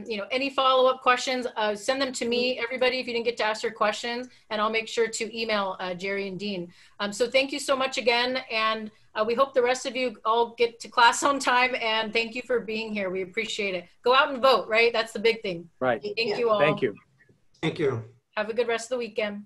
you know, any follow-up questions, send them to me, everybody, if you didn't get to ask your questions, and I'll make sure to email Jerry and Dean. So thank you so much again. And we hope the rest of you all get to class on time, and thank you for being here. We appreciate it. Go out and vote, right? That's the big thing. Right. Thank you all. Thank you. Thank you. Have a good rest of the weekend.